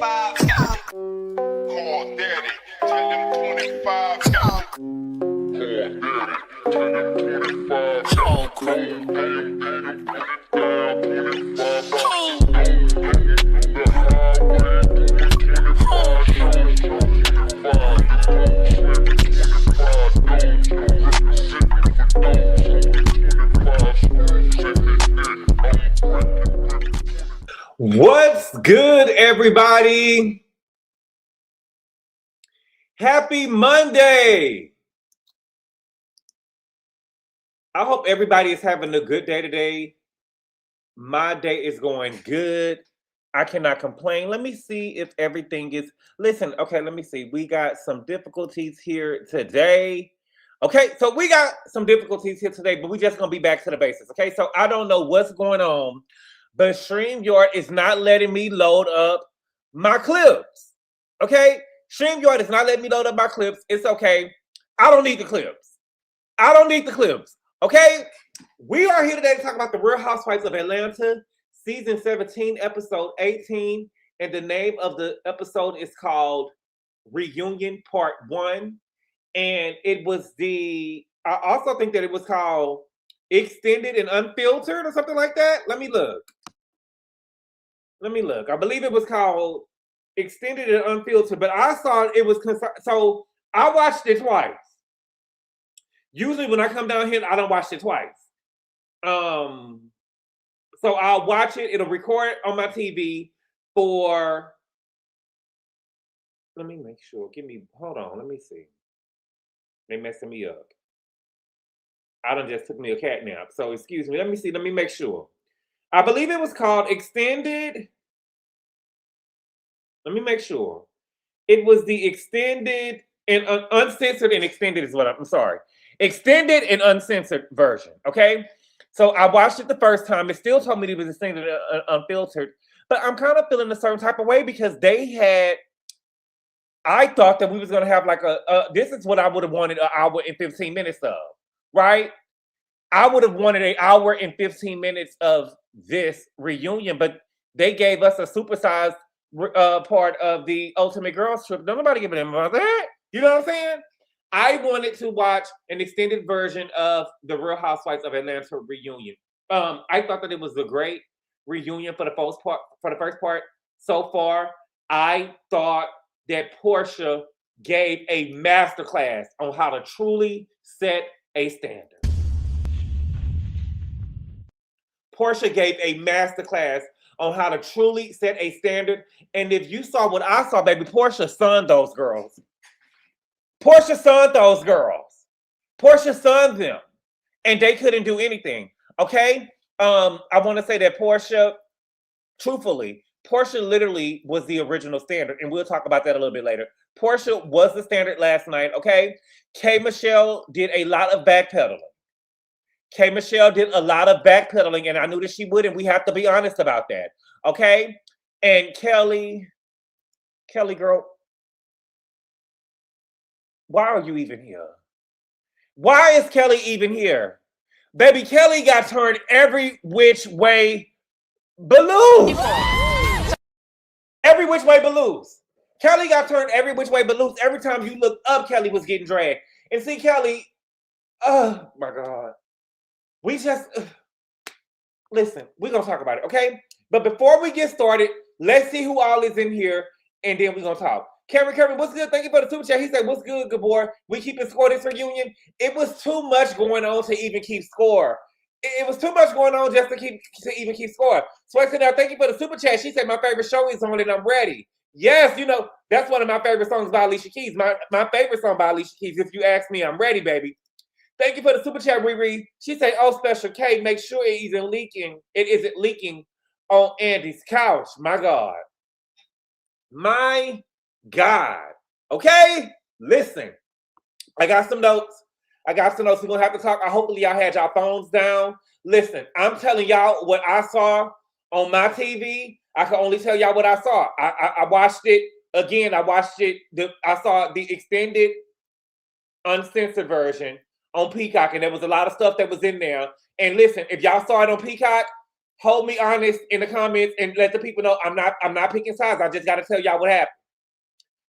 25. Call daddy, tell him 25. Call daddy, tell him 25. What's good, everybody? Happy Monday. I hope everybody is having a good day today. My day is going good. I cannot complain. Let me see if everything is... Listen, okay, let me see. We got some difficulties here today. Okay, so we got some difficulties here today, but we just going to be back to the basics. Okay, so I don't know what's going on, but StreamYard is not letting me load up my clips. Okay? StreamYard is not letting me load up my clips. It's okay. I don't need the clips. I don't need the clips. Okay? We are here today to talk about the Real Housewives of Atlanta, season 17, episode 18. And the name of the episode is called Reunion Part 1. And it was I also think that it was called Extended and Unfiltered or something like that. Let me look. I believe it was called Extended and Unfiltered, but I saw it was, so I watched it twice. Usually when I come down here, I don't watch it twice. So I'll watch it. It'll record on my TV for, let me make sure. Hold on. Let me see. They messing me up. I done just took me a cat nap. So excuse me. Let me see. Let me make sure. I believe it was called Extended. Let me make sure. It was the Extended and Uncensored and Extended is what I'm sorry. Extended and Uncensored version. Okay. So I watched it the first time. It still told me it was Extended and Unfiltered. But I'm kind of feeling a certain type of way because I thought that we was going to have like this is what I would have wanted an hour and 15 minutes of. Right? I would have wanted an hour and 15 minutes of this reunion, but they gave us a supersized part of the Ultimate Girls Trip. Don't nobody give a damn about that. You know what I'm saying? I wanted to watch an extended version of the Real Housewives of Atlanta reunion. I thought that it was a great reunion for the first part. So far, I thought that Porsha gave a masterclass on how to truly set a standard. Porsha gave a masterclass on how to truly set a standard. And if you saw what I saw, baby, Porsha sunned those girls. Porsha sunned them. And they couldn't do anything. Okay? I want to say that Porsha, truthfully, Porsha literally was the original standard. And we'll talk about that a little bit later. Porsha was the standard last night. Okay? K Michelle did a lot of backpedaling. K Michelle did a lot of backpedaling, and I knew that she would, and we have to be honest about that. Okay? And Kelli, girl, why are you even here? Why is Kelli even here? Baby, Kelli got turned every which way balloons. Every which way balloons. Kelli got turned every which way balloons. Every time you look up, Kelli was getting dragged. And see, Kelli, oh my God. We just, listen, we're going to talk about it, okay? But before we get started, let's see who all is in here, and then we're going to talk. Cameron, what's good? Thank you for the super chat. He said, what's good, good boy? We keeping score this reunion. It was too much going on to even keep score. It was too much going on just to even keep score. So I said, now, thank you for the super chat. She said, my favorite show is on and I'm ready. Yes, you know, that's one of my favorite songs by Alicia Keys. My favorite song by Alicia Keys, if you ask me, I'm ready, baby. Thank you for the super chat, Riri. She said, oh, Special K, make sure it isn't leaking on Andy's couch. My God. My God. Okay? Listen. I got some notes. We're going to have to talk. Hopefully, y'all had y'all phones down. Listen, I'm telling y'all what I saw on my TV. I can only tell y'all what I saw. I watched it again. I saw the extended, uncensored version on Peacock, and there was a lot of stuff that was in there. And listen, if y'all saw it on Peacock, hold me honest in the comments and let the people know I'm not picking sides. I just got to tell y'all what happened.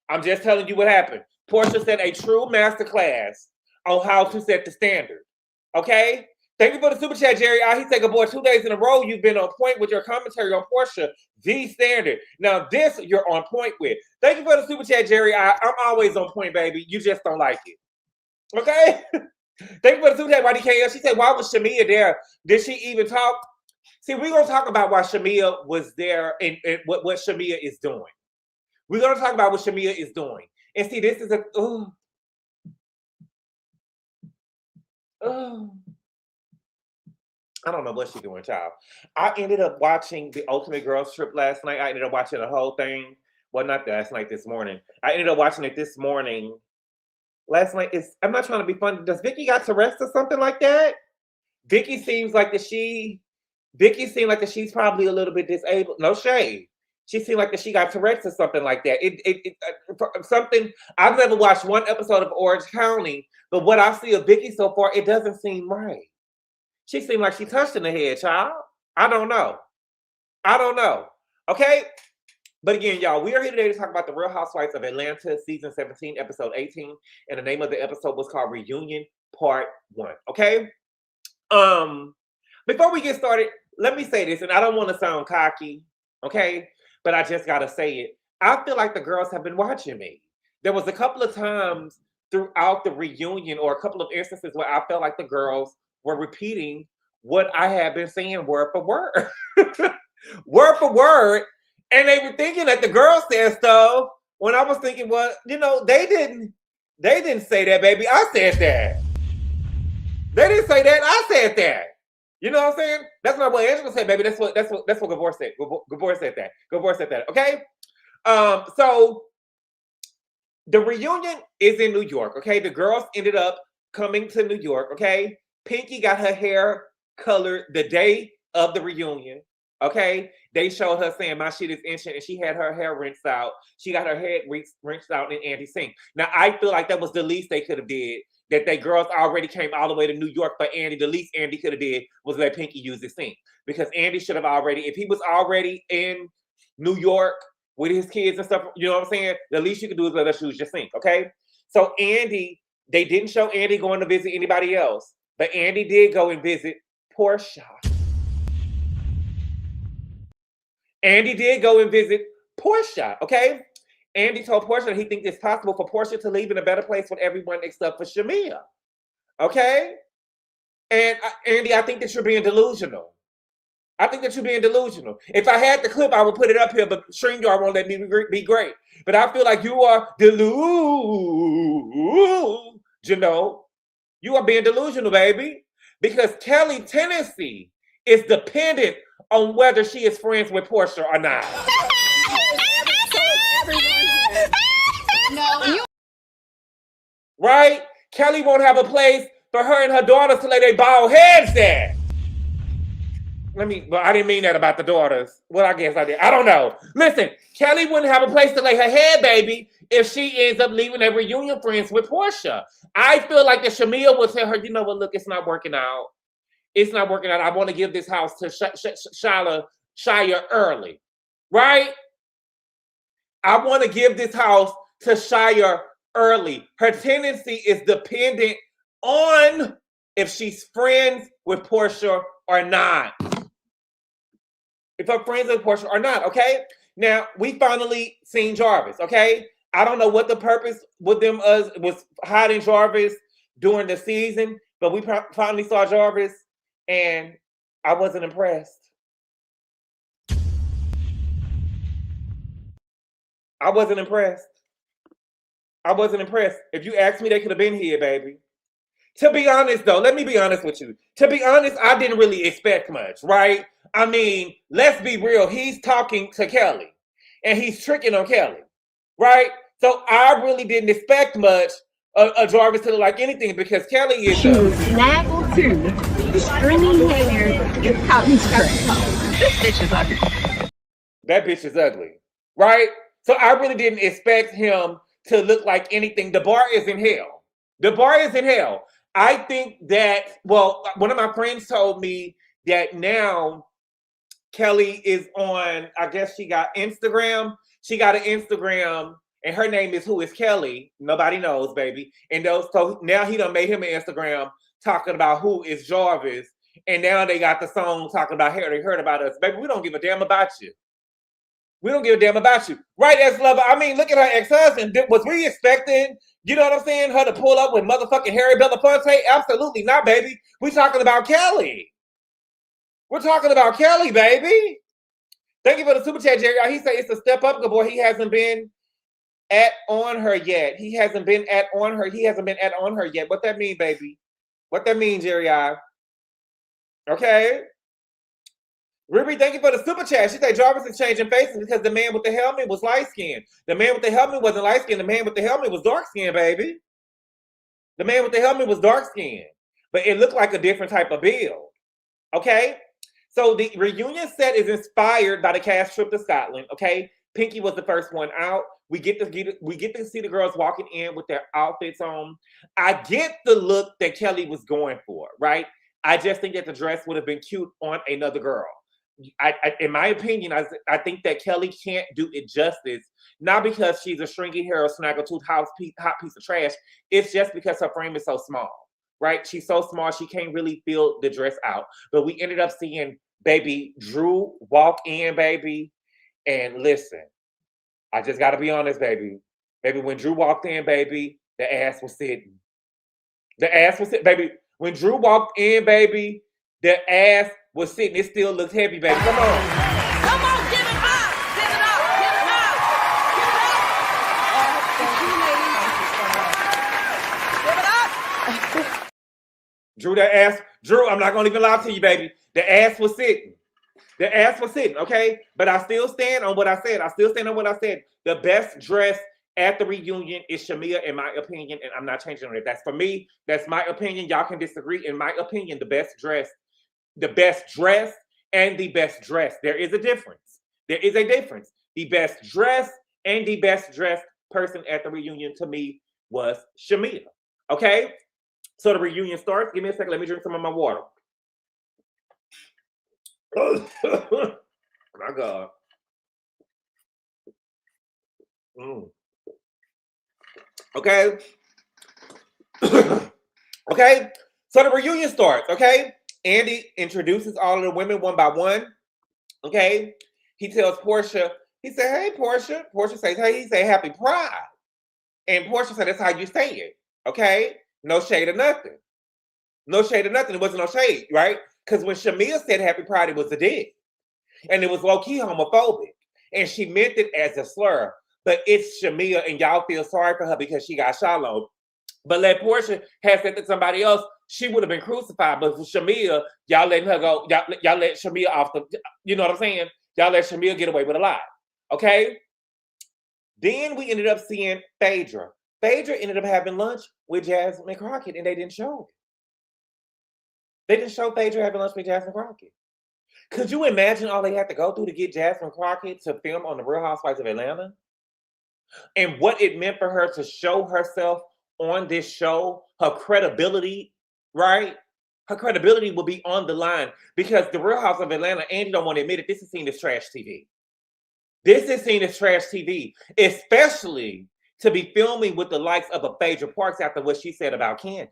I'm just telling you what happened. Porsha said a true masterclass on how to set the standard. Okay? Thank you for the super chat, Jerry. He said, good boy, 2 days in a row, you've been on point with your commentary on Porsha, the standard. Now, this you're on point with. Thank you for the super chat, Jerry. I'm always on point, baby. You just don't like it. Okay? Thank you for the super chat, YDKL. She said, why was Shamea there? Did she even talk? See, we're going to talk about why Shamea was there and what Shamea is doing. We're going to talk about what Shamea is doing. And see, this is a... I don't know what she's doing, child. I ended up watching the Ultimate Girls Trip last night. I ended up watching the whole thing. Well, not last night, this morning. I ended up watching it this morning. Last night is... I'm not trying to be funny. Does Vicky got Tourette's or something like that? Vicky seems like that she's probably a little bit disabled. No shade. She seemed like that she got Tourette's or something like that. Something. I've never watched one episode of Orange County, but what I see of Vicky so far, it doesn't seem right. She seemed like she touched in the head, child. I don't know. Okay? But again, y'all, we are here today to talk about the Real Housewives of Atlanta, season 17, episode 18. And the name of the episode was called Reunion Part 1. Okay? Before we get started, let me say this, and I don't want to sound cocky, okay? But I just got to say it. I feel like the girls have been watching me. There was a couple of times throughout the reunion or a couple of instances where I felt like the girls were repeating what I had been saying word for word. Word for word. And they were thinking that the girls said stuff when I was thinking, well, you know, they didn't say that, baby. I said that. They didn't say that. I said that. You know what I'm saying? That's not what Angela said, baby. That's what Gabor said. Gabor said that. Gabor said that. Okay. So the reunion is in New York. Okay. The girls ended up coming to New York. Okay. Pinky got her hair colored the day of the reunion. Okay. They showed her saying my shit is ancient, and she had her hair rinsed out. She got her head rinsed out in Andy's sink. Now I feel like that was the least they could have did. That they girls already came all the way to New York for Andy. The least Andy could have did was let Pinky use his sink. Because Andy should have already, if he was already in New York with his kids and stuff, you know what I'm saying? The least you could do is let us use your sink, okay? So Andy, they didn't show Andy going to visit anybody else. But Andy did go and visit Porsha. Andy did go and visit Porsha, okay? Andy told Porsha that he thinks it's possible for Porsha to leave in a better place with everyone except for Shamea. Okay? And Andy, I think that you're being delusional. If I had the clip, I would put it up here, but StreamYard won't let me be great. But I feel like you are delusional. You are being delusional, baby. Because Kelli Tennessee is dependent on whether she is friends with Porsha or not. Right? Kelli won't have a place for her and her daughters to lay their bald heads there. I didn't mean that about the daughters. Well, I guess I did. I don't know. Listen, Kelli wouldn't have a place to lay her head, baby, if she ends up leaving her reunion friends with Porsha. I feel like the Shamea will tell her, you know what, look, it's not working out. I want to give this house to Shia early. Right? I want to give this house to Shia early. Her tendency is dependent on if she's friends with Porsha or not. If her friends with Porsha or not, okay? Now, we finally seen Jarvis, okay? I don't know what the purpose with them was hiding Jarvis during the season, but we finally saw Jarvis, and I wasn't impressed. I wasn't impressed. If you ask me, they could have been here, baby. To be honest, though, let me be honest with you. To be honest, I didn't really expect much, right? I mean, let's be real. He's talking to Kelli, and he's tricking on Kelli, right? So I really didn't expect much of Jarvis to look like anything because Kelli is... She was snaggled too. The stringy hair is cotton skirt. This bitch is ugly. That bitch is ugly, right? So I really didn't expect him to look like anything. The bar is in hell. I think that, well, one of my friends told me that now Kelli is on, I guess she got Instagram. She got an Instagram, and her name is Who is Kelli? Nobody knows, baby. And so now he done made him an Instagram talking about Who is Jarvis. And now they got the song talking about they heard about us. Baby, we don't give a damn about you. We don't give a damn about you. Right, ex-lover? I mean, look at her ex-husband. Was we expecting, you know what I'm saying, her to pull up with motherfucking Harry Belafonte? Absolutely not, baby. We talking about Kelli. We're talking about Kelli, baby. Thank you for the super chat, Jerry. He said it's a step up, good boy. He hasn't been on her yet. He hasn't been on her yet. What that mean, baby? What that mean, Jerry? Okay. Ruby, thank you for the super chat. She said Jarvis is changing faces because the man with the helmet was light skinned. The man with the helmet wasn't light skinned. The man with the helmet was dark skinned, baby. The man with the helmet was dark skinned. But it looked like a different type of build. Okay? So the reunion set is inspired by the cast trip to Scotland. Okay? Pinky was the first one out. We get to see the girls walking in with their outfits on. I get the look that Kelli was going for, right? I just think that the dress would have been cute on another girl. In my opinion, I think that Kelli can't do it justice, not because she's a stringy hair or snaggletooth hot piece of trash. It's just because her frame is so small, right? She's so small, she can't really fill the dress out. But we ended up seeing baby Drew walk in, baby. And listen, I just got to be honest, baby. Baby, when Drew walked in, baby, the ass was sitting. The ass was sitting, baby. When Drew walked in, baby, the ass was sitting. It still looks heavy, baby. Come on. Come on, give it up. Give it up. Give it up. Give it up. Drew, that ass. Drew, I'm not going to even lie to you, baby. The ass was sitting. The ass was sitting, okay? But I still stand on what I said. The best dress at the reunion is Shamea, in my opinion, and I'm not changing on it. That's for me. That's my opinion. Y'all can disagree. In my opinion, the best dress and the best dress. There is a difference. There is a difference. The best dress and the best dressed person at the reunion to me was Shamea. Okay? So the reunion starts. Give me a second. Let me drink some of my water. Oh my God. Okay. Okay. So the reunion starts. Okay. Andy introduces all of the women one by one. Okay. He tells Porsha, he said, hey, Porsha. Porsha says, hey, he said, happy pride. And Porsha said, that's how you say it. Okay. No shade or nothing. No shade or nothing. It wasn't no shade, right? Because when Shamea said happy pride, it was a dig. And it was low-key homophobic. And she meant it as a slur. But it's Shamea, and y'all feel sorry for her because she got shallow. But let Porsha have said to somebody else, she would have been crucified. But for Shamea, y'all letting her go. Y'all let Shamea off the, you know what I'm saying? Y'all let Shamea get away with a lie. Okay? Then we ended up seeing Phaedra. Phaedra ended up having lunch with Jasmine Crockett, and they didn't show it. They didn't show Phaedra having lunch with Jasmine Crockett. Could you imagine all they had to go through to get Jasmine Crockett to film on the Real Housewives of Atlanta? And what it meant for her to show herself on this show, her credibility, right? Her credibility will be on the line because the Real House of Atlanta, Andy don't want to admit it, this is seen as trash TV. This is seen as trash TV, especially to be filming with the likes of a Phaedra Parks after what she said about Candy.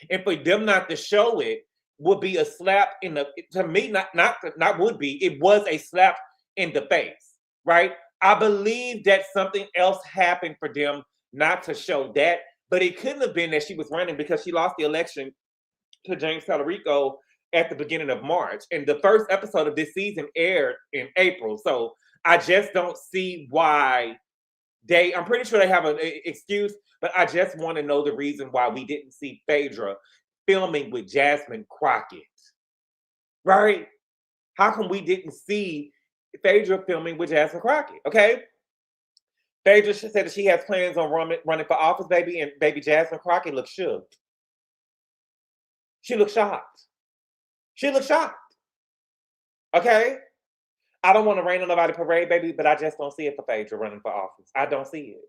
And for them not to show it would be a slap in the, to me, not would be, it was a slap in the face, right? I believe that something else happened for them not to show that, but it couldn't have been that she was running because she lost the election to James Tallarico at the beginning of March. And the first episode of this season aired in April. So I just don't see why I'm pretty sure they have an excuse, but I just want to know the reason why we didn't see Phaedra filming with Jasmine Crockett, right? How come we didn't see Phaedra filming with Jasmine Crockett, okay? Phaedra said that she has plans on running for office, baby, and baby Jasmine Crockett looks shook. She looks shocked. She looks shocked, okay? I don't want to rain on nobody's parade, baby, but I just don't see it for Phaedra running for office. I don't see it.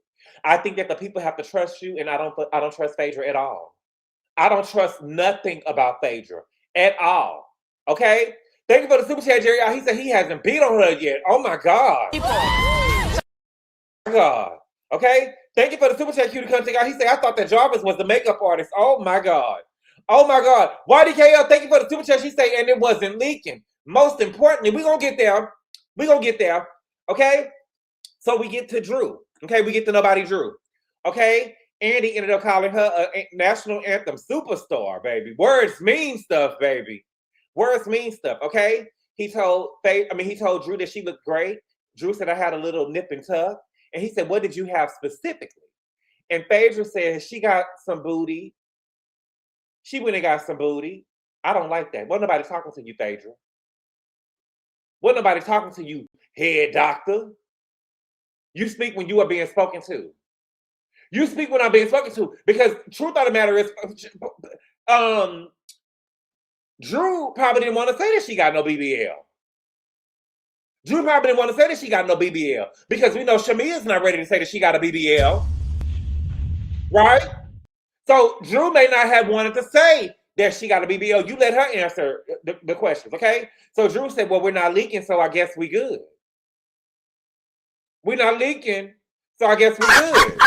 I think that the people have to trust you, and I don't trust Phaedra at all. I don't trust nothing about Phaedra at all. Okay? Thank you for the super chat, Jerry. He said he hasn't beat on her yet. Oh my God. God. Okay? Thank you for the super chat, Cutie Country Guy. He said, I thought that Jarvis was the makeup artist. Oh my God. Oh my God. YDKL, thank you for the super chat. She said, and it wasn't leaking. Most importantly, we're going to get there. We're going to get there. Okay? So we get to Drew. Okay? We get to Nobody Drew. Okay? Andy ended up calling her a national anthem superstar, baby. Words mean stuff, baby. Words mean stuff, okay? He told Drew that she looked great. Drew said, I had a little nip and tuck. And he said, what did you have specifically? And Phaedra said, she got some booty. She went and got some booty. I don't like that. Wasn't nobody talking to you, Phaedra. Wasn't nobody talking to you, head doctor. You speak when you are being spoken to. You speak when I'm being spoken to. Because truth of the matter is, Drew probably didn't want to say that she got no BBL. Drew probably didn't want to say that she got no BBL. Because we know Shamea's not ready to say that she got a BBL. Right? So Drew may not have wanted to say that she got a BBL. You let her answer the questions, okay? So Drew said, well, we're not leaking, so I guess we good. We're not leaking, so I guess we good.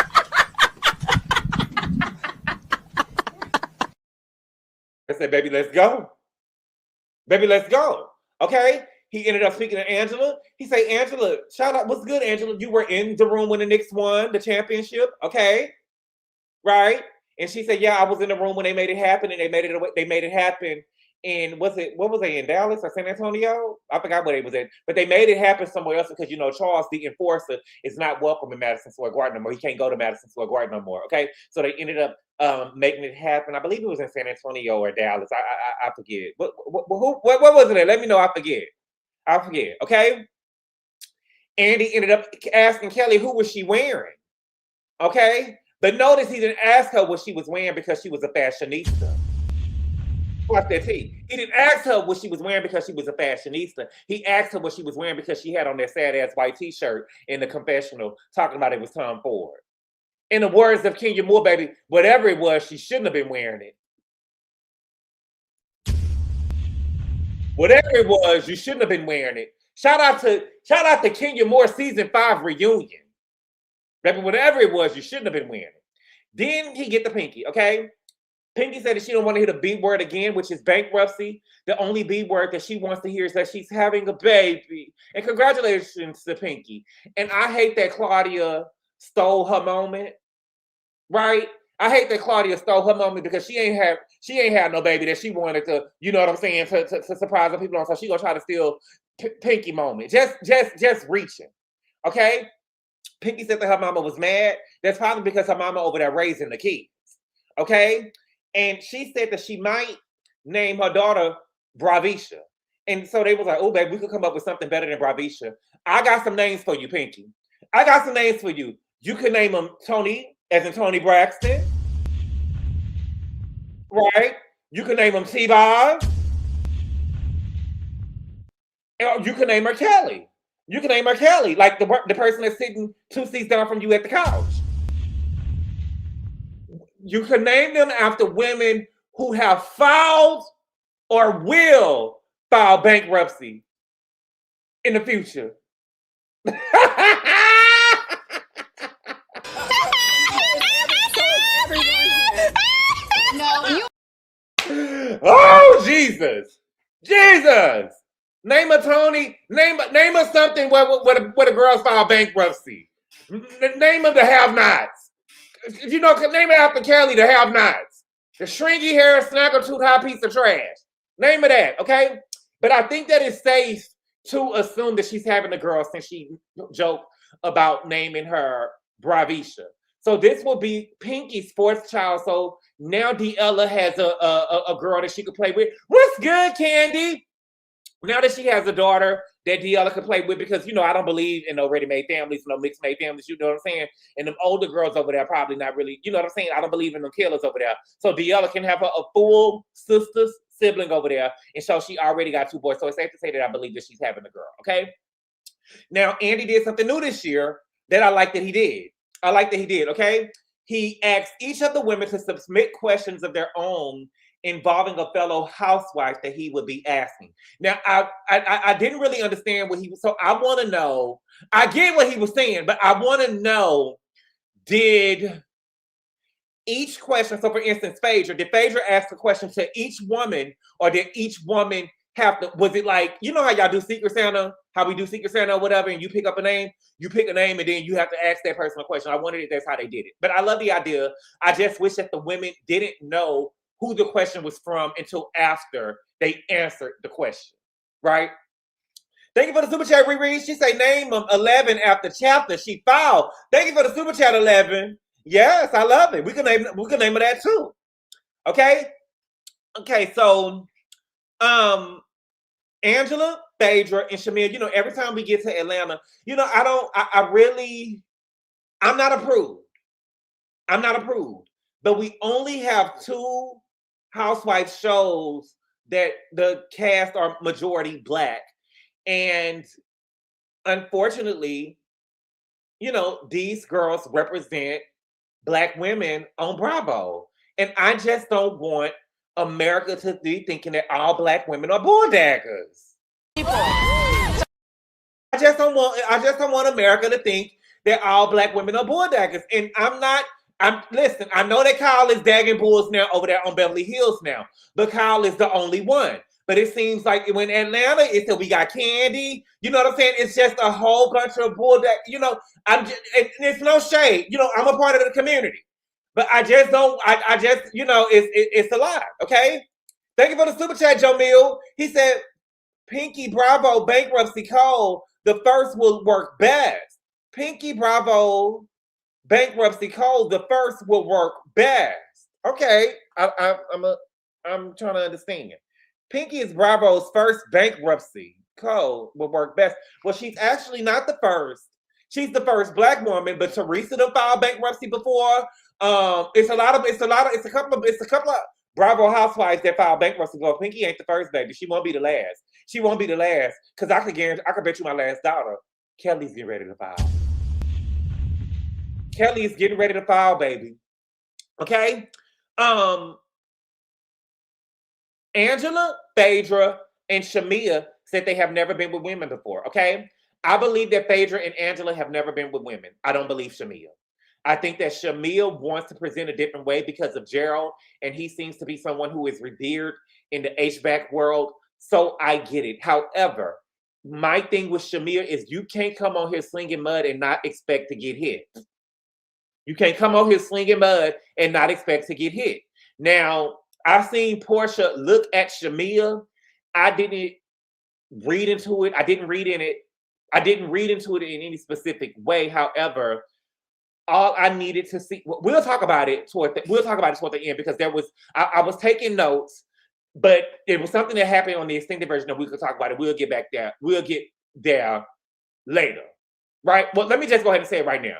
I said, baby, let's go. Baby, let's go. Okay? He ended up speaking to Angela. He said, Angela, shout out. What's good, Angela? You were in the room when the Knicks won the championship. Okay? Right? And she said, yeah, I was in the room when they made it happen, and they made it happen. And what was they in Dallas or San Antonio? I forgot where they was in. But they made it happen somewhere else because, you know, Charles, the enforcer, is not welcome in Madison Square Garden no more. He can't go to Madison Square Garden no more. Okay? So they ended up making it happen. I believe it was in San Antonio or Dallas. I forget. What was it? Let me know. I forget. Okay? Andy ended up asking Kelli who was she wearing. Okay? But notice he didn't ask her what she was wearing because she was a fashionista. Watch that tea. He didn't ask her what she was wearing because she was a fashionista. He asked her what she was wearing because she had on that sad-ass white t-shirt in the confessional talking about it was Tom Ford. In the words of Kenya Moore, baby, whatever it was, she shouldn't have been wearing it. Whatever it was, you shouldn't have been wearing it. Shout out to Kenya Moore season 5 reunion. Baby, whatever it was, you shouldn't have been wearing it. Then he get the Pinky, okay? Pinky said that she don't want to hear the B word again, which is bankruptcy. The only B word that she wants to hear is that she's having a baby. And congratulations to Pinky. And I hate that Claudia stole her moment, right? I hate that Claudia stole her moment because she ain't had no baby that she wanted to, you know what I'm saying, to surprise the people on. So she gonna try to steal Pinky moment. Just reaching, okay? Pinky said that her mama was mad. That's probably because her mama over there raising the kids, okay? And she said that she might name her daughter Bravisha. And so they was like, oh, babe, we could come up with something better than Bravisha. I got some names for you, Pinky. I got some names for you. You could name them Tony, as in Tony Braxton. Right? You could name them T-Boz. You could name her Kelli. You can name her Kelli, like the person that's sitting 2 seats down from you at the couch. You can name them after women who have filed or will file bankruptcy in the future. Oh, Jesus. Name a Tony. Name a something where the girls file bankruptcy. Name them the have-nots. You know, name it after Kelli, the have-nots. The shrinky hair, snaggletooth, high piece of trash. Name of that, okay? But I think that it's safe to assume that she's having a girl since she joked about naming her Bravisha. So this will be Pinky's fourth child. So now D'Ella has a girl that she could play with. What's good, Candy? Now that she has a daughter that D'Ella could play with, because, you know, I don't believe in no ready-made families, no mixed-made families, you know what I'm saying? And them older girls over there probably not really, you know what I'm saying? I don't believe in them killers over there. So D'Ella can have her a full sister's sibling over there, and so she already got 2 boys. So it's safe to say that I believe that she's having a girl, okay? Now, Andy did something new this year that I like that he did. Okay? He asked each of the women to submit questions of their own involving a fellow housewife that he would be asking. Now, I didn't really understand what he was, so I want to know. I get what he was saying, but I want to know, did each question, so for instance, did Phaedra ask a question to each woman, or did each woman have to, was it like, you know how y'all do Secret Santa, how we do Secret Santa or whatever, and you pick up a name, and then you have to ask that person a question. I wondered if that's how they did it. But I love the idea. I just wish that the women didn't know who the question was from until after they answered the question, right? Thank you for the super chat, Riri. She say name 11 after chapter she filed. Thank you for the super chat, 11. Yes, I love it. We can name it that too. Okay? Okay, so Angela, Phaedra, and Shamea, you know, every time we get to Atlanta, you know, I'm not approved. I'm not approved. But we only have 2 housewife shows that the cast are majority Black. And unfortunately, you know, these girls represent Black women on Bravo. And I just don't want America to be thinking that all Black women are bulldaggers. I just don't want America to think that all Black women are bulldaggers. And listen, I know that Kyle is dagging bulls now over there on Beverly Hills now, but Kyle is the only one. But it seems like when Atlanta, it's that we got Candy. You know what I'm saying? It's just a whole bunch of bulldog. You know, it's no shade. You know, I'm a part of the community. But I just don't, you know, it's a lot, okay? Thank you for the super chat, Joe Mill. He said, Pinky Bravo Bankruptcy Cole, the first will work best. Pinky Bravo Bankruptcy Cole, the first will work best. Okay, I'm trying to understand. Pinky is Bravo's first bankruptcy code will work best. Well, she's actually not the first. She's the first Black woman, but Teresa done filed bankruptcy before. It's a couple of Bravo housewives that filed bankruptcy. Well, Pinky ain't the first, baby. She won't be the last. She won't be the last. Because I could bet you my last daughter, Kelly's getting ready to file. Kelly is getting ready to file, baby. Okay? Angela, Phaedra, and Shamea said they have never been with women before, okay? I believe that Phaedra and Angela have never been with women. I don't believe Shamea. I think that Shamea wants to present a different way because of Gerald, and he seems to be someone who is revered in the HVAC world, so I get it. However, my thing with Shamea is you can't come on here slinging mud and not expect to get hit. You can't come on here slinging mud and not expect to get hit. Now, I've seen Porsha look at Shamea. I didn't read into it. I didn't read into it in any specific way. However, all I needed to see, we'll talk about it toward the end, because I was taking notes, but it was something that happened on the extended version that we could talk about it. We'll get back there. We'll get there later. Right? Well, let me just go ahead and say it right now.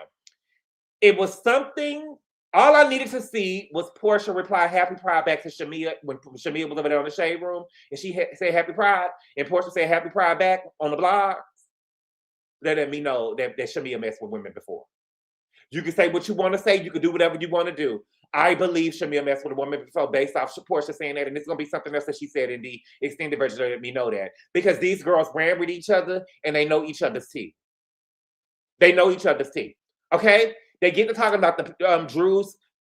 It was something. All I needed to see was Porsha reply Happy Pride back to Shamea when Shamea was over there on the Shade Room, and she said Happy Pride, and Porsha said Happy Pride back on the blogs. That let me know that Shamea messed with women before. You can say what you want to say. You can do whatever you want to do. I believe Shamea messed with a woman before based off Porsha saying that, and it's going to be something else that she said in the extended version to let me know that. Because these girls ran with each other, and they know each other's tea. They know each other's tea. Okay? They get to talking about the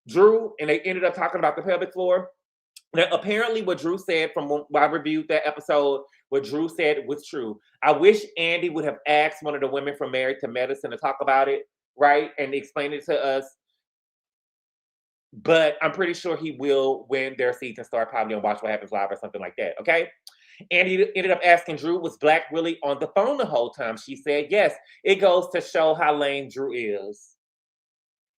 Drew, and they ended up talking about the pelvic floor. Now, apparently what Drew said from when I reviewed that episode, what Drew said was true. I wish Andy would have asked one of the women from Married to Medicine to talk about it, right? And explain it to us. But I'm pretty sure he will when their season starts, probably on Watch What Happens Live or something like that, okay? Andy ended up asking Drew, was Black really on the phone the whole time? She said, yes. It goes to show how lame Drew is.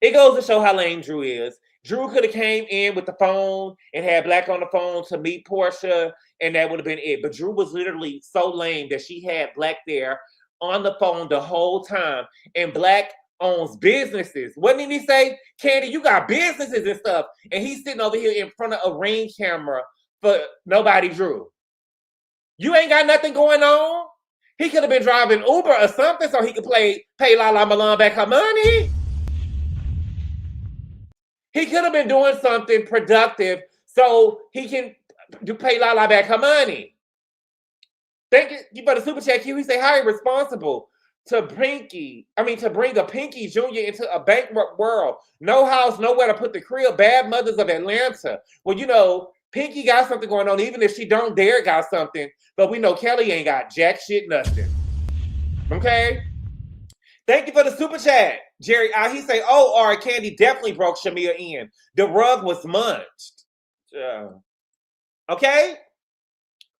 It goes to show how lame Drew is. Drew could have came in with the phone and had Black on the phone to meet Porsha, and that would have been it. But Drew was literally so lame that she had Black there on the phone the whole time. And Black owns businesses. What did he say? Candy, you got businesses and stuff. And he's sitting over here in front of a Ring camera for nobody Drew. You ain't got nothing going on? He could have been driving Uber or something so he could pay Lala Milan back her money. He could have been doing something productive so he can pay Lala back her money. Thank you for the super chat. He say how irresponsible to bring a Pinky Jr. into a bankrupt world. No house, nowhere to put the crib. Bad mothers of Atlanta. Well, you know, Pinky got something going on, even if she don't dare got something. But we know Kelli ain't got jack shit, nothing. Okay? Thank you for the super chat. Jerry, he say, oh, R. Candy definitely broke Shamea in. The rug was munched. Okay?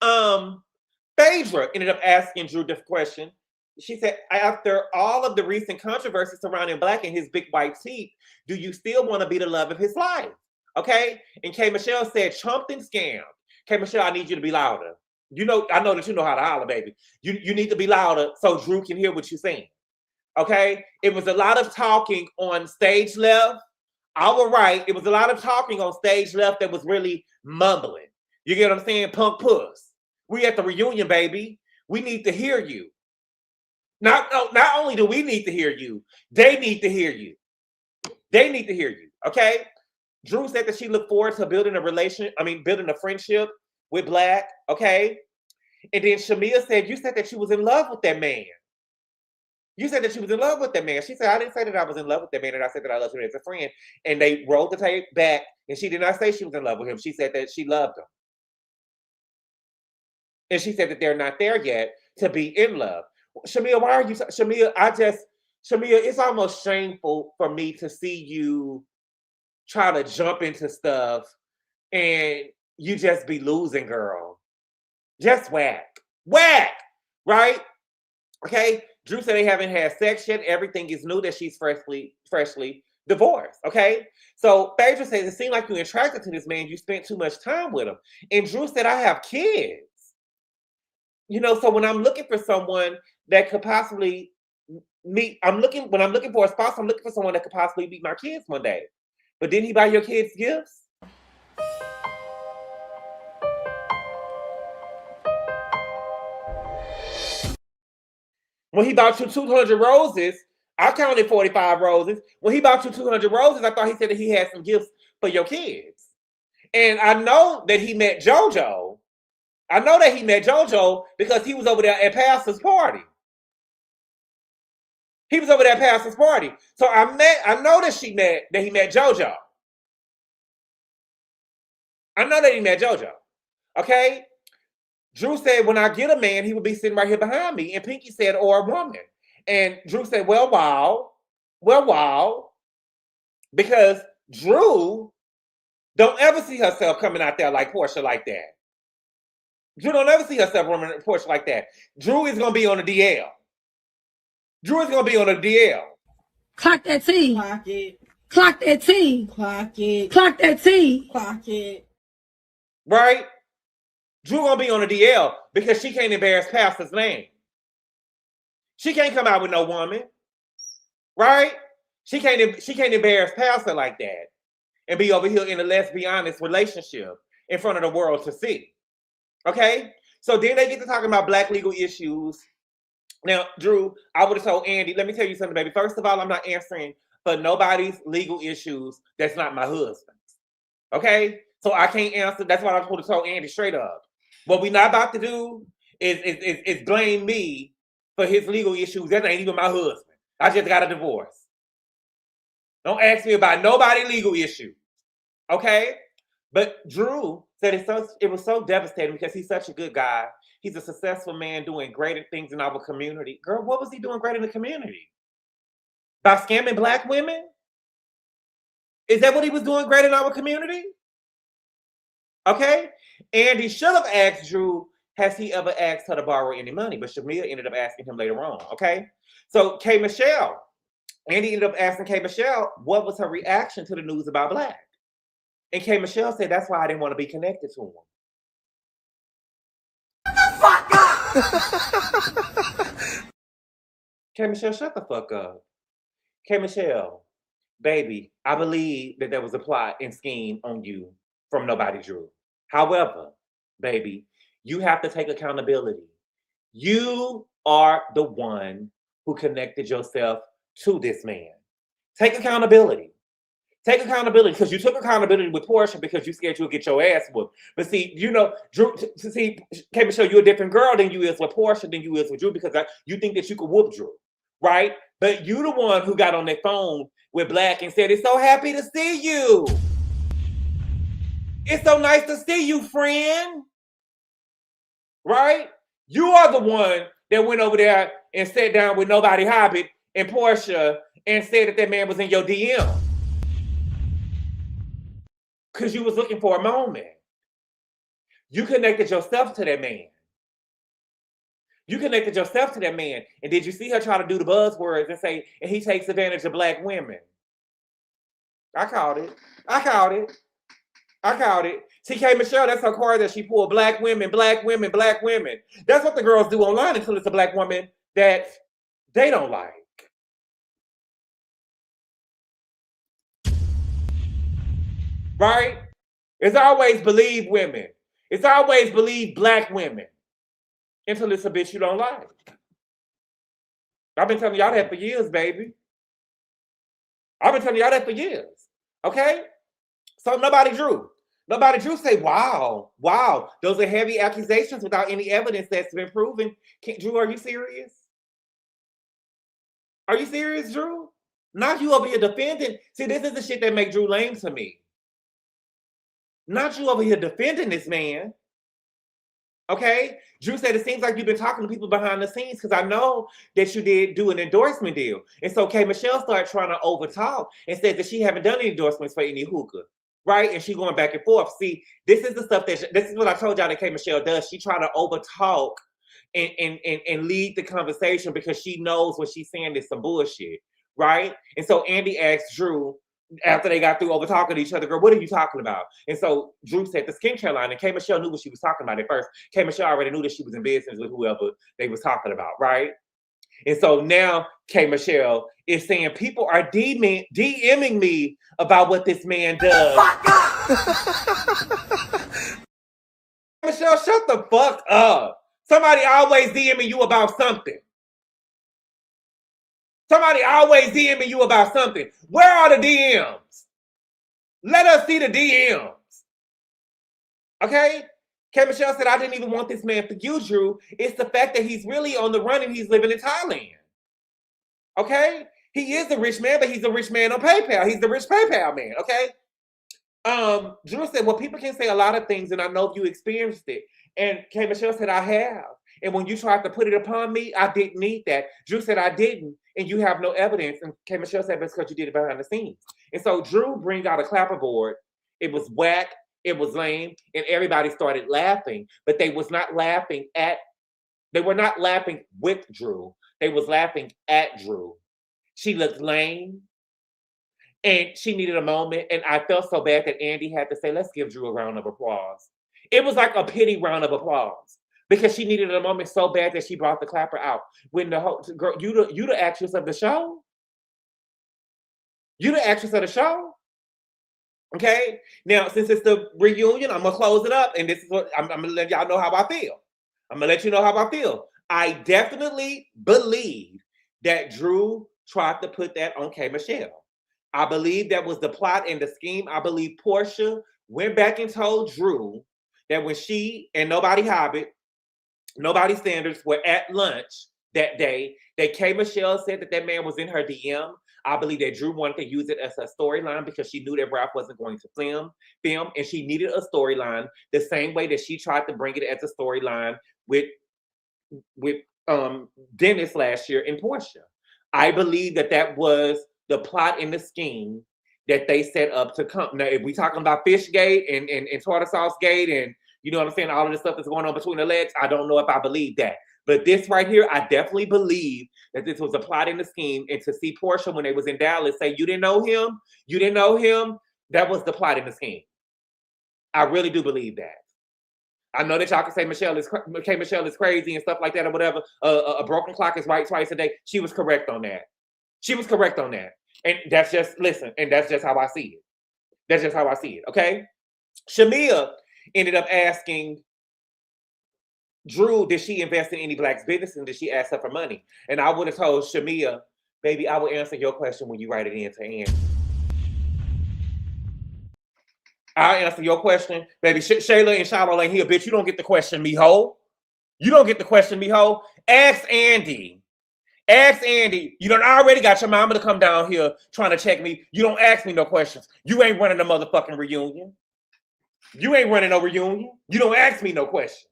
Phaedra ended up asking Drew the question. She said, after all of the recent controversy surrounding Black and his big white teeth, do you still want to be the love of his life? Okay? And K Michelle said, chumped and scammed. K Michelle, I need you to be louder. You know, I know that you know how to holler, baby. You need to be louder so Drew can hear what you're saying. Okay? It was a lot of talking on stage left. Our right, it was a lot of talking on stage left that was really mumbling. You get what I'm saying? Punk puss. We at the reunion, baby. We need to hear you. Not only do we need to hear you, they need to hear you. They need to hear you. Okay? Drew said that she looked forward to building a friendship with Black. Okay? And then Shamea said, you said that she was in love with that man. You said that she was in love with that man. She said, I didn't say that I was in love with that man, and I said that I loved him as a friend. And they rolled the tape back, and she did not say she was in love with him. She said that she loved him. And she said that they're not there yet to be in love. Shamea, why are you... Shamea, it's almost shameful for me to see you try to jump into stuff and you just be losing, girl. Just whack. Whack! Right? Okay? Drew said they haven't had sex yet. Everything is new, that she's freshly divorced. Okay? So Phaedra says, it seemed like you're attracted to this man. You spent too much time with him. And Drew said, I have kids. You know, so when I'm looking for someone that could possibly meet, when I'm looking for a spouse, I'm looking for someone that could possibly meet my kids one day. But didn't he buy your kids gifts? When he bought you 200 roses, I counted 45 roses. When he bought you 200 roses, I thought he said that he had some gifts for your kids. And I know that he met JoJo. I know that he met JoJo because he was over there at Pastor's party. He was over there at Pastor's party. So I know that he met JoJo. I know that he met JoJo. Okay? Drew said, when I get a man, he would be sitting right here behind me. And Pinky said, or a woman. And Drew said, well, wow. Because Drew don't ever see herself coming out there like Porsha like that. Drew don't ever see herself running Porsha like that. Drew is going to be on the DL. Drew is going to be on the DL. Clock that T. Clock it. Clock that T. Clock it. Clock that T. Clock it. Right? Drew going to be on the DL because she can't embarrass Pastor's name. She can't come out with no woman. Right? She can't embarrass Pastor like that and be over here in a let's be honest relationship in front of the world to see. Okay? So then they get to talking about Black legal issues. Now, Drew, I would have told Andy, let me tell you something, baby. First of all, I'm not answering for nobody's legal issues that's not my husband's. Okay? So I can't answer. That's why I would have told Andy straight up. What we're not about to do is blame me for his legal issues. That ain't even my husband. I just got a divorce. Don't ask me about nobody's legal issues. Okay? But Drew said it was so devastating because he's such a good guy. He's a successful man doing great things in our community. Girl, what was he doing great in the community? By scamming Black women? Is that what he was doing great in our community? Okay? And he should have asked Drew, has he ever asked her to borrow any money? But Shamea ended up asking him later on. Okay? So K Michelle, Andy ended up asking K Michelle, what was her reaction to the news about Black? And K Michelle said, that's why I didn't want to be connected to him. Fuck up! K Michelle, shut the fuck up. K Michelle, baby, I believe that there was a plot and scheme on you from nobody Drew. However, baby, you have to take accountability. You are the one who connected yourself to this man. Take accountability. Take accountability, because you took accountability with Porsha because you scared you'll get your ass whooped. But see, you know, Drew, see, K Michelle, you're a different girl than you is with Porsha than you is with Drew, because you think that you could whoop Drew, right? But you the one who got on their phone with Black and said, "It's so happy to see you. It's so nice to see you, friend." Right? You are the one that went over there and sat down with Nobody Hobbit and Porsha and said that man was in your DM. Because you was looking for a moment. You connected yourself to that man. You connected yourself to that man. And did you see her try to do the buzzwords and say, and he takes advantage of Black women? I called it. I called it. I called it. See, K Michelle, that's her card that she pulled. Black women, Black women, Black women. That's what the girls do online until it's a Black woman that they don't like. Right? It's always believe women. It's always believe Black women until it's a bitch you don't like. I've been telling y'all that for years, baby. I've been telling y'all that for years. Okay? So nobody drew. Nobody drew say, wow, those are heavy accusations without any evidence that's been proven. Drew, are you serious? Are you serious, Drew? Not you over here defending. See, this is the shit that make Drew lame to me. Not you over here defending this man. Okay? Drew said, it seems like you've been talking to people behind the scenes because I know that you did do an endorsement deal. And so K Michelle started trying to overtalk and said that she haven't done any endorsements for any hookah. Right? And she going back and forth. See, this is the stuff this is what I told y'all that K Michelle does. She try to overtalk and lead the conversation because she knows what she's saying is some bullshit. Right? And so Andy asked Drew, after they got through over talking to each other, girl, what are you talking about? And so Drew said the skincare line, and K Michelle knew what she was talking about at first. K Michelle already knew that she was in business with whoever they was talking about, right? And so now K Michelle is saying people are DMing me about what this man does. Michelle, shut the fuck up. Somebody always DMing you about something. Somebody always DMing you about something. Where are the DMs? Let us see the DMs. Okay? K Michelle said, I didn't even want this man for you, Drew. It's the fact that he's really on the run and he's living in Thailand. Okay? He is a rich man, but he's a rich man on PayPal. He's the rich PayPal man, okay? Drew said, well, people can say a lot of things, and I know you experienced it. And K Michelle said, I have. And when you tried to put it upon me, I didn't need that. Drew said, I didn't, and you have no evidence. And K Michelle said, that's because you did it behind the scenes. And so Drew brings out a clapperboard. It was whack. It was lame, and everybody started laughing, but they were not laughing with Drew. They was laughing at Drew. She looked lame, and she needed a moment, and I felt so bad that Andy had to say, let's give Drew a round of applause. It was like a pity round of applause, because she needed a moment so bad that she brought the clapper out. When the whole girl, you the actress of the show? You the actress of the show? Okay, now since it's the reunion, I'm gonna close it up, and this is what I'm gonna let y'all know how I feel. I'm gonna let you know how I feel. I definitely believe that Drew tried to put that on K Michelle. I believe that was the plot and the scheme. I believe Porsha went back and told Drew that when she and Nobody Hobbit, Nobody Standards were at lunch that day, that K Michelle said that man was in her DM. I believe that Drew wanted to use it as a storyline because she knew that Ralph wasn't going to film, and she needed a storyline the same way that she tried to bring it as a storyline with Dennis last year in Porsha. I believe that was the plot and the scheme that they set up to come. Now, if we talking about Fishgate and Tartar Sauce Gate and you know what I'm saying, all of the stuff that's going on between the legs, I don't know if I believe that. But this right here, I definitely believe that this was a plot in the scheme. And to see Porsha when they was in Dallas say, you didn't know him? You didn't know him? That was the plot in the scheme. I really do believe that. I know that y'all can say K Michelle is crazy and stuff like that or whatever. A broken clock is right twice a day. She was correct on that. She was correct on that. And that's just, listen, and that's just how I see it. That's just how I see it, okay? Shamea ended up asking Drew, did she invest in any Black's business and did she ask her for money? And I would have told Shamea, baby, I will answer your question when you write it in to Andy. I'll answer your question. Baby, Shayla and Shiloh ain't here, bitch. You don't get to question me, ho. You don't get to question me, ho. Ask Andy. Ask Andy. You done already got your mama to come down here trying to check me. You don't ask me no questions. You ain't running a motherfucking reunion. You ain't running no reunion. You don't ask me no questions.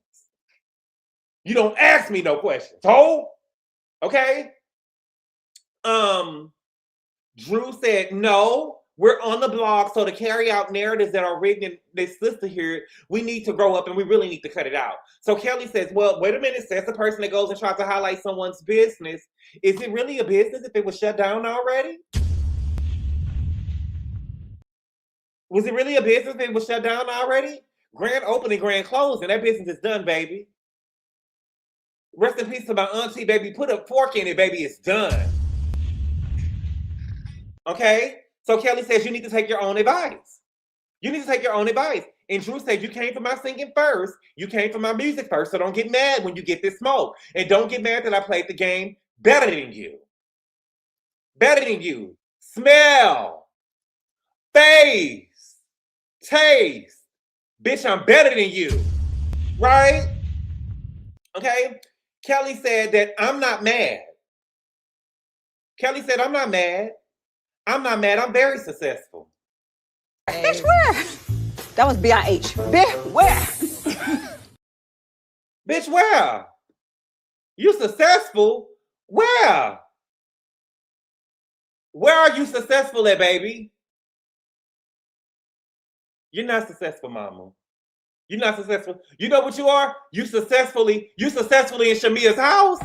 You don't ask me no questions. Ho? Okay? Drew said, no, we're on the blog, so to carry out narratives that are written in this sister here, we need to grow up and we really need to cut it out. So Kelli says, well, wait a minute, says the person that goes and tries to highlight someone's business. Is it really a business if it was shut down already? Was it really a business if it was shut down already? Grand opening, grand closing, that business is done, baby. Rest in peace to my auntie, baby. Put a fork in it, baby. It's done. Okay? So Kelli says you need to take your own advice. You need to take your own advice. And Drew said you came for my singing first. You came for my music first. So don't get mad when you get this smoke. And don't get mad that I played the game better than you. Better than you. Smell. Face. Taste. Bitch, I'm better than you. Right? Okay? Kelli said that I'm not mad. Kelli said I'm not mad. I'm not mad. I'm very successful. Bitch, where? That was B-I-H. Bitch, where? Bitch, where? You successful? Where? Where are you successful at, baby? You're not successful, mama. You're not successful. You know what you are? You successfully in Shamea's house.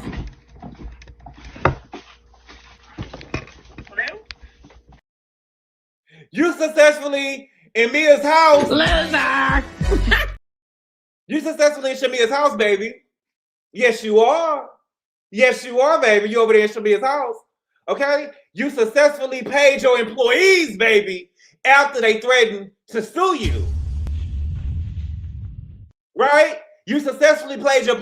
You successfully in Mia's house. Loser. You successfully in Shamea's house, baby. Yes, you are. Yes, you are, baby. You over there in Shamea's house. Okay? You successfully paid your employees, baby, after they threatened to sue you. Right? You successfully paid your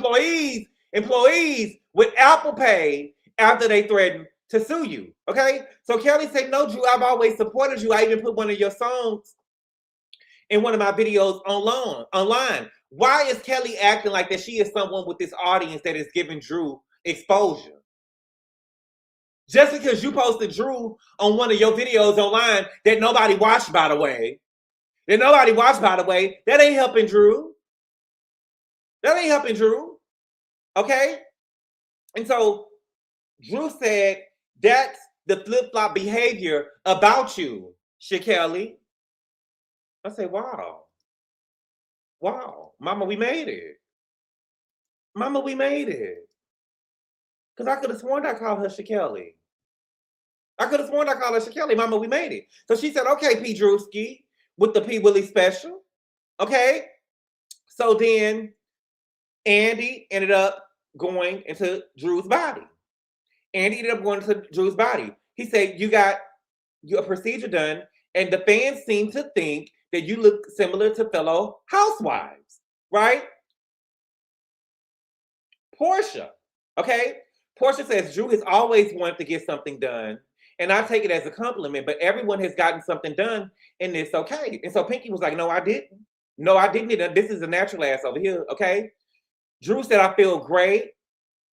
employees with Apple Pay after they threatened to sue you. Okay? So Kelli said, no, Drew, I've always supported you. I even put one of your songs in one of my videos online. Why is Kelli acting like that she is someone with this audience that is giving Drew exposure? Just because you posted Drew on one of your videos online that nobody watched, by the way. That ain't helping Drew. That ain't helping Drew. Okay? And so Drew said, that's the flip-flop behavior about you, Kelli. I say, wow. Wow. Mama, we made it. Mama, we made it. Because I could have sworn I called her Kelli. Mama, we made it. So she said, okay, P. Drewski, with the P. Willie special. Okay? So then Andy ended up going into Drew's body. He said, you got your procedure done, and the fans seem to think that you look similar to fellow housewives, right? Porsha, okay? Porsha says, Drew has always wanted to get something done, and I take it as a compliment, but everyone has gotten something done, and it's okay. And so Pinky was like, no, I didn't. No, I didn't. This is a natural ass over here, okay? Drew said, I feel great,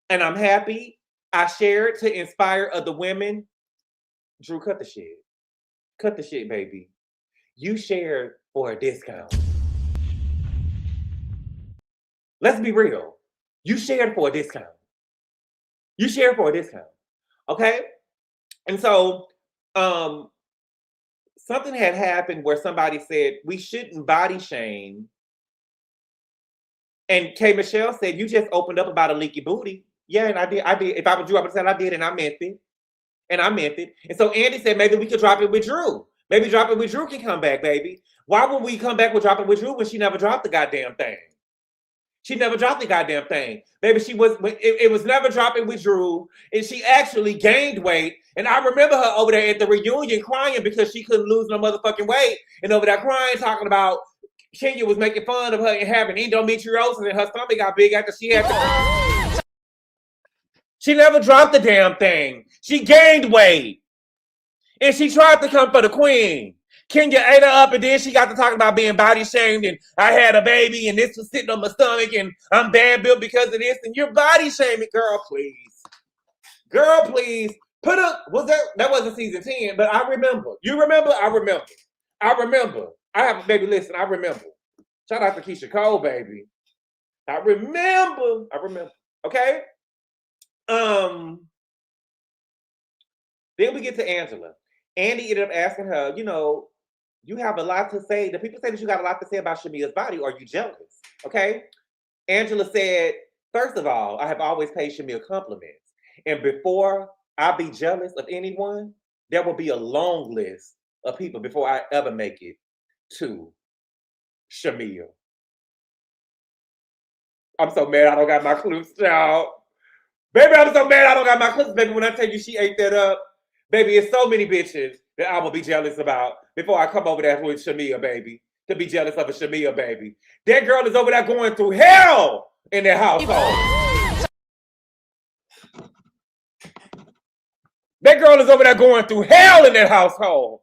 and I'm happy. I shared to inspire other women. Drew, cut the shit. Cut the shit, baby. You shared for a discount. Let's be real. You shared for a discount. Okay? And so something had happened where somebody said we shouldn't body shame. And K Michelle said, you just opened up about a leaky booty. Yeah, and I did. If I was Drew, I would say I did, and I meant it. And so Andy said, maybe we could drop it with Drew. Maybe Drop It With Drew can come back, baby. Why would we come back with Drop It With Drew when she never dropped the goddamn thing? She never dropped the goddamn thing. Baby, it was never Drop It With Drew, and she actually gained weight. And I remember her over there at the reunion crying because she couldn't lose no motherfucking weight. And over there crying, talking about Kenya was making fun of her and having endometriosis, and her stomach got big after she had to. She never dropped the damn thing. She gained weight. And she tried to come for the queen. Kenya ate her up, and then she got to talking about being body shamed, and I had a baby, and this was sitting on my stomach, and I'm bad built because of this, and you're body shaming. Girl, please. Girl, please. That wasn't season 10, but I remember. You remember? I remember. I remember. I have a baby, listen, I remember. Shout out to Keisha Cole, baby. I remember. Okay? Then we get to Angela. Andy ended up asking her, you have a lot to say. The people say that you got a lot to say about Shamea's body. Are you jealous? Okay? Angela said, first of all, I have always paid Shamea compliments. And before I be jealous of anyone, there will be a long list of people before I ever make it to Shamea. I'm so mad I don't got my clues, y'all. Baby, I'm so mad I don't got my clues, baby. When I tell you she ate that up, baby, it's so many bitches that I will be jealous about before I come over there with Shamea, baby. To be jealous of a Shamea, baby. That girl is over there going through hell in their household. That girl is over there going through hell in that household.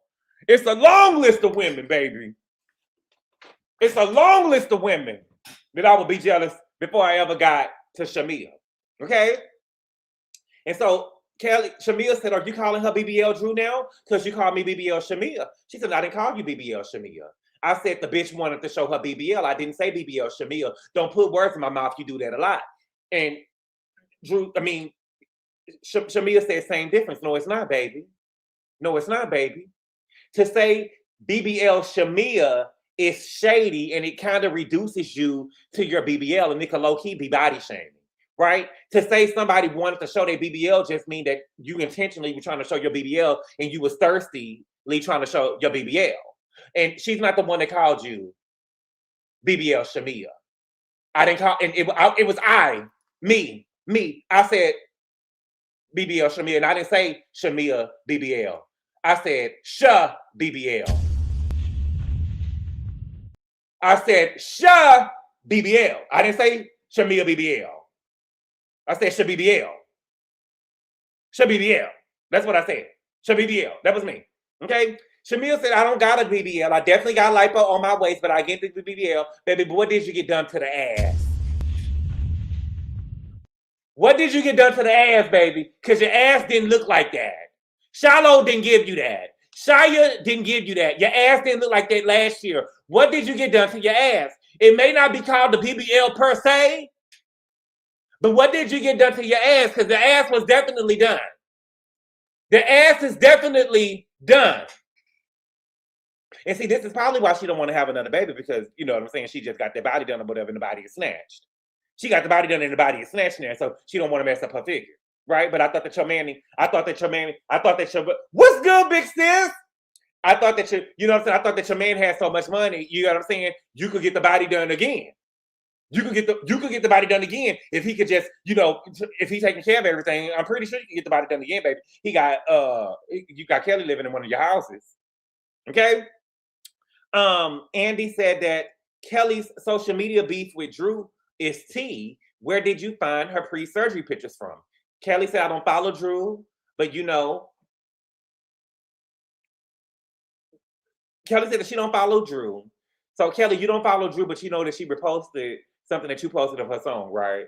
It's a long list of women, baby. It's a long list of women that I will be jealous before I ever got to Shamea. Okay? And so Shamea said, are you calling her BBL Drew now? Because you called me BBL Shamea. She said, I didn't call you BBL Shamea. I said the bitch wanted to show her BBL. I didn't say BBL Shamea. Don't put words in my mouth. You do that a lot. And Shamea said, same difference. No, it's not, baby. No, it's not, baby. To say BBL Shamea is shady and it kind of reduces you to your BBL, and it can low-key be body shaming, right? To say somebody wanted to show their BBL just mean that you intentionally were trying to show your BBL and you was thirstily trying to show your BBL. And she's not the one that called you BBL Shamea. I didn't call, and it was me. I said BBL Shamea, and I didn't say Shamea BBL. I said BBL. I said BBL. I didn't say Shamea BBL. I said BBL. BBL. That's what I said. BBL. That was me. Okay? Shamea said, I don't got a BBL. I definitely got lipo on my waist, but I get the BBL. Baby, but what did you get done to the ass? What did you get done to the ass, baby? Because your ass didn't look like that. Shiloh didn't give you that. Shia didn't give you that. Your ass didn't look like that last year. What did you get done to your ass? It may not be called the BBL per se, but what did you get done to your ass? Because the ass was definitely done. The ass is definitely done. And see, this is probably why she don't want to have another baby, because, you know what I'm saying, she just got their body done or whatever, and the body is snatched. She got the body done and the body is snatched there, so she don't want to mess up her figure, right? But I thought that your what's good, big sis? I thought that you know what I'm saying? I thought that your man had so much money, you know what I'm saying? You could get the body done again. You could get the body done again if he could just, if he's taking care of everything. I'm pretty sure you can get the body done again, baby. You got Kelli living in one of your houses. Okay? Andy said that Kelly's social media beef with Drew is tea. Where did you find her pre-surgery pictures from? Kelly said, I don't follow Drew, but Kelly said that she don't follow Drew. So Kelly, you don't follow Drew, but you know that she reposted something that you posted of her song, right?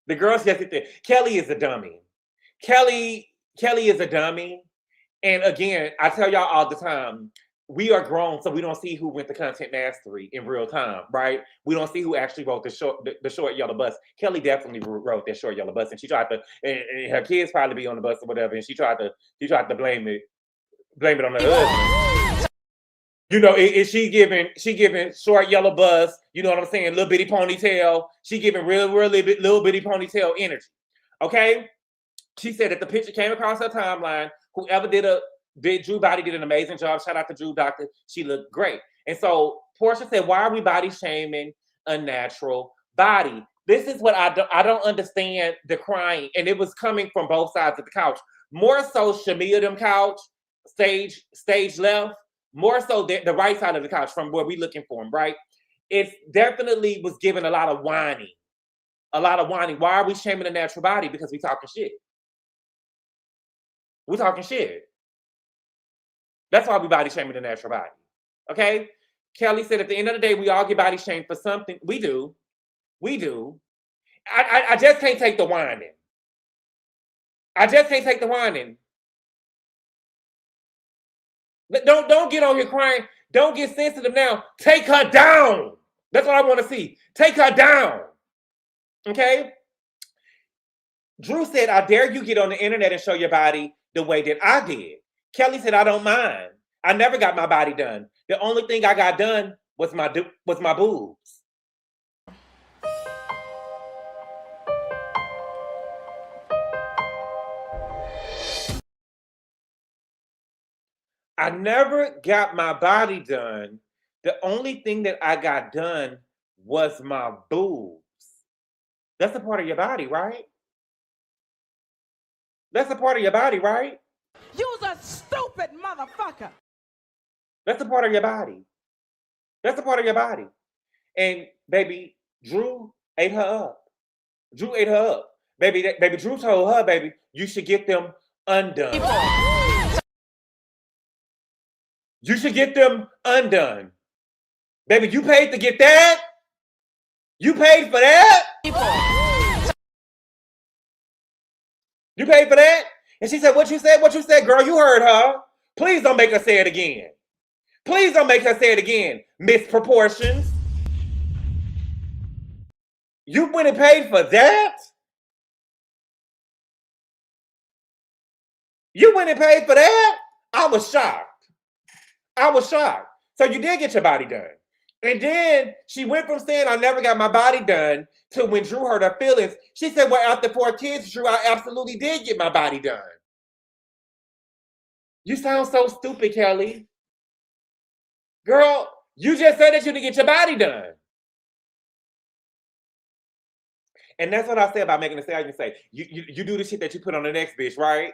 The girls just did that. Kelly is a dummy. Kelly is a dummy. And again, I tell y'all all the time, we are grown, so we don't see who went to content mastery in real time, right? We don't see who actually wrote the short yellow bus. Kelly definitely wrote that short yellow bus, and she tried to, and her kids probably be on the bus or whatever, and she tried to blame it on the husband. She giving short yellow bus, you know what I'm saying, little bitty ponytail. She giving little bitty ponytail energy. Okay? She said that the picture came across her timeline. Whoever Drew Body did an amazing job. Shout out to Drew Doctor. She looked great. And so Porsha said, why are we body shaming a natural body? This is what I don't understand, the crying. And it was coming from both sides of the couch. More so Shamea them couch, stage left. More so the right side of the couch from where we looking for him, right? It definitely was given a lot of whining. Why are we shaming a natural body? Because we talking shit. We're talking shit. That's why we body shaming the natural body. Okay? Kelli said at the end of the day, we all get body shamed for something. We do. We do. I just can't take the whining. I just can't take the whining. Don't get on here crying. Don't get sensitive now. Take her down. That's what I want to see. Take her down. Okay? Drew said, I dare you get on the internet and show your body the way that I did. Kelli said, I don't mind. I never got my body done. The only thing I got done was my boobs. I never got my body done. The only thing that I got done was my boobs. That's a part of your body, right? That's a part of your body, right? You's a stupid motherfucker. That's a part of your body. That's a part of your body. And baby, Drew ate her up. Drew ate her up. Baby, Drew told her, baby, you should get them undone. You should get them undone. Baby, you paid to get that? You paid for that? You paid for that? And she said, what you said? What you said, girl? You heard her. Please don't make her say it again. Please don't make her say it again. Misproportions. You went and paid for that? You went and paid for that? I was shocked. I was shocked. So you did get your body done. And then she went from saying, I never got my body done, to when Drew hurt her feelings, she said, well, after 4 kids, Drew, I absolutely did get my body done. You sound so stupid, Kelli. Girl, you just said that you didn't get your body done. And that's what I say about Megan Thee Stallion. Say, you do the shit that you put on the next bitch, right?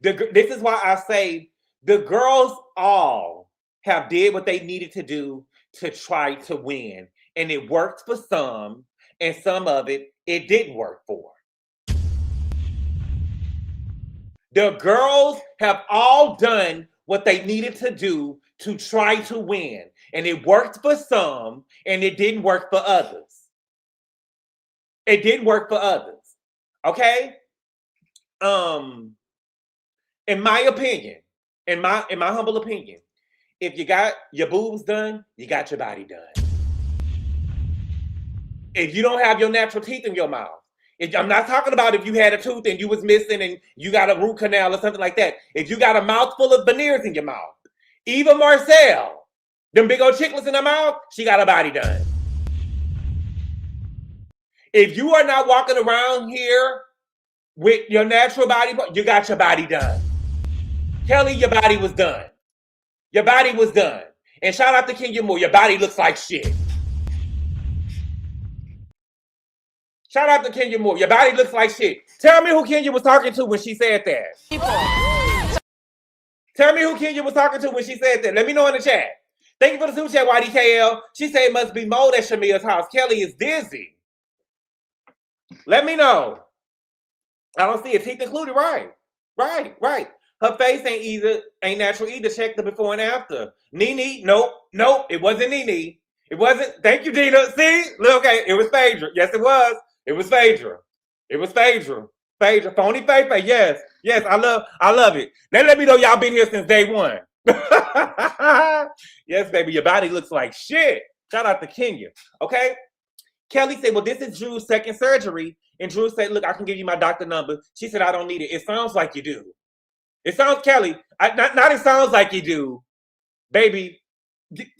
This is why I say the girls all have did what they needed to do to try to win. And it worked for some, and some of it didn't work for. The girls have all done what they needed to do to try to win. And it worked for some, and it didn't work for others. It didn't work for others. Okay? In my opinion, in my humble opinion, if you got your boobs done, you got your body done. If you don't have your natural teeth in your mouth, I'm not talking about if you had a tooth and you was missing and you got a root canal or something like that. If you got a mouthful of veneers in your mouth, Eva Marcel, them big old chiclets in her mouth, she got her body done. If you are not walking around here with your natural body, you got your body done. Kelli, your body was done. Your body was done. And shout out to Kenya Moore, your body looks like shit. Shout out to Kenya Moore, your body looks like shit. Tell me who Kenya was talking to when she said that. Tell me who Kenya was talking to when she said that. Let me know in the chat. Thank you for the super chat, YDKL. She said it must be mold at Shamea's house. Kelli is dizzy. Let me know. I don't see a teeth included. Right. Her face ain't natural either. Check the before and after. Nene, nope. It wasn't Nene. It wasn't. Thank you, Dina. See, look, okay, it was Phaedra. Yes, it was. It was Phaedra. Phaedra, phony Faye. Yes, I love it. Now let me know y'all been here since day one. Yes, baby, your body looks like shit. Shout out to Kenya. Okay. Kelli said, well, this is Drew's second surgery. And Drew said, look, I can give you my doctor number. She said, I don't need it. It sounds like you do. It sounds, Kelli, not it sounds like you do. Baby,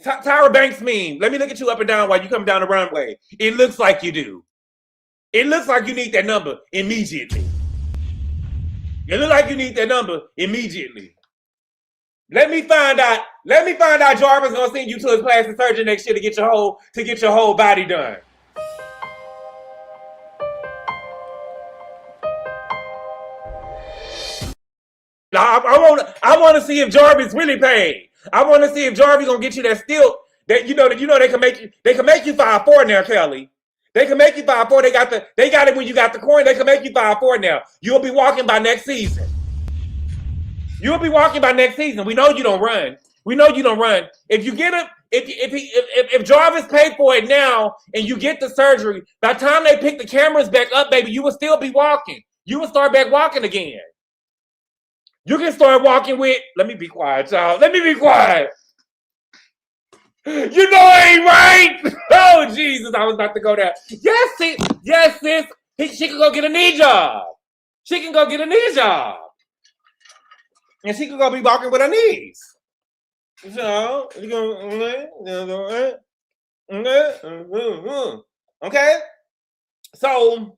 Tyra Banks meme. Let me look at you up and down while you come down the runway. It looks like you do. It looks like you need that number immediately. It looks like you need that number immediately. Let me find out Jarvis gonna send you to his plastic surgeon next year to get your whole body done. Now, I want to see if Jarvis really paid. I want to see if Jarvis gonna get you that stilt that you know they can make you 5'4" now, Kelli. They can make you 5'4". They got it when you got the coin. They can make you 5'4" now. You'll be walking by next season. You'll be walking by next season. We know you don't run. We know you don't run. If you get him, if Jarvis paid for it now and you get the surgery, by the time they pick the cameras back up, baby, you will still be walking. You will start back walking again. You can start walking with. Let me be quiet, y'all. Let me be quiet. You know I ain't right. Oh Jesus, I was about to go there. Yes, sis. Yes, sis. She can go get a knee job. She can go get a knee job. And she could go be walking with her knees. So, you go, okay? So,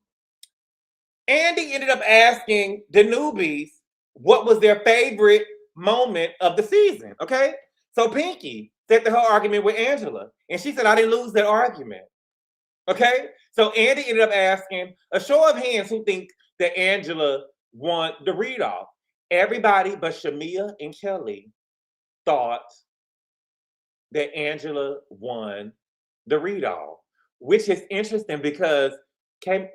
Andy ended up asking the newbies what was their favorite moment of the season, okay? So, Pinky said to her argument with Angela, and she said, I didn't lose that argument, okay? So, Andy ended up asking, a show of hands who think that Angela won the read-off. Everybody but Shamea and Kelli thought that Angela won the read-all, which is interesting because Kelli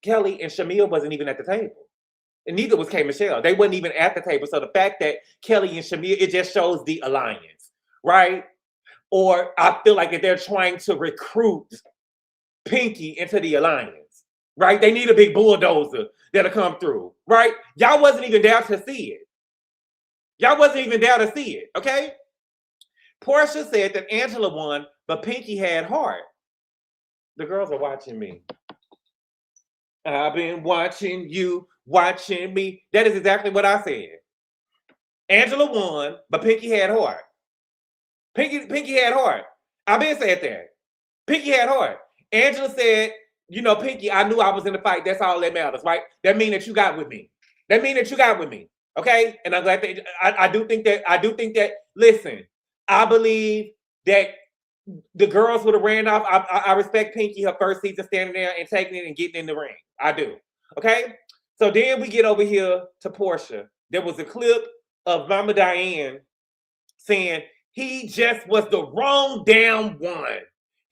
and Shamea wasn't even at the table. And neither was K Michelle. They wasn't even at the table. So the fact that Kelli and Shamea, it just shows the alliance, right? Or I feel like that they're trying to recruit Pinky into the alliance, right? They need a big bulldozer that'll come through, right? Y'all wasn't even there to see it. Y'all wasn't even there to see it, okay? Porsha said that Angela won, but Pinky had heart. The girls are watching me. I've been watching you, watching me. That is exactly what I said. Angela won, but Pinky had heart. Pinky had heart. I've been said that. Pinky had heart. Angela said, you know, Pinky, I knew I was in the fight. That's all that matters, right? That mean that you got with me. That mean that you got with me. Okay? And I'm glad that I do think that, listen, I believe that the girls would have ran off. I respect Pinky, her first season standing there and taking it and getting in the ring. I do. Okay? So then we get over here to Porsha. There was a clip of Mama Diane saying he just was the wrong damn one.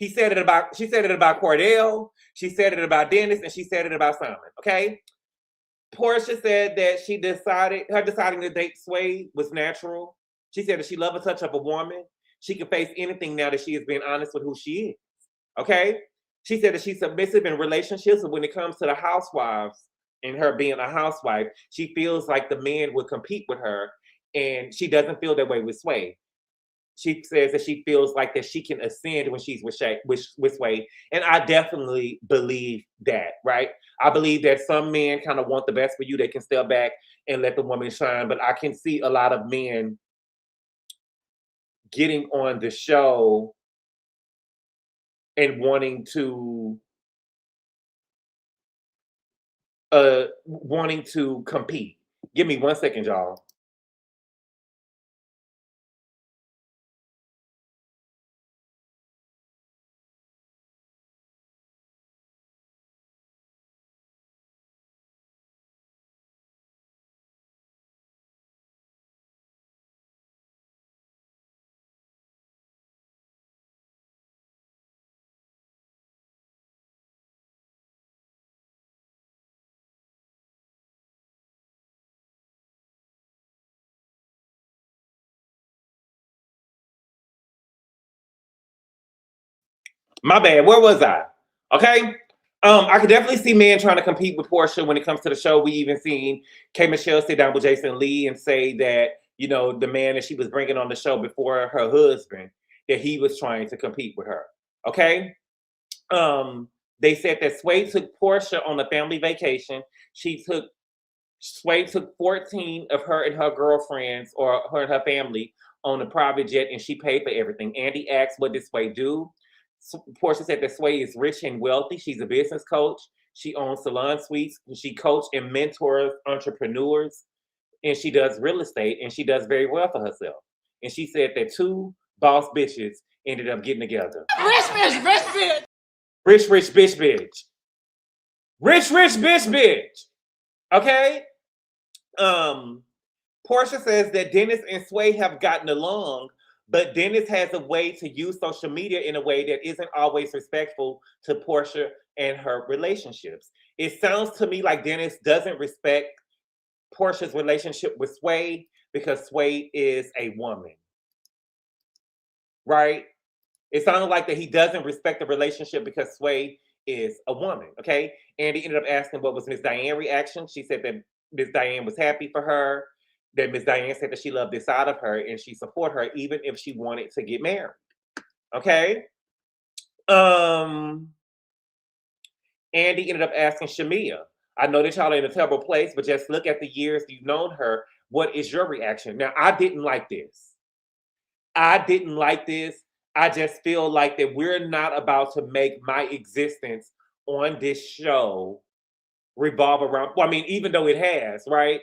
She said it about Cordell, she said it about Dennis, and she said it about Simon. Okay? Porsha said that her deciding to date Sway was natural. She said that she loved the touch of a woman. She can face anything now that she has been honest with who she is. Okay? She said that she's submissive in relationships, but when it comes to the housewives and her being a housewife, she feels like the man would compete with her, and she doesn't feel that way with Sway. She says that she feels like that she can ascend when she's with Sway. And I definitely believe that, right? I believe that some men kind of want the best for you. They can step back and let the woman shine. But I can see a lot of men getting on the show and wanting to compete. Give me 1 second, y'all. My bad. Where was I? Okay. I could definitely see men trying to compete with Porsha when it comes to the show. We even seen K Michelle sit down with Jason Lee and say that, you know, the man that she was bringing on the show before her husband, that he was trying to compete with her. Okay. They said that Sway took Porsha on a family vacation. Sway took 14 of her and her girlfriends, or her and her family, on a private jet, and she paid for everything. Andy asked, what did Sway do? Porsha said that Sway is rich and wealthy. She's a business coach. She owns salon suites. She coaches and mentors entrepreneurs. And she does real estate. And she does very well for herself. And she said that two boss bitches ended up getting together. Rich bitch. Rich bitch bitch. Rich bitch bitch. Okay? Porsha says that Dennis and Sway have gotten along, but Dennis has a way to use social media in a way that isn't always respectful to Porsha and her relationships. It sounds to me like Dennis doesn't respect Porsha's relationship with Sway because Sway is a woman, right? It sounded like that he doesn't respect the relationship because Sway is a woman, okay? Andy ended up asking what was Miss Diane's reaction. She said that Miss Diane was happy for her, that Miss Diane said that she loved this side of her and she support her even if she wanted to get married, okay? Andy ended up asking Shamea, I know that y'all are in a terrible place, but just look at the years you've known her. What is your reaction? Now, I didn't like this. I didn't like this. I just feel like that we're not about to make my existence on this show revolve around, well, I mean, even though it has, right?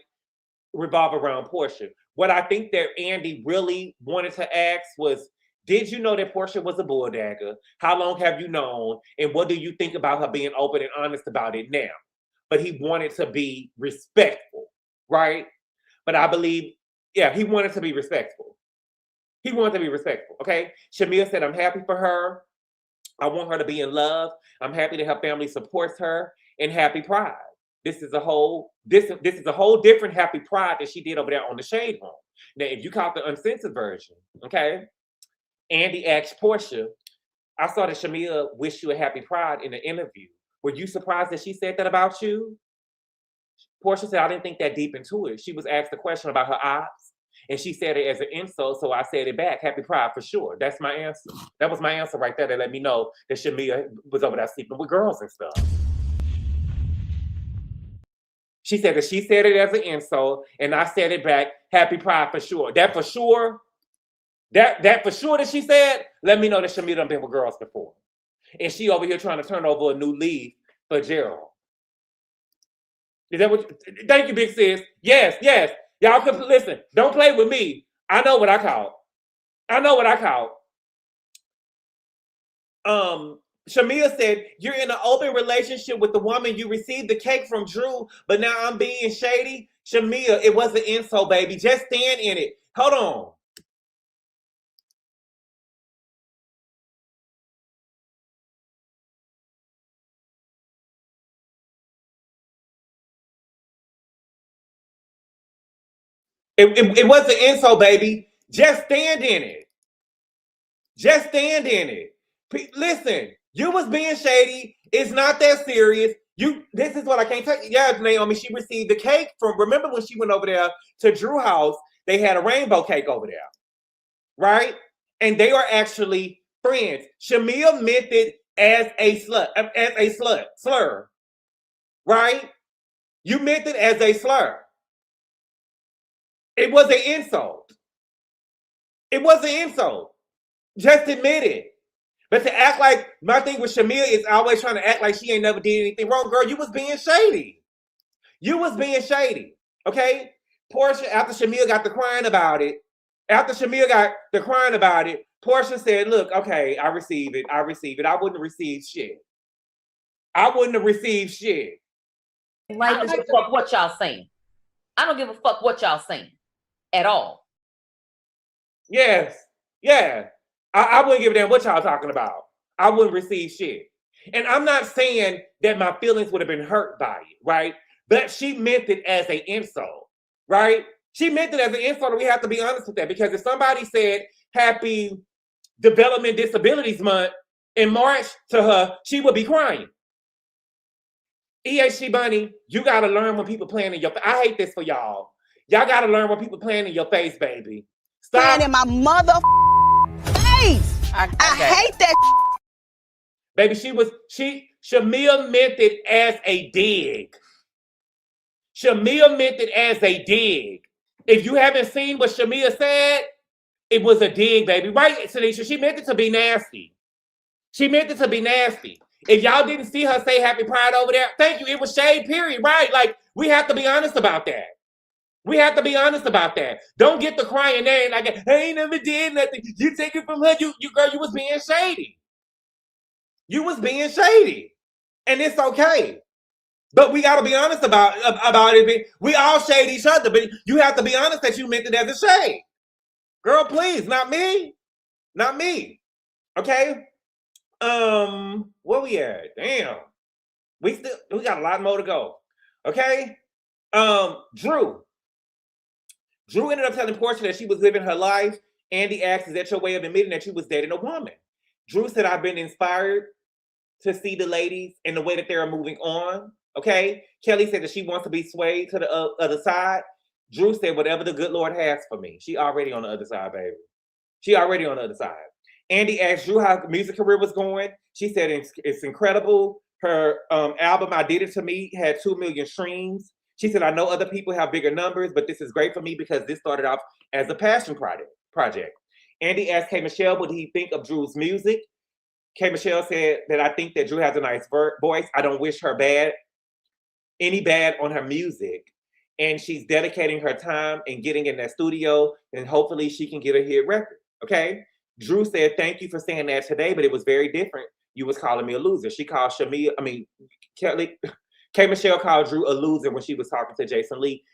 Revolve around Porsha. What I think that Andy really wanted to ask was, did you know that Porsha was a bulldagger? How long have you known? And what do you think about her being open and honest about it now? But he wanted to be respectful, right? But I believe, yeah, he wanted to be respectful. He wanted to be respectful, okay? Shamea said, I'm happy for her. I want her to be in love. I'm happy that her family supports her, and happy Pride. This is a whole different happy Pride that she did over there on the Shade Room. Now, if you caught the uncensored version, okay? Andy asked Porsha, I saw that Shamea wished you a happy Pride in the interview. Were you surprised that she said that about you? Porsha said, I didn't think that deep into it. She was asked a question about her ops, and she said it as an insult, so I said it back. Happy Pride for sure. That's my answer. That was my answer right there. That let me know that Shamea was over there sleeping with girls and stuff. She said that she said it as an insult, and I said it back. Happy Pride for sure. That for sure, that for sure that she said, let me know that Shamea done been with girls before. And she over here trying to turn over a new leaf for Gerald. Is that what? Thank you, big sis. Yes, yes. Y'all could listen. Don't play with me. I know what I caught. Shamea said, you're in an open relationship with the woman. You received the cake from Drew, but now I'm being shady. Shamea, it was an insult, baby. Just stand in it. Hold on. It was an insult, baby. Just stand in it. Just stand in it. Listen, you was being shady. It's not that serious. This is what I can't tell you. Yeah, Naomi, she received the cake from, remember when she went over there to Drew house, they had a rainbow cake over there, right? And they are actually friends. Shamea meant it as a slur, right? You meant it as a slur. It was an insult. It was an insult. Just admit it. But to act like, my thing with Shamea is always trying to act like she ain't never did anything wrong. Girl, you was being shady. You was being shady. Okay? Porsha, after Shamea got the crying about it, Porsha said, look, okay, I receive it. I wouldn't receive shit. Like, I don't give a fuck what y'all saying. I don't give a fuck what y'all saying at all. Yes. Yeah. I wouldn't give a damn what y'all talking about. I wouldn't receive shit. And I'm not saying that my feelings would have been hurt by it, right? But she meant it as an insult, right? She meant it as an insult, and we have to be honest with that. Because if somebody said Happy Development Disabilities Month in March to her, she would be crying. E18 Bunny, you got to learn when people playing in your face. I hate this for y'all. Y'all got to learn when people playing in your face, baby. Stop. Playing in my mother face. I hate that. Baby, Shamea meant it as a dig. Shamea meant it as a dig. If you haven't seen what Shamea said, it was a dig, baby. Right, Tanisha? She meant it to be nasty. She meant it to be nasty. If y'all didn't see her say Happy Pride over there, thank you. It was shade, period. Right? Like, we have to be honest about that. We have to be honest about that. Don't get the crying there like, I ain't never did nothing. You take it from her. You girl, you was being shady. You was being shady. And it's okay. But we got to be honest about it. We all shade each other, but you have to be honest that you meant it as a shade. Girl, please, not me. Not me. Okay? Where we at? Damn. We got a lot more to go. Okay? Drew ended up telling Porsha that she was living her life. Andy asked, is that your way of admitting that you was dating a woman? Drew said, I've been inspired to see the ladies and the way that they're moving on. Okay. Kelli said that she wants to be swayed to the other side. Drew said, whatever the good Lord has for me. She already on the other side, baby. She already on the other side. Andy asked Drew how her music career was going. She said, it's incredible. Her album, I Did It To Me, had 2 million streams. She said, I know other people have bigger numbers, but this is great for me because this started off as a passion project. Andy asked K Michelle, what did he think of Drew's music? K Michelle said that I think that Drew has a nice voice. I don't wish her any bad on her music. And she's dedicating her time and getting in that studio, and hopefully she can get a hit record. Okay. Drew said, thank you for saying that today, but it was very different. You was calling me a loser. She called Kelli. K Michelle called Drew a loser when she was talking to Jason Lee.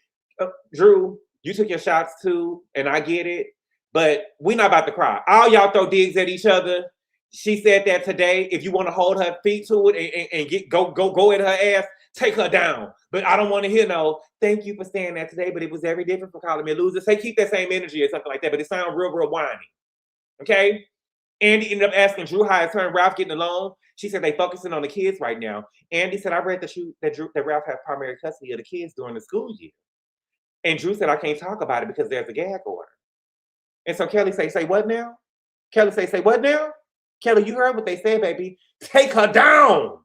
Drew, you took your shots too, and I get it, but we're not about to cry. All y'all throw digs at each other. She said that today. If you want to hold her feet to it and go at her ass, take her down. But I don't want to hear no, thank you for saying that today, but it was very different for calling me a loser. Say keep that same energy or something like that, but it sounds real whiny. Okay? Andy ended up asking Drew how his her and Ralph getting along. She said they focusing on the kids right now. Andy said, I read that Ralph had primary custody of the kids during the school year. And Drew said, I can't talk about it because there's a gag order. And so Kelli say what now? Kelli say what now? Kelli, you heard what they said, baby. Take her down.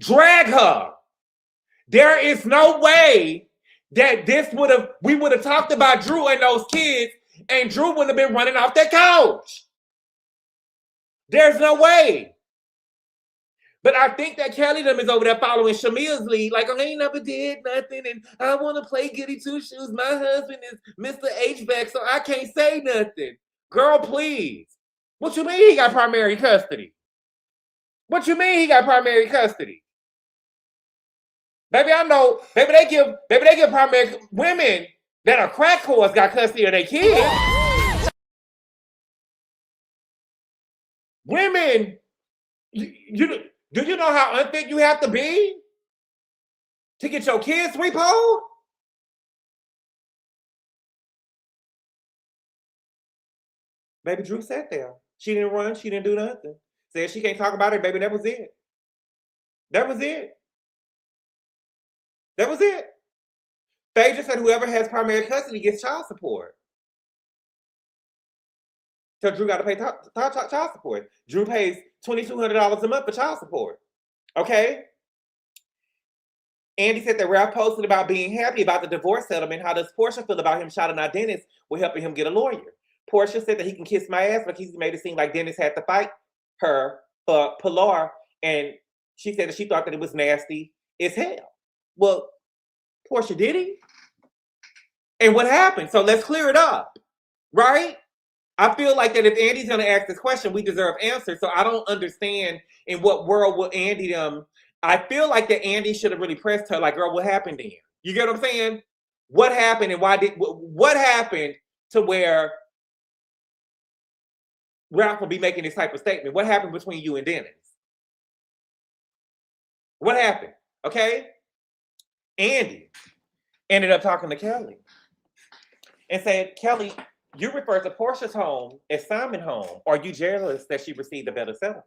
Drag her. There is no way that we would have talked about Drew and those kids and Drew wouldn't have been running off that couch. There's no way. But I think that Kelli them is over there following Shamea's lead. Like, I ain't never did nothing and I want to play goody two shoes. My husband is Mr. HVAC, so I can't say nothing. Girl, please. What you mean he got primary custody? What you mean he got primary custody? Baby, I know. Baby, they give primary women that are crack whores got custody of their kids. Women, do you know how unfit you have to be to get your kids repoed? Baby, Drew sat there. She didn't run. She didn't do nothing. Said she can't talk about it, baby. That was it. That was it. That was it. Phaedra said whoever has primary custody gets child support. So Drew got to pay child support. Drew pays $2,200 a month for child support. Okay? Andy said that Ralph posted about being happy about the divorce settlement. How does Porsha feel about him shouting out Dennis with helping him get a lawyer? Porsha said that he can kiss my ass, but he's made it seem like Dennis had to fight her for Pilar. And she said that she thought that it was nasty as hell. Well, Porsha, did he? And what happened? So let's clear it up, right? I feel like that if Andy's going to ask this question, we deserve answers. So I don't understand in what world will Andy I feel like that Andy should have really pressed her like, girl, what happened then? You get what I'm saying? What happened and what happened to where Ralph will be making this type of statement? What happened between you and Dennis? What happened? Okay? Andy ended up talking to Kelli and said, Kelli, you refer to Porsha's home as Simon's home. Are you jealous that she received a better settlement?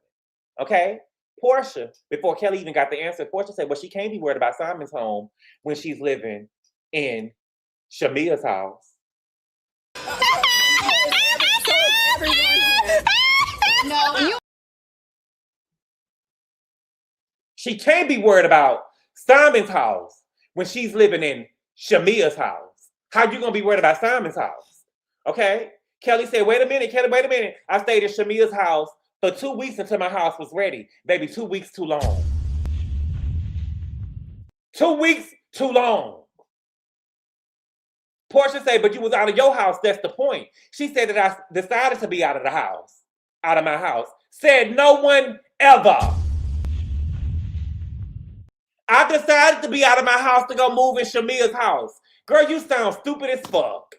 Okay? Porsha, before Kelli even got the answer, Porsha said, well, she can't be worried about Simon's home when she's living in Shamea's house. She can't be worried about Simon's house when she's living in Shamea's house. How you gonna be worried about Simon's house? Okay? Kelli said, wait a minute, Kelli, wait a minute. I stayed in Shamea's house for 2 weeks until my house was ready. Baby, 2 weeks too long. 2 weeks too long. Porsha said, but you was out of your house, that's the point. She said that I decided to be out of the house, out of my house. Said no one ever. I decided to be out of my house to go move in Shamea's house. Girl, you sound stupid as fuck.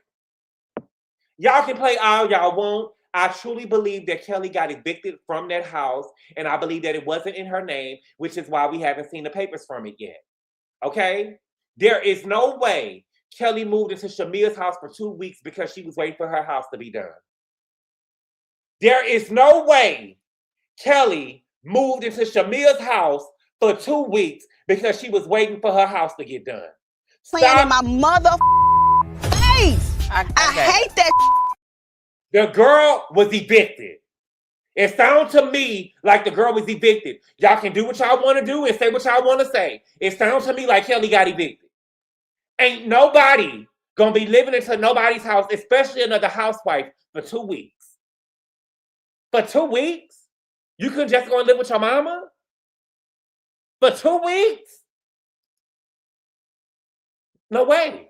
Y'all can play all y'all want. I truly believe that Kelli got evicted from that house, and I believe that it wasn't in her name, which is why we haven't seen the papers from it yet. Okay? There is no way Kelli moved into Shamea's house for 2 weeks because she was waiting for her house to be done. There is no way Kelli moved into Shamea's house for 2 weeks because she was waiting for her house to get done. Playing in my mother face. I hate that. The girl was evicted. It sounds to me like the girl was evicted. Y'all can do what y'all want to do and say what y'all want to say. It sounds to me like Kelli got evicted. Ain't nobody gonna be living into nobody's house, especially another housewife, for 2 weeks. For 2 weeks? You couldn't just go and live with your mama? For 2 weeks? No way.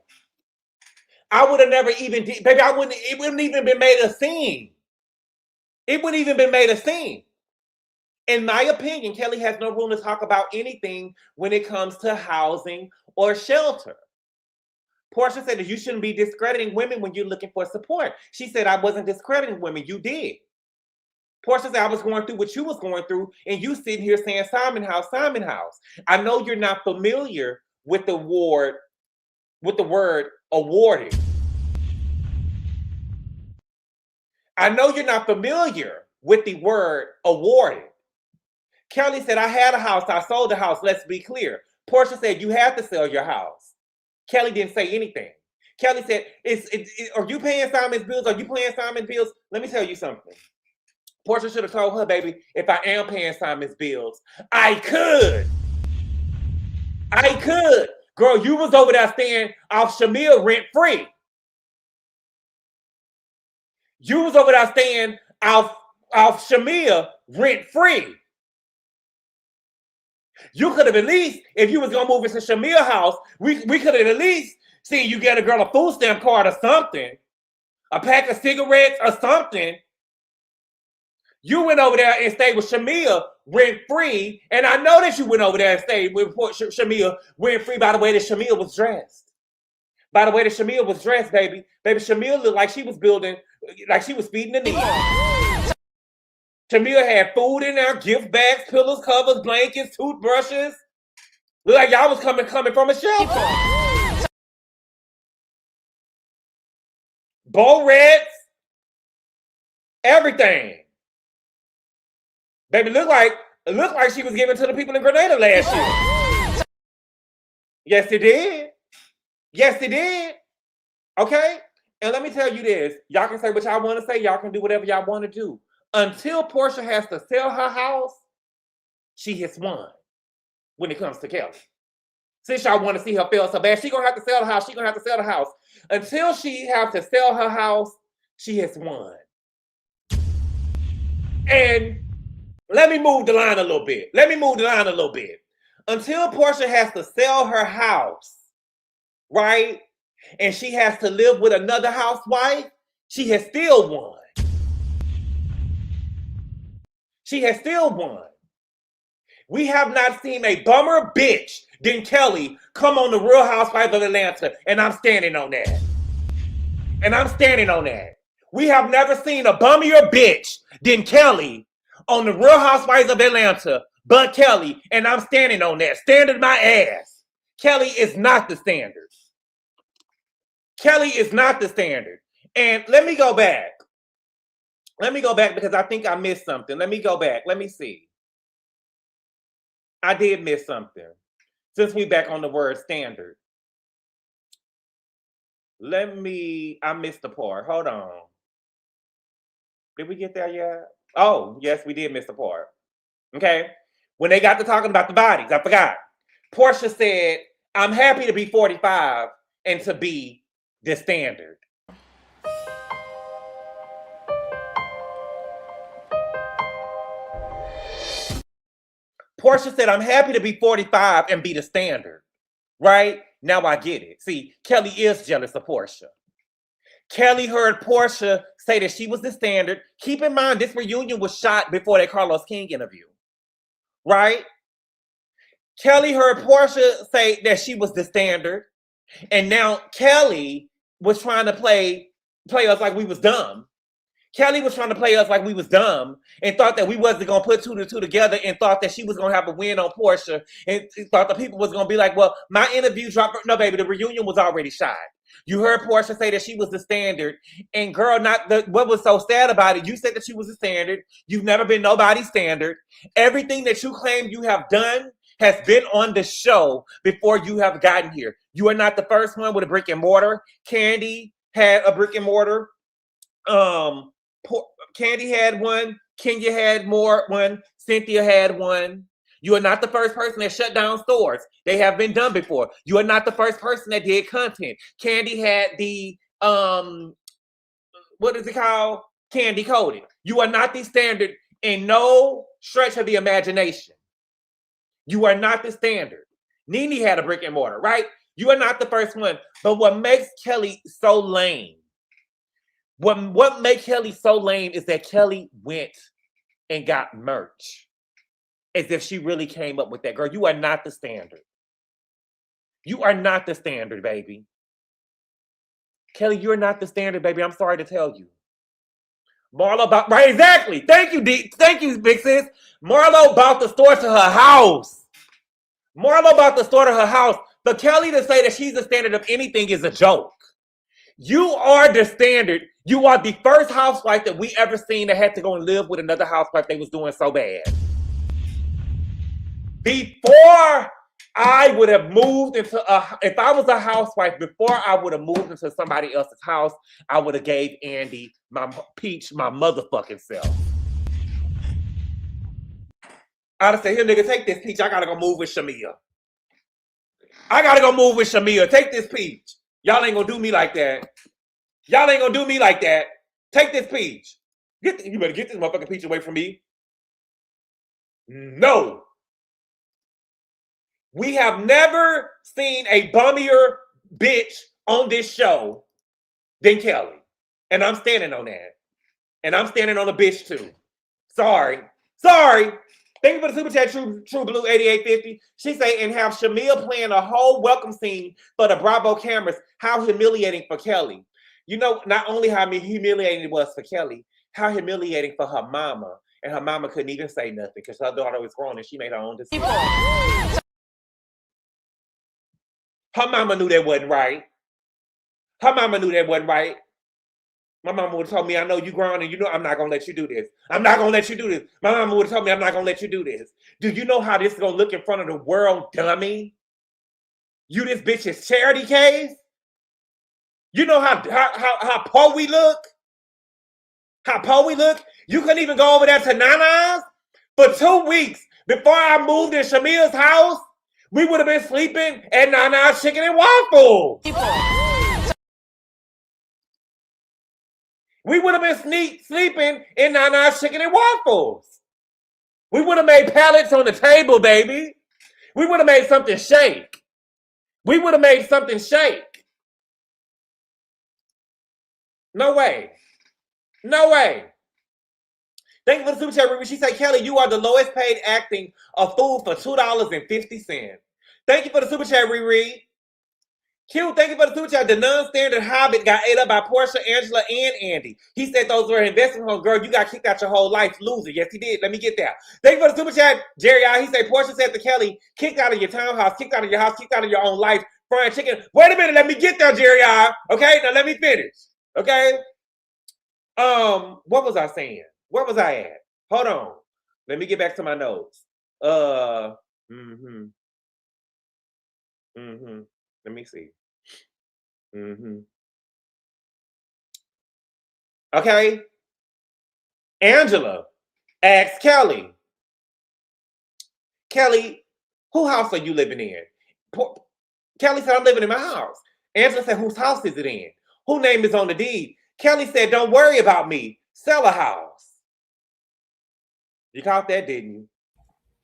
I would have never even, baby, it wouldn't even been made a scene. It wouldn't even been made a scene. In my opinion, Kelli has no room to talk about anything when it comes to housing or shelter. Porsha said that you shouldn't be discrediting women when you're looking for support. She said, I wasn't discrediting women. You did. Porsha said, I was going through what you was going through, and you sitting here saying, Simon House, Simon House. I know you're not familiar with the word awarded. I know you're not familiar with the word awarded. Kelli said, I had a house. I sold the house. Let's be clear. Porsha said, you had to sell your house. Kelli didn't say anything. Kelli said, are you paying Simon's bills? Are you paying Simon's bills? Let me tell you something. Porsha should have told her, baby, if I am paying Simon's bills, I could. Girl, you was over there staying off Shamea rent-free. You was over there staying off Shamea rent-free. You could have at least, if you was going to move into Shamea's house, we could have at least seen you get a girl a food stamp card or something, a pack of cigarettes or something. You went over there and stayed with Shamea rent-free, and I know that you went over there and stayed with Shamea rent-free by the way that Shamea was dressed. By the way that Shamea was dressed, baby. Baby, Shamea looked like she was building, like she was feeding the needy. Shamea had food in there, gift bags, pillows, covers, blankets, toothbrushes. Looked like y'all was coming from a shelter. Bow reds. Everything. Baby, it looked like she was giving to the people in Grenada last year. Yes, it did. Yes, it did. Okay? And let me tell you this. Y'all can say what y'all want to say. Y'all can do whatever y'all want to do. Until Porsha has to sell her house, she has won when it comes to Kelli. Since y'all want to see her fail so bad, she's going to have to sell the house. She's going to have to sell the house. Until she has to sell her house, she has won. And let me move the line a little bit. Until Porsha has to sell her house, right? And she has to live with another housewife, she has still won. She has still won. We have not seen a bummer bitch than Kelli come on the Real Housewives of Atlanta, and I'm standing on that. We have never seen a bummier bitch than Kelli on the Real Housewives of Atlanta, but Kelli, and I'm standing on that. Standing my ass. Kelli is not the standard. And let me go back. Because I think I missed something. Let me go back. Let me see. I did miss something. Since we back on the word standard. I missed the part. Hold on. Did we get there yet? Oh, yes, we did miss the part. Okay. When they got to talking about the bodies, I forgot. Porsha said, I'm happy to be 45 and to be the standard. Porsha said, I'm happy to be 45 and be the standard. Right? Now I get it. See, Kelli is jealous of Porsha. Kelli heard Porsha say that she was the standard. Keep in mind, this reunion was shot before that Carlos King interview. Right? Kelli heard Porsha say that she was the standard. And now Kelli was trying to play us like we was dumb. Kelli was trying to play us like we was dumb and thought that we wasn't going to put two to two together and thought that she was going to have a win on Porsha and thought the people was going to be like, well, my interview dropped. No, baby, the reunion was already shot. You heard Porsha say that she was the standard. And girl, what was so sad about it, you said that she was the standard. You've never been nobody's standard. Everything that you claim you have done has been on the show before you have gotten here. You are not the first one with a brick and mortar. Candy had a brick and mortar. Candy had one. Kenya had one. Cynthia had one. You are not the first person that shut down stores. They have been done before. You are not the first person that did content. Candy had the, what is it called? Candy coated. You are not the standard in no stretch of the imagination. You are not the standard. Nene had a brick and mortar, right? You are not the first one. But what makes Kelli so lame, what makes Kelli so lame is that Kelli went and got merch. As if she really came up with that. Girl, you are not the standard. You are not the standard, baby. Kelli, you're not the standard, baby. I'm sorry to tell you. Marlo bought, right, exactly. Thank you, thank you, big sis. Marlo bought the store to her house. Marlo bought the store to her house. But Kelli to say that she's the standard of anything is a joke. You are the standard. You are the first housewife that we ever seen that had to go and live with another housewife they was doing so bad. Before I would have moved into if I was a housewife, before I would have moved into somebody else's house, I would have gave Andy, my peach, my motherfucking self. I'd have said, here, nigga, take this peach. I gotta go move with Shamea. I gotta go move with Shamea. Take this peach. Y'all ain't gonna do me like that. Y'all ain't gonna do me like that. Take this peach. You better get this motherfucking peach away from me. No. We have never seen a bummier bitch on this show than Kelli. And I'm standing on that. And I'm standing on a bitch too. Sorry. Thank you for the super chat, True Blue 8850. She say, and have Shamea playing a whole welcome scene for the Bravo cameras. How humiliating for Kelli. You know, not only how humiliating it was for Kelli, how humiliating for her mama. And her mama couldn't even say nothing because her daughter was grown and she made her own decision. Her mama knew that wasn't right. Her mama knew that wasn't right. My mama would have told me, I know you grown and you know I'm not going to let you do this. I'm not going to let you do this. My mama would have told me, I'm not going to let you do this. Do you know how this is going to look in front of the world, dummy? You this bitch's charity case? You know how poor we look? How poor we look? You couldn't even go over there to Nana's for 2 weeks before I moved in Shamea's house. We would have been sleeping at Nana's Chicken and Waffles. We would have been sleeping in Nana's Chicken and Waffles. We would have made pallets on the table, baby. We would have made something shake. We would have made something shake. No way. No way. Thank you for the super chat, Ruby. She said, Kelli, you are the lowest paid acting a fool for $2.50. Thank you for the super chat, Riri. Q, thank you for the super chat. The non-standard Hobbit got ate up by Porsha, Angela, and Andy. He said those were investment homes. Girl, you got kicked out your whole life. Loser. Yes, he did. Let me get that. Thank you for the super chat, Jerry. He said Porsha said to Kelli, kicked out of your townhouse, kicked out of your house, kicked out of your own life, frying chicken. Wait a minute. Let me get there, Jerry. Okay, now let me finish. Okay. What was I saying? Where was I at? Hold on. Let me get back to my notes. Let me see. Okay. Angela asked Kelli, whose house are you living in? Kelli said, I'm living in my house. Angela said, whose house is it in? Whose name is on the deed? Kelli said, don't worry about me. Sell a house. You caught that, didn't you?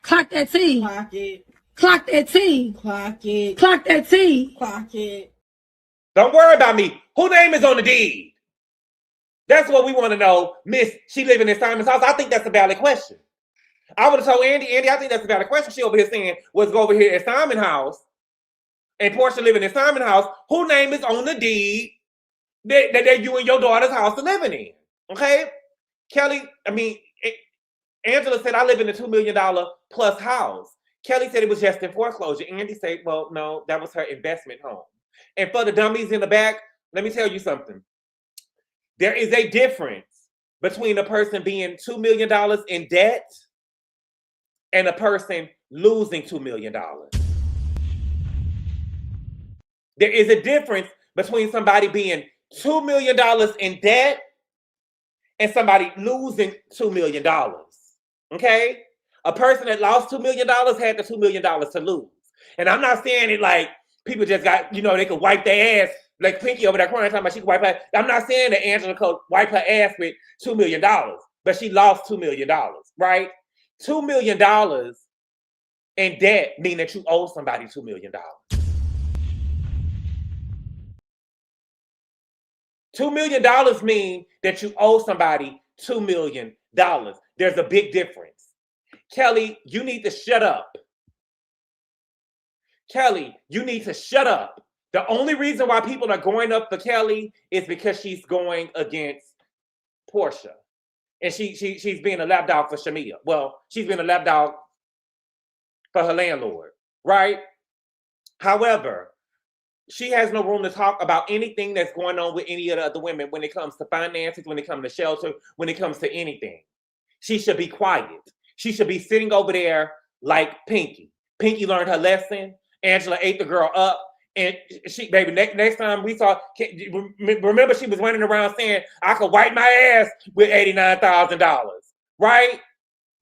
Clock that T. Clock it. Clock that T. Clock it. Clock that T. Clock it. Don't worry about me. Whose name is on the deed? That's what we want to know. Miss, she living in Simon's house. I think that's a valid question. I would have told Andy, I think that's a valid question. She over here saying, let's go over here at Simon's house. And Porsha living in Simon's house. Whose name is on the deed that you and your daughter's house are living in? Okay? Angela said, I live in a $2 million plus house. Kelli said it was just in foreclosure. Andy said, well, no, that was her investment home. And for the dummies in the back, let me tell you something. There is a difference between a person being $2 million in debt and a person losing $2 million. There is a difference between somebody being $2 million in debt and somebody losing $2 million. Okay? A person that lost $2 million had the $2 million to lose. And I'm not saying it like people just got, they could wipe their ass, like Pinky over there crying, talking about she could wipe her. I'm not saying that Angela could wipe her ass with $2 million, but she lost $2 million, right? $2 million in debt mean that you owe somebody $2 million. $2 million mean that you owe somebody $2 million. There's a big difference. Kelli, you need to shut up. Kelli, you need to shut up. The only reason why people are going up for Kelli is because she's going against Porsha. And she's being a lapdog for Shamea. Well, she's been a lapdog for her landlord, right? However, she has no room to talk about anything that's going on with any of the other women when it comes to finances, when it comes to shelter, when it comes to anything. She should be quiet. She should be sitting over there like Pinky. Pinky learned her lesson. Angela ate the girl up. And she, baby, next time we saw, remember she was running around saying, I could wipe my ass with $89,000, right?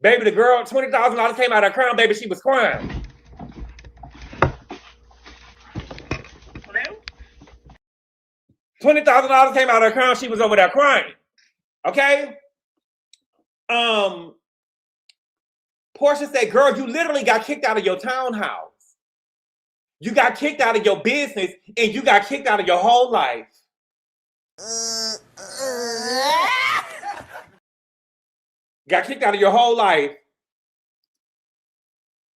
Baby, the girl, $20,000 came out of her crown, baby, she was crying. $20,000 came out of her crown, she was over there crying, okay? Porsha said, girl, you literally got kicked out of your townhouse. You got kicked out of your business and you got kicked out of your whole life. Got kicked out of your whole life.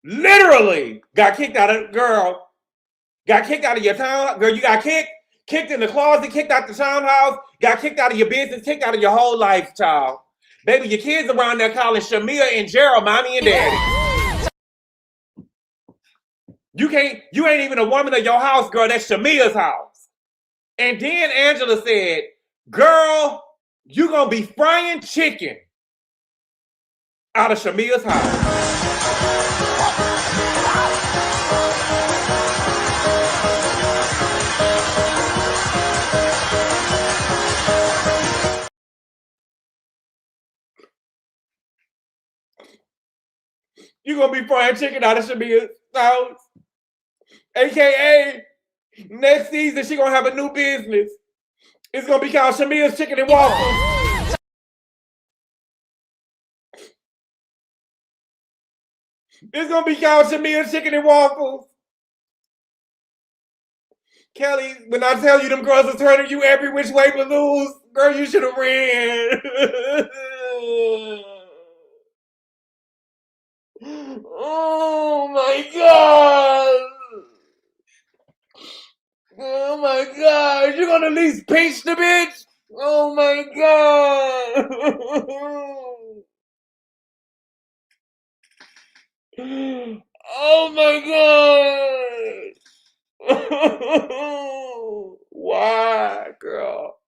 Literally got kicked out of, girl. Got kicked out of your town. Girl, you got kicked in the closet, kicked out the townhouse, got kicked out of your business, kicked out of your whole life, child. Baby, your kids around there calling Shamea and Gerald mommy and daddy. You ain't even a woman of your house, girl. That's Shamea's house. And then Angela said, girl, you gonna be frying chicken out of Shamea's house. You gonna be frying chicken out of Shamea's house. AKA, next season, she gonna have a new business. It's gonna be called Shamea's Chicken and Waffles. It's gonna be called Shamea's Chicken and Waffles. Kelli, when I tell you them girls are turning you every which way but lose, girl, you should have ran. Oh my God. Oh my God, you're gonna at least pinch the bitch? Oh my God. Oh my God. Why, girl?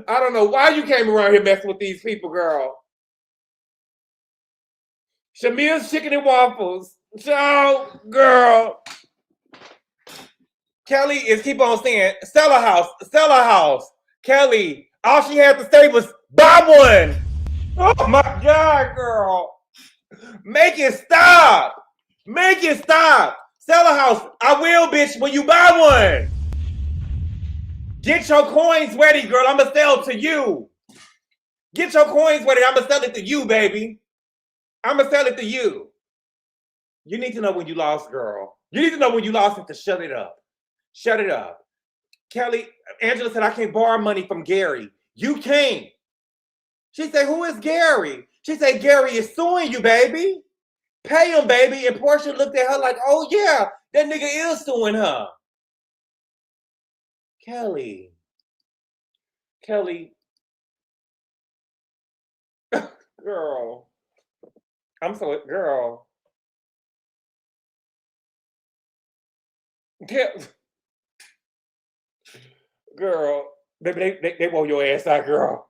I don't know why you came around here messing with these people, girl. Shamea's Chicken and Waffles. Ciao, girl. Kelli is keep on saying, sell a house, sell a house. Kelli, all she had to say was, buy one. Oh my God, girl. Make it stop. Make it stop. Sell a house. I will, bitch, when you buy one. Get your coins ready, girl. I'm going to sell to you. Get your coins ready. I'm going to sell it to you, baby. I'm going to sell it to you. You need to know when you lost, girl. You need to know when you lost it to shut it up. Shut it up. Kelli, Angela said, I can't borrow money from Gary. You can't. She said, who is Gary? She said, Gary is suing you, baby. Pay him, baby. And Porsha looked at her like, oh, yeah, that nigga is suing her. Kelli, girl. I'm so girl. Girl, they wore your ass out, girl.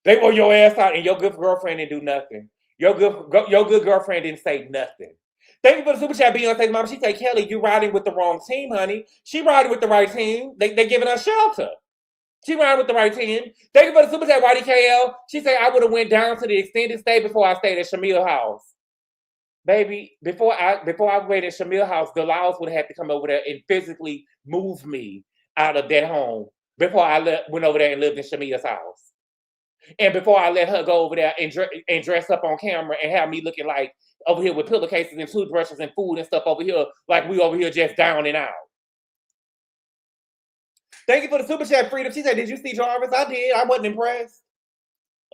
They wore your ass out, and your good girlfriend didn't do nothing. Your good girlfriend didn't say nothing. Thank you for the super chat, Beyonce's mom. She said, Kelly, you riding with the wrong team, honey. She riding with the right team. They giving her shelter. She riding with the right team. Thank you for the super chat, YDKL. She said, I would have went down to the extended stay before I stayed at Shamea's house. Baby, before I went at Shamea's house, the Laos would have had to come over there and physically move me out of that home before I went over there and lived in Shamea's house. And before I let her go over there and dress up on camera and have me looking like over here with pillowcases and toothbrushes and food and stuff over here, like we over here just down and out. Thank you for the super chat, Freedom. She said, did you see Jarvis? I did. I wasn't impressed.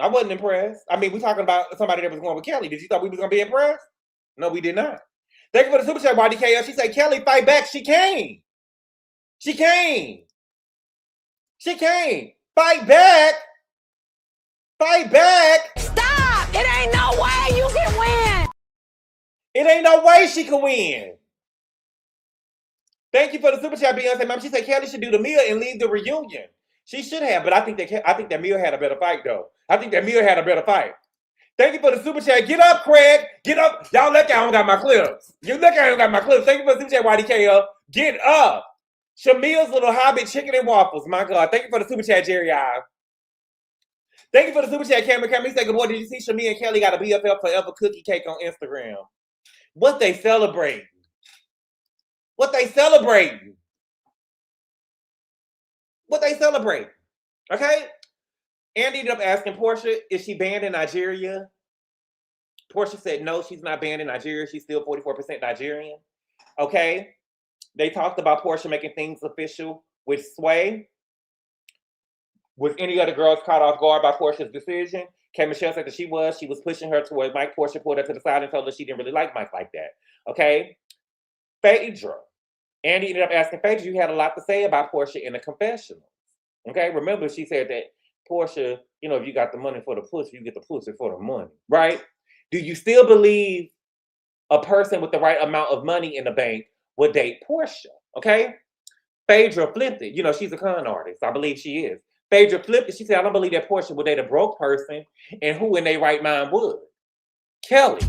I mean, we talking about somebody that was going with Kelly. Did you thought we was going to be impressed? No, we did not. Thank you for the super chat, YDKL. She said, Kelly, fight back. She came. Fight back. Fight back. Stop! It ain't no way you can win. It ain't no way she can win. Thank you for the super chat, Beyonce mom. She said Kelly should do the meal and leave the reunion. She should have, but I think that Mia had a better fight though. Thank you for the super chat. Get up, Craig. Get up. Y'all look, I don't got my clips. Thank you for the super chat, YDKL. Get up. Shamea's little hobbit chicken and waffles. My God. Thank you for the super chat, Jerry Ive. Thank you for the super chat, Cameron. He said, good boy, did you see Shamea and Kelly got a BFF Forever cookie cake on Instagram? What they celebrating? Okay? Andy ended up asking Porsha, is she banned in Nigeria? Porsha said, no, she's not banned in Nigeria. She's still 44% Nigerian. Okay? They talked about Porsha making things official with Sway. Was any other girls caught off guard by Porsha's decision? K Michelle said that she was pushing her towards Mike. Porsha pulled her to the side and told her she didn't really like Mike like that. Okay? Phaedra. Andy ended up asking Phaedra, you had a lot to say about Porsha in the confessional. Okay? Remember, she said that Porsha, if you got the money for the pussy, you get the pussy for the money. Right? Do you still believe a person with the right amount of money in the bank would date Porsha? Okay? Phaedra flipped it. She's a con artist. I believe she is. Phaedra flipped it. She said, I don't believe that Porsha would date a broke person, and who in their right mind would? Kelly.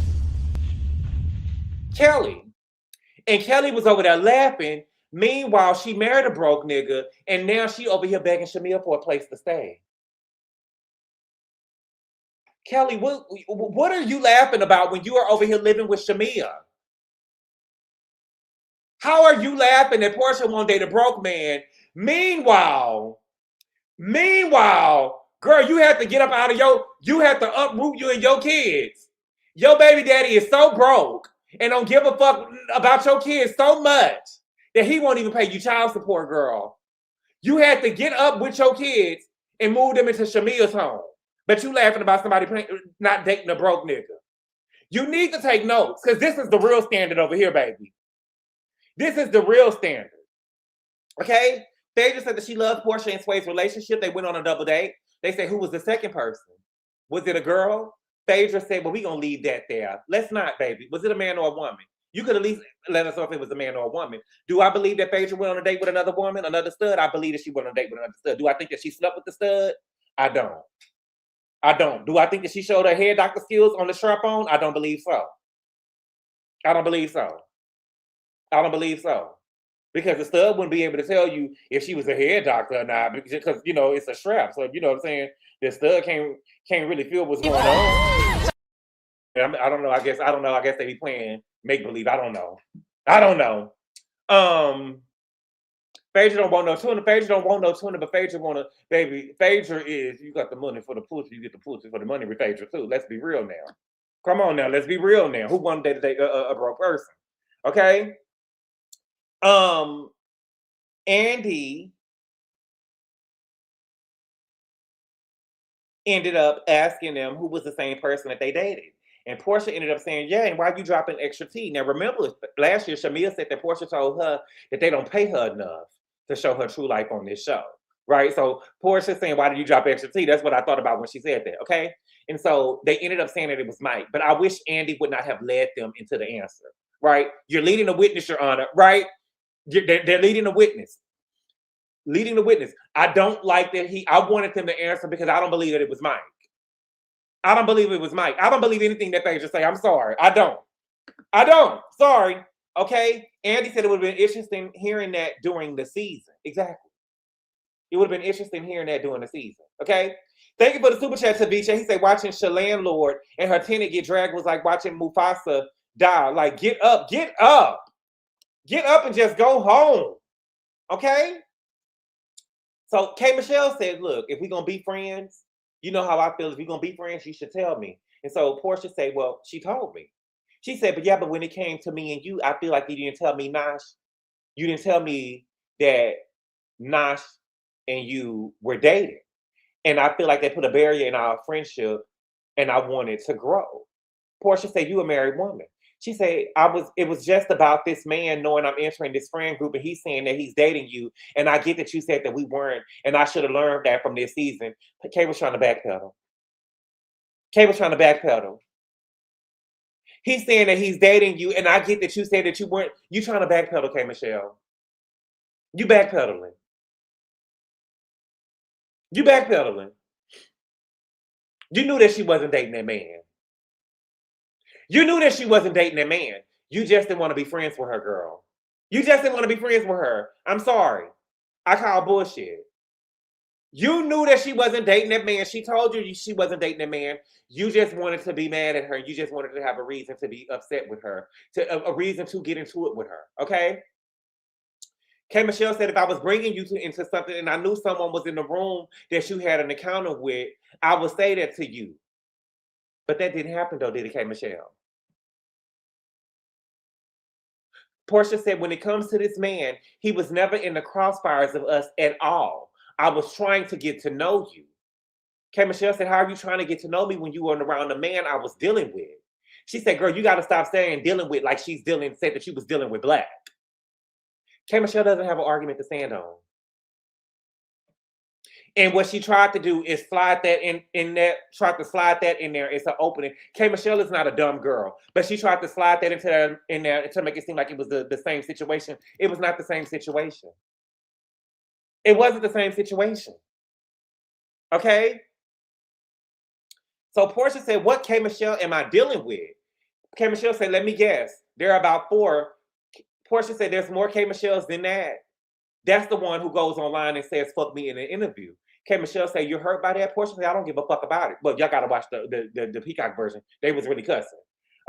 And Kelly was over there laughing. Meanwhile, she married a broke nigga, and now she over here begging Shamea for a place to stay. Kelly, what are you laughing about when you are over here living with Shamea? How are you laughing that Porsha won't date a broke man? Meanwhile, girl, you have to get up out of you have to uproot you and your kids. Your baby daddy is so broke and don't give a fuck about your kids so much that he won't even pay you child support, girl. You had to get up with your kids and move them into Shamea's home. But you laughing about somebody not dating a broke nigga. You need to take notes, because this is the real standard over here, baby. This is the real standard. Okay? Phaedra said that she loved Porsha and Sway's relationship. They went on a double date. They said, who was the second person? Was it a girl? Phaedra said, well, we're going to leave that there. Let's not, baby. Was it a man or a woman? You could at least let us know if it was a man or a woman. Do I believe that Phaedra went on a date with another woman, another stud? I believe that she went on a date with another stud. Do I think that she slept with the stud? I don't. Do I think that she showed her hair doctor skills on the strap-on? I don't believe so. Because the stud wouldn't be able to tell you if she was a hair doctor or not, because it's a strap. So you know what I'm saying? The stud can't really feel what's going on. I don't know. I guess they be playing make believe. I don't know. Phaedra don't want no tuna. But Phaedra want to, baby. Phaedra is, you got the money for the pussy, you get the pussy for the money with Phaedra too. Let's be real now. Come on now, let's be real now. Who wanted to date a broke person? Okay. Andy ended up asking them who was the same person that they dated. And Porsha ended up saying, yeah, and why are you dropping extra tea? Now, remember, last year, Shamea said that Porsha told her that they don't pay her enough to show her true life on this show. right? So Porsha saying, why did you drop extra T? That's what I thought about when she said that, okay? And so they ended up saying that it was Mike. But I wish Andy would not have led them into the answer, right? You're leading a witness, Your Honor, right? They're leading a witness. Leading the witness. I don't like that I wanted them to answer because I don't believe that it was Mike. I don't believe it was Mike. I don't believe anything that they just say. I'm sorry. I don't. Sorry. Okay? Andy said it would have been interesting hearing that during the season. Exactly. It would have been interesting hearing that during the season. Okay? Thank you for the super chat, Tavisha. He said watching Shalandlord and her tenant get dragged was like watching Mufasa die. Like, get up. Get up. Get up and just go home. Okay? So K Michelle said, look, if we're going to be friends, you know how I feel. If we're going to be friends, you should tell me. And so Porsha said, well, she told me. She said, but when it came to me and you, I feel like you didn't tell me, Nash. You didn't tell me that Nash and you were dating. And I feel like they put a barrier in our friendship and I wanted to grow. Porsha said, you a married woman. She said, it was just about this man knowing I'm entering this friend group and he's saying that he's dating you. And I get that you said that we weren't, and I should have learned that from this season. But Kay was trying to backpedal. He's saying that he's dating you, and I get that you said that you weren't. You trying to backpedal, K Michelle. You backpedaling. You knew that she wasn't dating that man. You just didn't want to be friends with her, girl. You just didn't want to be friends with her. I'm sorry. I call bullshit. You knew that she wasn't dating that man. She told you she wasn't dating that man. You just wanted to be mad at her. You just wanted to have a reason to be upset with her, a reason to get into it with her, okay? K Michelle said, if I was bringing you into something and I knew someone was in the room that you had an encounter with, I would say that to you. But that didn't happen though, did it, K Michelle? Porsha said, when it comes to this man, he was never in the crossfires of us at all. I was trying to get to know you. K Michelle said, how are you trying to get to know me when you weren't around the man I was dealing with? She said, girl, you got to stop saying dealing with like said that she was dealing with Black. K Michelle doesn't have an argument to stand on. And what she tried to do is slide that in there. It's an opening. K Michelle is not a dumb girl, but she tried to slide that in there to make it seem like it was the same situation. It was not the same situation. It wasn't the same situation. Okay? So Porsha said, what K Michelle am I dealing with? K Michelle said, let me guess. There are about 4. Porsha said, there's more K Michelle's than that. That's the one who goes online and says, fuck me in an interview. K Michelle said, you're hurt by that? Porsha said, I don't give a fuck about it. But y'all got to watch the Peacock version. They was really cussing.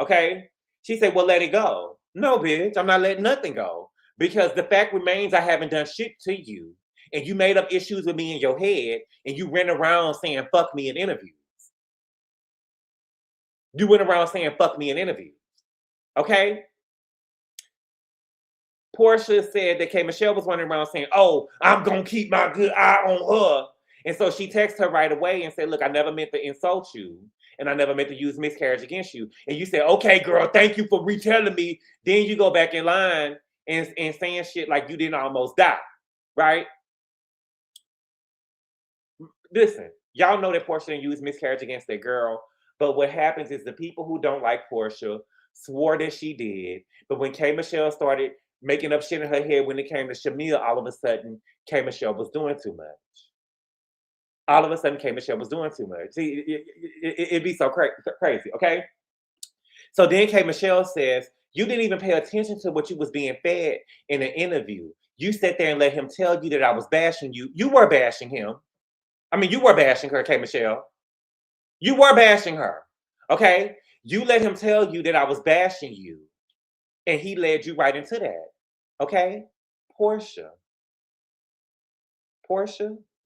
Okay? She said, well, let it go. No, bitch, I'm not letting nothing go. Because the fact remains I haven't done shit to you. And you made up issues with me in your head. And you ran around saying, fuck me in interviews. You went around saying, fuck me in interviews. Okay? Porsha said that K Michelle was running around saying, oh, I'm going to keep my good eye on her. And so she texted her right away and said, look, I never meant to insult you. And I never meant to use miscarriage against you. And you said, okay, girl, thank you for retelling me. Then you go back in line and saying shit like you didn't almost die. Right? Listen, y'all know that Porsha didn't use miscarriage against that girl. But what happens is the people who don't like Porsha swore that she did. But when K Michelle started making up shit in her head when it came to Shamea, all of a sudden, K Michelle was doing too much. All of a sudden, K Michelle was doing too much. See, it'd be so crazy, okay? So then K Michelle says, you didn't even pay attention to what you was being fed in an interview. You sat there and let him tell you that I was bashing you. You were bashing him. I mean, you were bashing her, K Michelle. You were bashing her, okay? You let him tell you that I was bashing you. And he led you right into that. Okay? Porsha,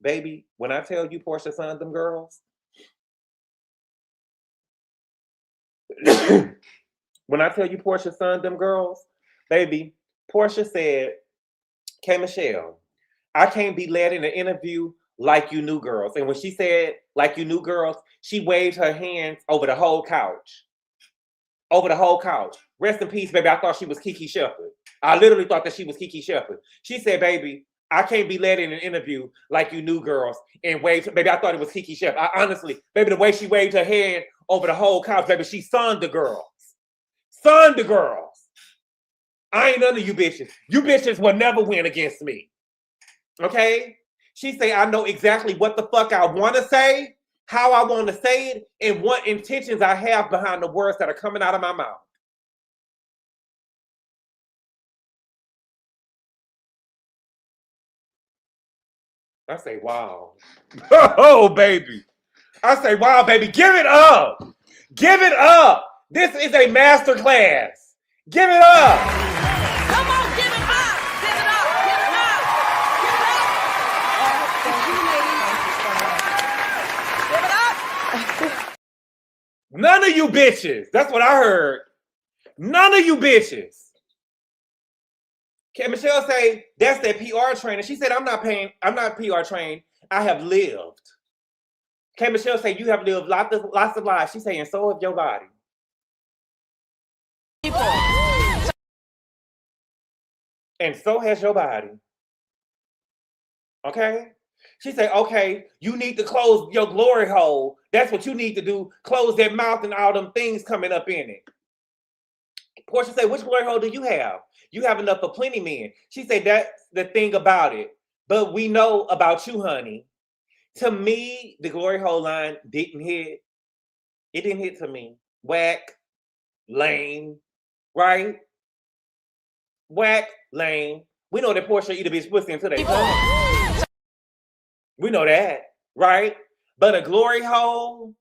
baby, when I tell you Porsha signed them girls, when I tell you Porsha signed them girls, baby, Porsha said, K Michelle, I can't be led in an interview like you knew girls. And when she said like you knew girls, she waved her hands over the whole couch. Over the whole couch. Rest in peace, baby. I thought she was Kiki Shepard. I literally thought that she was Kiki Shepard. She said, baby, I can't be led in an interview like you new girls and wave. Baby, I thought it was Kiki Chef. I honestly, baby, the way she waved her hand over the whole couch, baby, she sunned the girls. Sunned the girls. I ain't none of you bitches. You bitches will never win against me. Okay? She say, I know exactly what the fuck I want to say, how I want to say it, and what intentions I have behind the words that are coming out of my mouth. I say, wow. Oh, baby. I say, wow, baby, give it up. Give it up. This is a master class. Give it up. Come on, give it up. Give it up. Give it up. Give it up. Give it up. None of you bitches. That's what I heard. None of you bitches. K Michelle say, that's that PR training. She said, I'm not PR trained. I have lived. K Michelle say, you have lived lots of lives. She's saying, so have your body. And so has your body. Okay? She say, okay, you need to close your glory hole. That's what you need to do. Close that mouth and all them things coming up in it. Porsha say, which glory hole do you have? You have enough for plenty men. She said, that's the thing about it. But we know about you, honey. To me, the glory hole line didn't hit. It didn't hit to me. Whack, lame, right? Whack, lame. We know that Porsha eat a bitch pussy until they come. We know that, right? But a glory hole,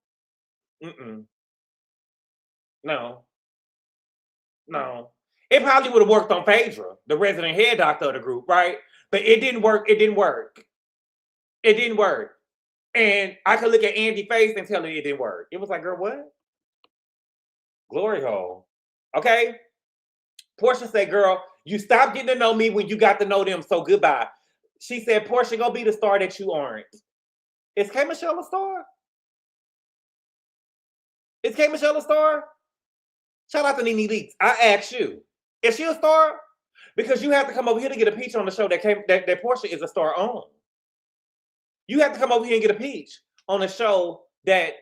no. No. It probably would have worked on Phaedra, the resident head doctor of the group, right? But it didn't work. It didn't work. It didn't work. And I could look at Andy's face and tell her it didn't work. It was like, girl, what? Glory hole. Okay? Porsha said, girl, you stopped getting to know me when you got to know them, so goodbye. She said, Porsha, go be the star that you aren't. Is K Michelle a star? Is K Michelle a star? Shout out to Nene Leakes. I asked you, is she a star? Because you have to come over here to get a peach on the show that Porsha is a star on. You have to come over here and get a peach on a show that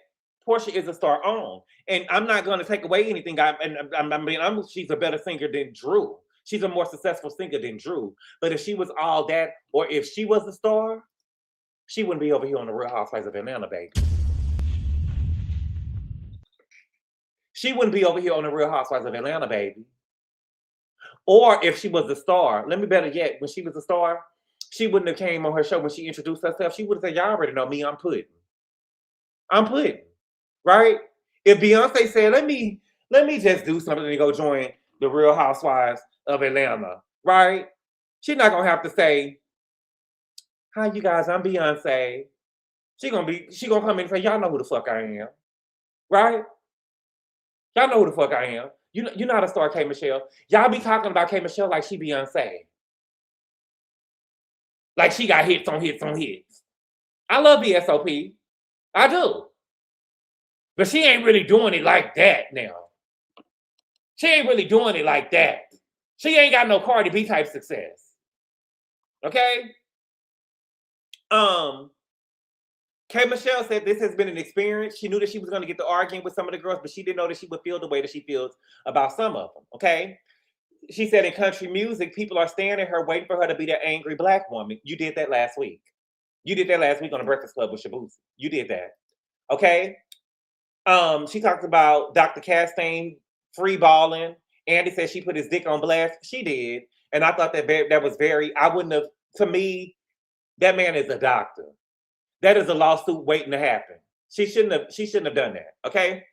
Porsha is a star on. And I'm not going to take away anything. She's a better singer than Drew. She's a more successful singer than Drew. But if she was all that, or if she was a star, she wouldn't be over here on the Real Housewives of Atlanta, baby. She wouldn't be over here on the Real Housewives of Atlanta, baby. Or if she was a star, let me better yet, when she was a star, she wouldn't have came on her show when she introduced herself. She would have said, y'all already know me, I'm Pudding. I'm Pudding, right? If Beyonce said, let me just do something and go join the Real Housewives of Atlanta, right? She's not gonna have to say, hi you guys, I'm Beyonce. She gonna come in and say, y'all know who the fuck I am, right? Y'all know who the fuck I am. You're not a star, K Michelle. Y'all be talking about K Michelle like she Beyonce. Like she got hits on hits on hits. I love BSOP. I do. But she ain't really doing it like that now. She ain't really doing it like that. She ain't got no Cardi B type success. Okay? K Michelle said this has been an experience. She knew that she was going to get to arguing with some of the girls, but she didn't know that she would feel the way that she feels about some of them. Okay? She said in country music, people are staring at her, waiting for her to be that angry black woman. You did that last week. You did that last week on the Breakfast Club with Shabuzi. You did that. Okay? She talked about Dr. Castaigne free balling. Andy said she put his dick on blast. She did. And I thought that was very, I wouldn't have, to me, that man is a doctor. That is a lawsuit waiting to happen. She shouldn't have done that. Okay?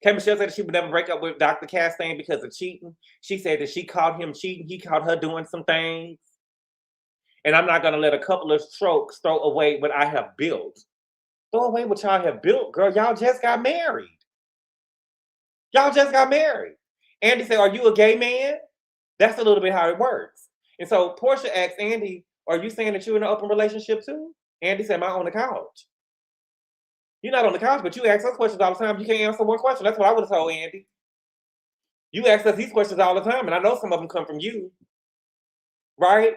K Michelle said that she would never break up with Dr. Castaigne because of cheating. She said that she caught him cheating. He caught her doing some things. And I'm not going to let a couple of strokes throw away what I have built. Throw away what y'all have built, girl. Y'all just got married. Y'all just got married. Andy said, are you a gay man? That's a little bit how it works. And so Porsha asked Andy, are you saying that you're in an open relationship too? Andy said, am I on the couch? You're not on the couch, but you ask us questions all the time. You can't answer one question. That's what I would have told Andy. You ask us these questions all the time, and I know some of them come from you. Right?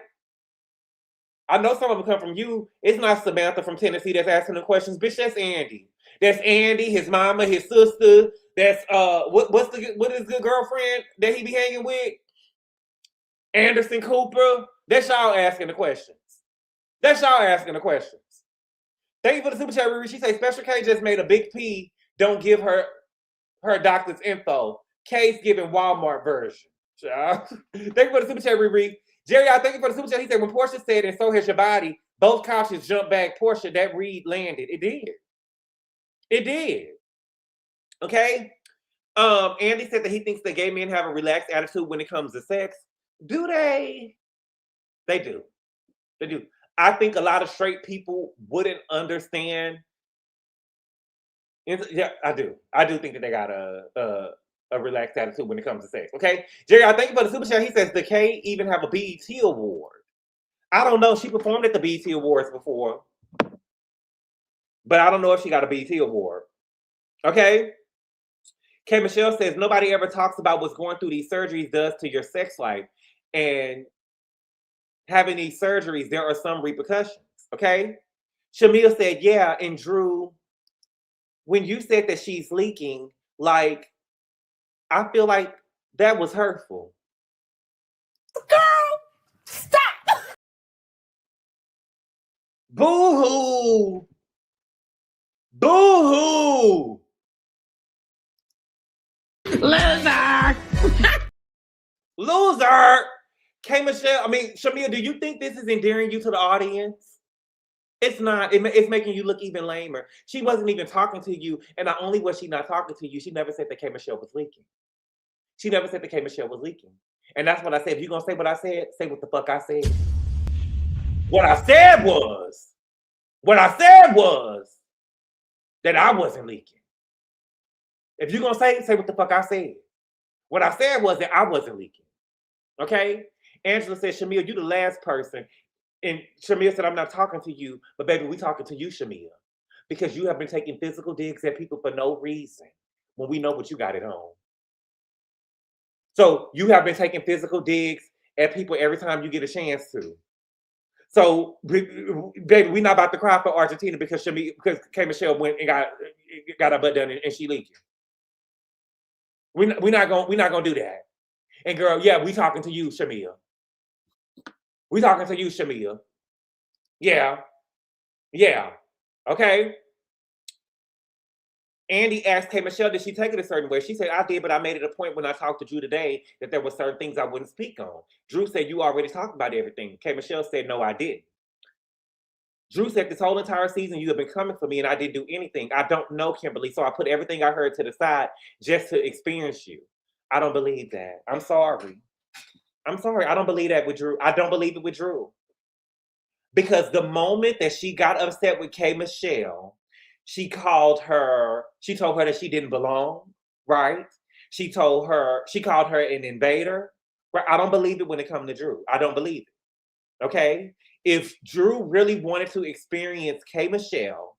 I know some of them come from you. It's not Samantha from Tennessee that's asking the questions. Bitch, that's Andy. That's Andy, his mama, his sister. That's what is good girlfriend that he be hanging with? Anderson Cooper. That's y'all asking the questions. That's y'all asking the questions. Thank you for the super chat, Riri. She says Special K just made a big P. Don't give her doctor's info. K's giving Walmart version. Thank you for the super chat, Riri. Jerry, I thank you for the super chat. He said when Porsha said, and so has your body, both couches jumped back. Porsha, that read landed. It did. It did. Okay. Andy said that he thinks that gay men have a relaxed attitude when it comes to sex. Do they? They do. They do. I think a lot of straight people wouldn't understand. Yeah, I do. I do think that they got a relaxed attitude when it comes to sex. Okay, Jerry, I thank you for the super chat. He says, "The K even have a BET award?" I don't know. She performed at the BET Awards before, but I don't know if she got a BET award. Okay. K Michelle says nobody ever talks about what's going through these surgeries does to your sex life, and having these surgeries, there are some repercussions. Okay. Shamea said, "Yeah," and Drew, when you said that she's leaking, like, I feel like that was hurtful. Girl, stop. Boo-hoo. Boo-hoo. Loser. Loser. K Michelle, Shamea, do you think this is endearing you to the audience? It's not. It's making you look even lamer. She wasn't even talking to you, and not only was she not talking to you, she never said that K Michelle was leaking. She never said that K Michelle was leaking. And that's what I said. If you're going to say what I said, say what the fuck I said. What I said was that I wasn't leaking. If you're going to say what the fuck I said. What I said was that I wasn't leaking. Okay? Angela said, Shamea, you the last person. And Shamea said, I'm not talking to you, but baby, we talking to you, Shamea. Because you have been taking physical digs at people for no reason when we know what you got at home. So you have been taking physical digs at people every time you get a chance to. So, baby, we're not about to cry for Argentina because K Michelle went and got her butt done and she leaking. We're not gonna do that. And girl, yeah, we talking to you, Shamea. We talking to you, Shamea. Yeah. Yeah. Okay. Andy asked K Michelle, did she take it a certain way? She said, I did, but I made it a point when I talked to Drew today that there were certain things I wouldn't speak on. Drew said, you already talked about everything. K Michelle said, no, I didn't. Drew said, this whole entire season, you have been coming for me and I didn't do anything. I don't know, Kimberly, so I put everything I heard to the side just to experience you. I don't believe that. I'm sorry. I'm sorry. I don't believe that with Drew. I don't believe it with Drew. Because the moment that she got upset with K Michelle, she told her that she didn't belong, right? She called her an invader. Right? I don't believe it when it comes to Drew. I don't believe it. Okay? If Drew really wanted to experience K Michelle,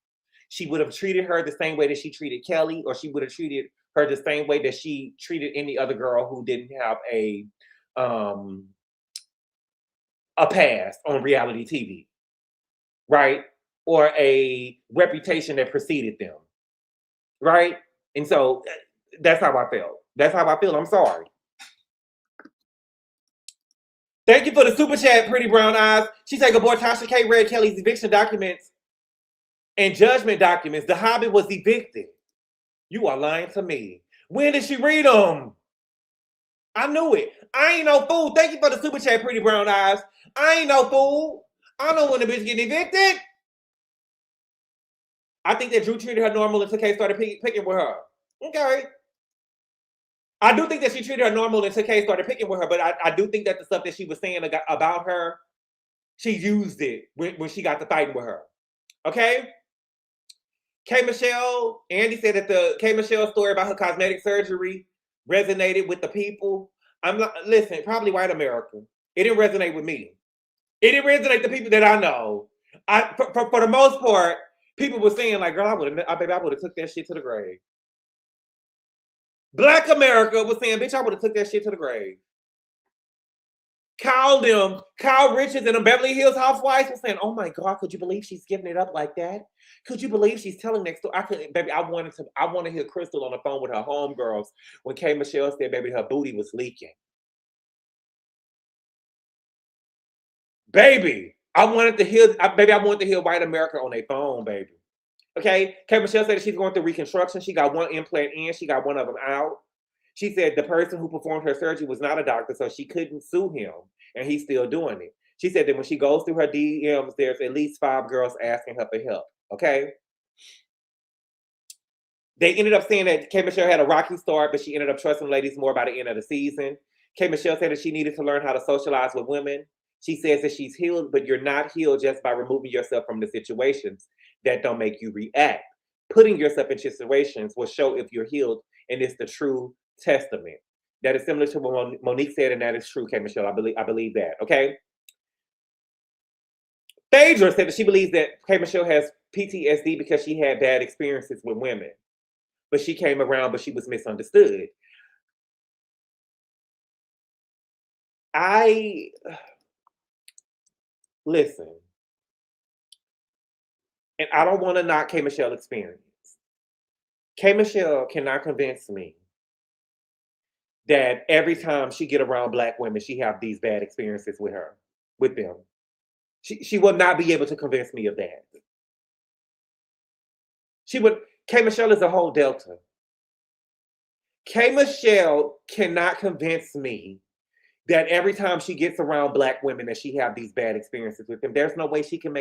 she would have treated her the same way that she treated Kelli, or she would have treated her the same way that she treated any other girl who didn't have a past on reality TV, right? Or a reputation that preceded them, right? And so that's how I felt. That's how I feel. I'm sorry. Thank you for the super chat, Pretty Brown Eyes. She said, good boy, Tasha K read Kelly's eviction documents and judgment documents. The Hobbit was evicted. You are lying to me. When did she read them? I knew it. I ain't no fool. Thank you for the super chat, Pretty Brown Eyes. I ain't no fool. I know when the bitch getting evicted. I think that Drew treated her normal until Kay started picking with her. Okay. I do think that she treated her normal until Kay started picking with her, but I do think that the stuff that she was saying about her, she used it when she got to fighting with her. Okay? K Michelle, Andy said that the K Michelle story about her cosmetic surgery resonated with the people. Listen, probably white America. It didn't resonate with me. It didn't resonate with the people that I know. For the most part, people were saying, like, girl, I would have took that shit to the grave. Black America was saying, bitch, I would have took that shit to the grave. Kyle Richards and the Beverly Hills Housewives were saying, "Oh my God, could you believe she's giving it up like that? Could you believe she's telling next door?" I couldn't, baby. I want to hear Crystal on the phone with her homegirls when K Michelle said, "Baby, her booty was leaking." Baby, I wanted to hear White America on their phone, baby. Okay, K Michelle said that she's going through reconstruction. She got one implant in, she got one of them out. She said the person who performed her surgery was not a doctor, so she couldn't sue him, and he's still doing it. She said that when she goes through her DMs, there's at least 5 girls asking her for help, okay? They ended up saying that K Michelle had a rocky start, but she ended up trusting ladies more by the end of the season. K Michelle said that she needed to learn how to socialize with women. She says that she's healed, but you're not healed just by removing yourself from the situations that don't make you react. Putting yourself in situations will show if you're healed, and it's the true testament. That is similar to what Monique said, and that is true, K Michelle. I believe that, okay? Phaedra said that she believes that K Michelle has PTSD because she had bad experiences with women. But she came around, but she was misunderstood. Listen, and I don't want to knock K Michelle's experience. K Michelle cannot convince me that every time she get around Black women, she have these bad experiences with them. She will not be able to convince me of that. K Michelle is a whole Delta. K Michelle cannot convince me that every time she gets around Black women that she have these bad experiences with them. There's no way she can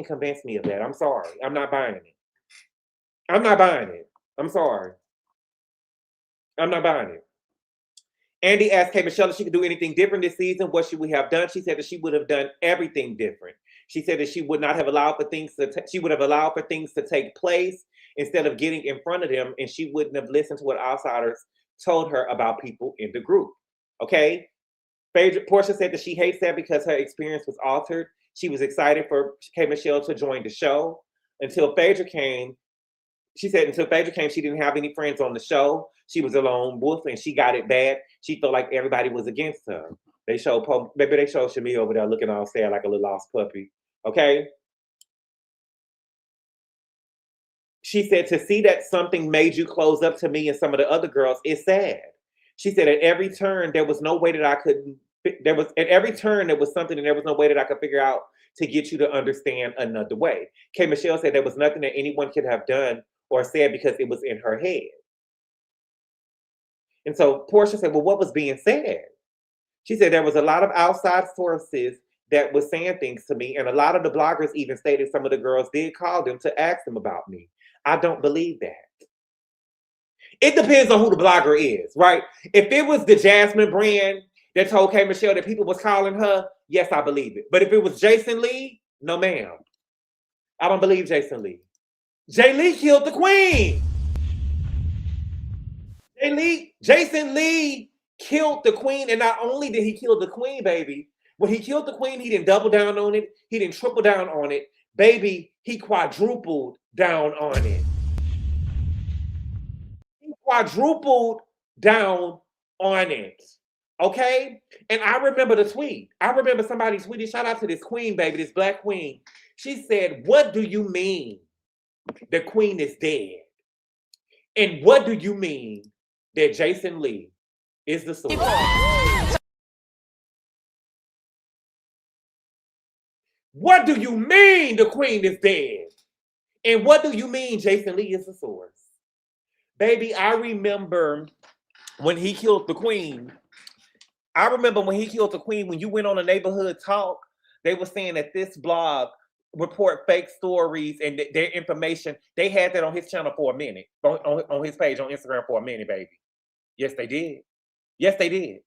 convince me of that. I'm sorry. I'm not buying it. I'm sorry. I'm not buying it. Andy asked K Michelle if she could do anything different this season. What should we have done? She said that she would have done everything different. She said that she would not have allowed for things to take place instead of getting in front of them, and she wouldn't have listened to what outsiders told her about people in the group. Okay? Porsha said that she hates that because her experience was altered. She was excited for K Michelle to join the show until Phaedra came. She said until Phaedra came, she didn't have any friends on the show. She was a lone wolf, and she got it bad. She felt like everybody was against her. They showed Shamea over there looking all sad like a little lost puppy. Okay? She said to see that something made you close up to me and some of the other girls is sad. She said at every turn there was no way that I could. There was something, and there was no way that I could figure out to get you to understand another way. K Michelle said there was nothing that anyone could have done or said because it was in her head. And so Porsha said, well, what was being said? She said there was a lot of outside sources that was saying things to me, and a lot of the bloggers even stated some of the girls did call them to ask them about me. I don't believe that. It depends on who the blogger is, right? If it was the Jasmine brand that told K Michelle that people was calling her, yes, I believe it. But if it was Jason Lee, no ma'am. I don't believe Jason Lee. Jay Lee killed the queen. Jason Lee killed the queen, and not only did he kill the queen, baby, when he killed the queen, he didn't double down on it. He didn't triple down on it. Baby, he quadrupled down on it. He quadrupled down on it. Okay? And I remember the tweet. I remember somebody tweeted, shout out to this queen, baby, this Black queen. She said, what do you mean the queen is dead? And what do you mean that Jason Lee is the source? What do you mean the queen is dead? And what do you mean Jason Lee is the source? Baby, I remember when he killed the queen. When you went on a neighborhood talk, they were saying that this blog report fake stories and their information. They had that on his channel for a minute, on his page on Instagram for a minute, baby. Yes, they did. Yes, they did.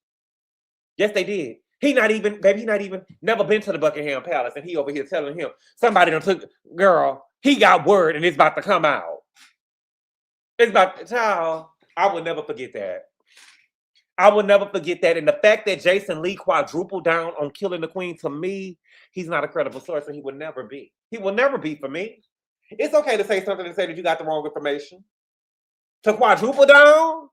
Yes, they did. He never been to the Buckingham Palace, and he over here telling him somebody done took, girl, he got word and it's about to come out. Child, I will never forget that. I will never forget that. And the fact that Jason Lee quadrupled down on killing the queen, to me, he's not a credible source, and he will never be. He will never be for me. It's okay to say something and say that you got the wrong information. To quadruple down?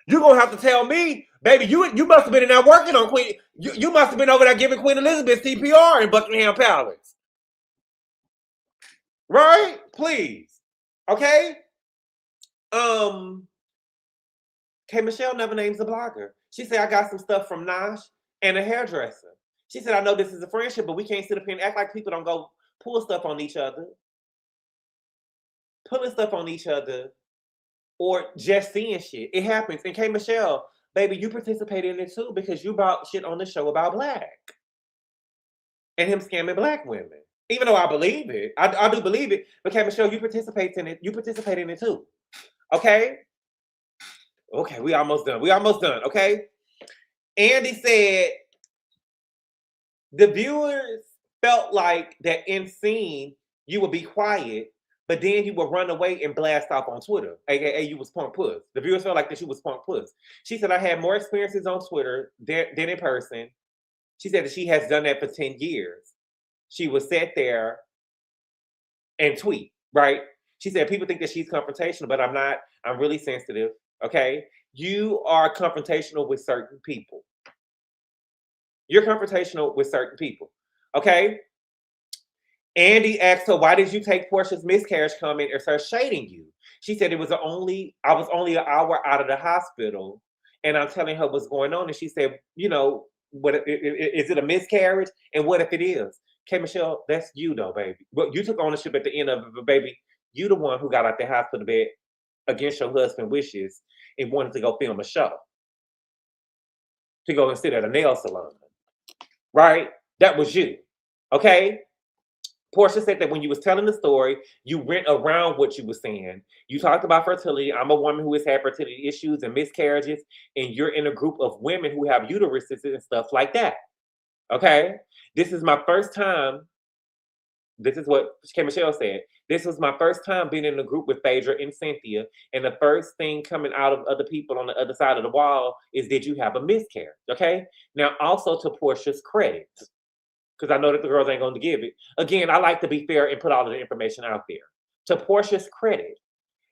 You're gonna have to tell me, baby, you must have been in there working on Queen. You must have been over there giving Queen Elizabeth CPR in Buckingham Palace. Right? Please. Okay? K Michelle never names a blogger. She said, I got some stuff from Nash and a hairdresser. She said, I know this is a friendship, but we can't sit up here and act like people don't go pull stuff on each other. Pulling stuff on each other or just seeing shit. It happens. And K Michelle, baby, you participated in it too because you brought shit on the show about Black and him scamming Black women. Even though I believe it, I do believe it. But K Michelle, you participate in it. You participate in it too. Okay? Okay, we almost done. We almost done. Okay? Andy said the viewers felt like that in scene you would be quiet, but then he would run away and blast off on Twitter, aka you was punk puss. The viewers felt like that you was punk puss. She said, I had more experiences on Twitter than in person. She said that she has done that for 10 years. She would sit there and tweet, right? She said, people think that she's confrontational, but I'm not. I'm really sensitive, okay? You are confrontational with certain people. You're confrontational with certain people, okay? Andy asked her, why did you take Porsha's miscarriage comment and start shading you? She said, I was only an hour out of the hospital and I'm telling her what's going on. And she said, you know, what is it a miscarriage? And what if it is? K Michelle, that's you though, baby. Well, you took ownership at the end of it, but baby, you the one who got out the hospital bed against your husband's wishes and wanted to go film a show. To go and sit at a nail salon. Right? That was you. Okay? Porsha said that when you was telling the story, you went around what you were saying. You talked about fertility. I'm a woman who has had fertility issues and miscarriages, and you're in a group of women who have uteruses and stuff like that. Okay? This is my first time. This is what K Michelle said. This was my first time being in a group with Phaedra and Cynthia, and the first thing coming out of other people on the other side of the wall is, did you have a miscarriage? Okay? Now, also to Porsha's credit, because I know that the girls ain't going to give it. Again, I like to be fair and put all of the information out there. To Porsha's credit,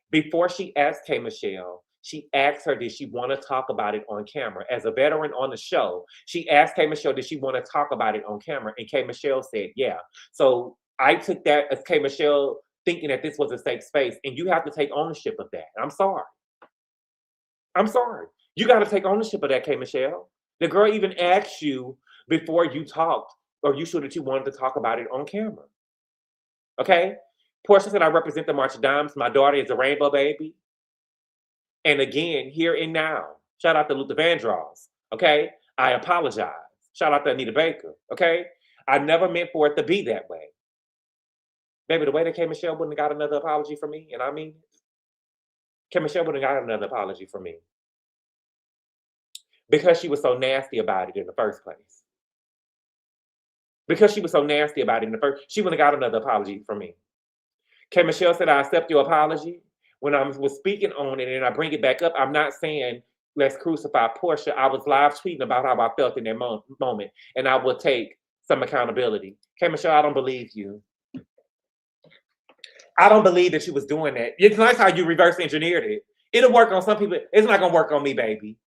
before she asked K Michelle, she asked her, did she want to talk about it on camera? As a veteran on the show, she asked K Michelle, did she want to talk about it on camera? And K Michelle said, yeah. So I took that as K Michelle thinking that this was a safe space, and you have to take ownership of that. I'm sorry. I'm sorry. You got to take ownership of that, K Michelle. The girl even asked you before you talked, or you showed that you wanted to talk about it on camera. Okay? Porsha said, I represent the March of Dimes. My daughter is a rainbow baby. And again, here and now, shout out to Luther Vandross. Okay? I apologize. Shout out to Anita Baker. Okay? I never meant for it to be that way. Baby, the way that K Michelle wouldn't have got another apology from me, and I mean it, K Michelle wouldn't have got another apology from me. Because she was so nasty about it in the first place. Because she was so nasty about it in the first, she wouldn't have got another apology from me. K Michelle said, I accept your apology. When I was speaking on it and I bring it back up, I'm not saying let's crucify Porsha. I was live tweeting about how I felt in that moment, and I will take some accountability. K Michelle, I don't believe you. I don't believe that you was doing that. It's nice how you reverse engineered it. It'll work on some people. It's not gonna work on me, baby.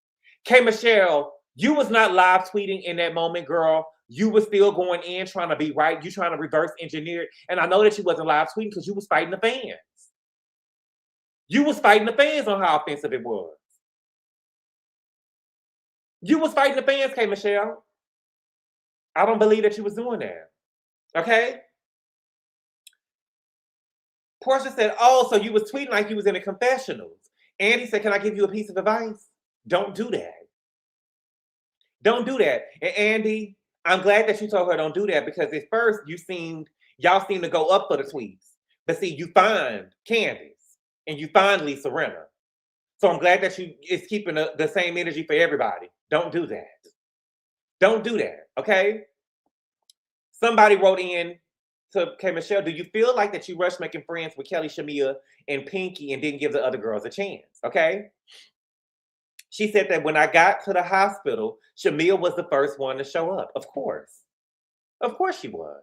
K Michelle, you was not live tweeting in that moment, girl. You was still going in trying to be right. You trying to reverse engineer it. And I know that you wasn't live tweeting because you was fighting the fans. You was fighting the fans on how offensive it was. You was fighting the fans, K Michelle. I don't believe that you was doing that. Okay? Porsha said, oh, so you was tweeting like you was in the confessionals. Andy said, can I give you a piece of advice? Don't do that. Don't do that. And Andy, I'm glad that you told her don't do that, because at first y'all seemed to go up for the tweets. But see, you find Candace and you find Lisa Renner. So I'm glad that it's keeping the same energy for everybody. Don't do that. Don't do that, okay? Somebody wrote in to K Michelle, do you feel like that you rushed making friends with Kelli, Shamea, and Pinky and didn't give the other girls a chance, okay? She said that when I got to the hospital, Shamea was the first one to show up. Of course. Of course she was.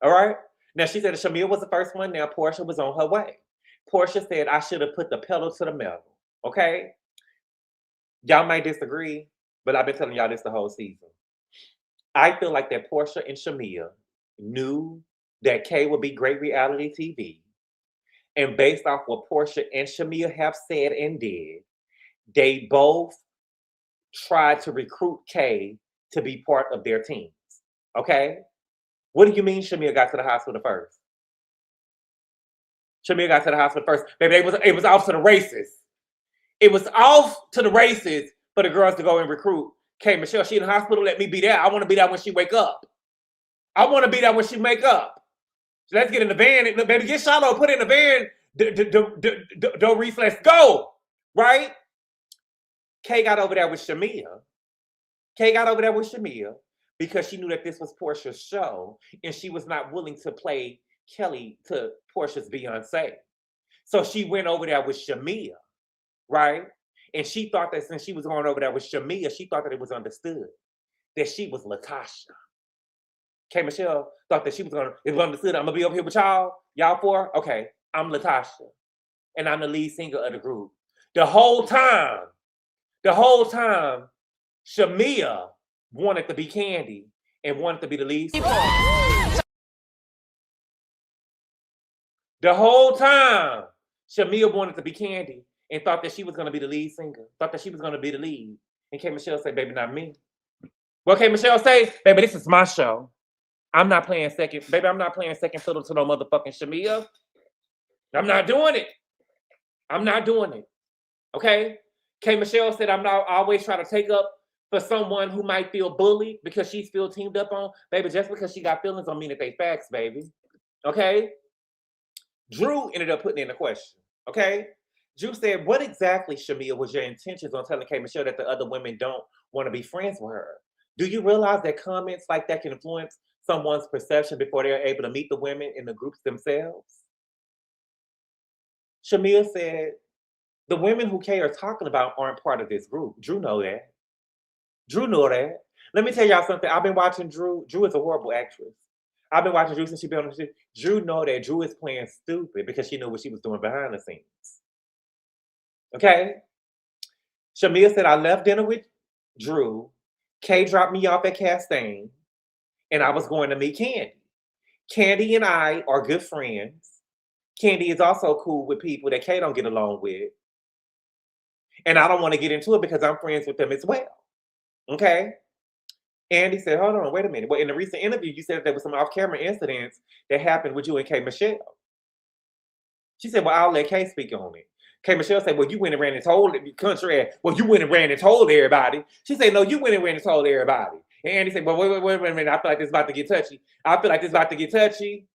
All right? Now, she said that Shamea was the first one. Now, Porsha was on her way. Porsha said, I should have put the pedal to the metal. Okay? Y'all might disagree, but I've been telling y'all this the whole season. I feel like that Porsha and Shamea knew that K would be great reality TV. And based off what Porsha and Shamea have said and did, they both tried to recruit K to be part of their teams. Okay? What do you mean Shamea got to the hospital first? Shamea got to the hospital first. Baby, it was off to the races. It was off to the races for the girls to go and recruit K Michelle. She in the hospital, let me be there. I want to be there when she wake up. I want to be there when she wake up. So let's get in the van. Baby, get Charlotte, put in the van. Reese, let's go. Right? Kay got over there with Shamea. Kay got over there with Shamea because she knew that this was Porsha's show and she was not willing to play Kelly to Porsha's Beyonce. So she went over there with Shamea, right? And she thought that since she was going over there with Shamea, she thought that it was understood that she was Latasha. K Michelle thought that it was understood. I'm gonna be over here with y'all four. Okay, I'm Latasha, and I'm the lead singer of the group. The whole time, Shamea wanted to be Candy and wanted to be the lead singer. The whole time, Shamea wanted to be Candy and thought that she was going to be the lead singer, thought that she was going to be the lead. And K Michelle said, baby, not me. Well, K Michelle say, baby, this is my show. I'm not playing second fiddle to no motherfucking Shamea. I'm not doing it. I'm not doing it. Okay? K Michelle said, I'm not always trying to take up for someone who might feel bullied because she's still teamed up on. Baby, just because she got feelings don't mean that they facts, baby. Okay? Drew ended up putting in a question. Okay? Drew said, what exactly, Shamea, was your intentions on telling K Michelle that the other women don't want to be friends with her? Do you realize that comments like that can influence someone's perception before they're able to meet the women in the groups themselves? Shamea said, the women who K are talking about aren't part of this group. Drew know that. Drew know that. Let me tell y'all something. I've been watching Drew. Drew is a horrible actress. I've been watching Drew since she been on the show. Drew know that Drew is playing stupid because she knew what she was doing behind the scenes. Okay? Shamea said, I left dinner with Drew. Kay dropped me off at Castaigne, and I was going to meet Candy. Candy and I are good friends. Candy is also cool with people that Kay don't get along with. And I don't want to get into it because I'm friends with them as well. Okay? Andy said, hold on, wait a minute. Well, in the recent interview, you said there was some off-camera incidents that happened with you and K Michelle. She said, well, I'll let Kay speak on it. K Michelle said, well, you went and ran and told the country. Well, you went and ran and told everybody. She said, no, you went and ran and told everybody. And Andy said, well, wait a minute. I feel like this is about to get touchy.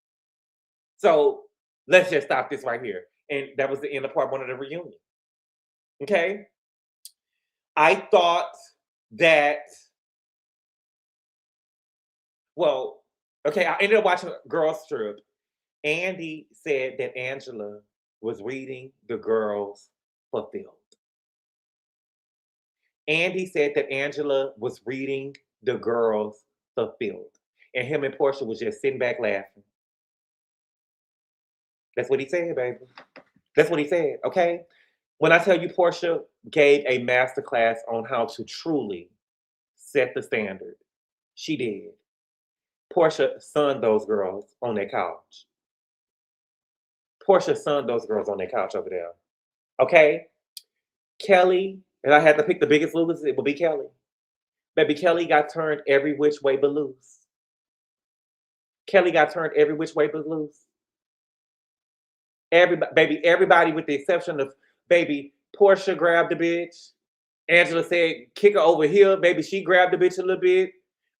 So let's just stop this right here. And that was the end of part one of the reunion. Okay? I thought that, well, okay, I ended up watching Girls Trip. Andy said that Angela was reading the girls Fulfilled. Andy said that Angela was reading the girls Fulfilled. And him and Porsha was just sitting back laughing. That's what he said, baby. That's what he said, okay? When I tell you Porsha gave a masterclass on how to truly set the standard, she did. Porsha sunned those girls on their couch. Porsha sunned those girls on their couch over there. Okay? Kelly, and I had to pick the biggest losers, it would be Kelly. Baby, Kelly got turned every which way but loose. Kelly got turned every which way but loose. Everybody with the exception of baby Porsha grabbed the bitch. Angela said, kick her over here. Baby, she grabbed the bitch a little bit.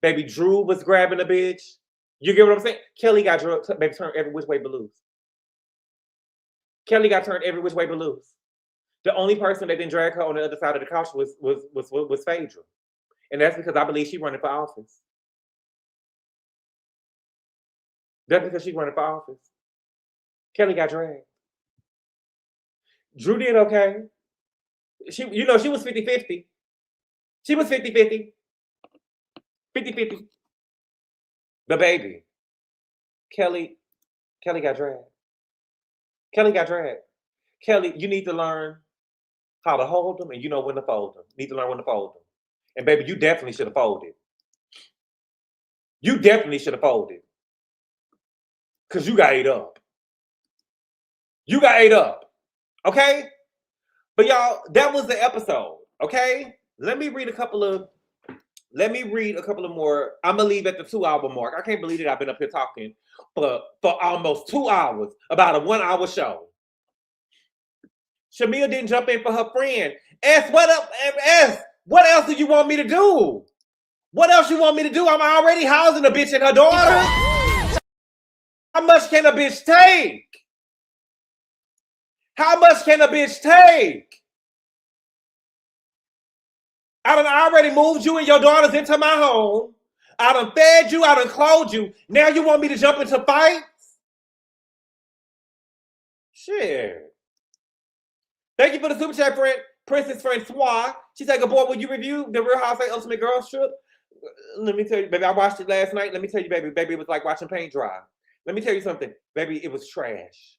Baby Drew was grabbing the bitch. You get what I'm saying? Kelly got baby turned every which way but loose. Kelly got turned every which way but loose. The only person that didn't drag her on the other side of the couch was Phaedra. And that's because I believe she's running for office. That's because she's running for office. Kelly got dragged. Drew did okay. She was 50-50. She was 50-50. 50-50. The baby. Kelly got dragged. Kelly got dragged. Kelly, you need to learn how to hold them, and you know when to fold them. Need to learn when to fold them. And baby, you definitely should have folded. You definitely should have folded. Because you got ate up. You got ate up. Okay? But y'all, that was the episode. Okay? Let me read a couple of more. I'm gonna leave at the 2-hour mark. I can't believe that I've been up here talking for almost 2 hours about a 1-hour show. Shamea didn't jump in for her friend. What up? What else do you want me to do? What else you want me to do? I'm already housing a bitch and her daughter. How much can a bitch take? How much can a bitch take? I done already moved you and your daughters into my home. I done fed you. I done clothed you. Now you want me to jump into fights? Shit. Thank you for the super chat, friend. Princess Francois. She said, "Good boy, will you review the Real Housewives Ultimate Girls Trip?" Let me tell you, baby, I watched it last night. Let me tell you, baby, it was like watching paint dry. Let me tell you something, baby, it was trash.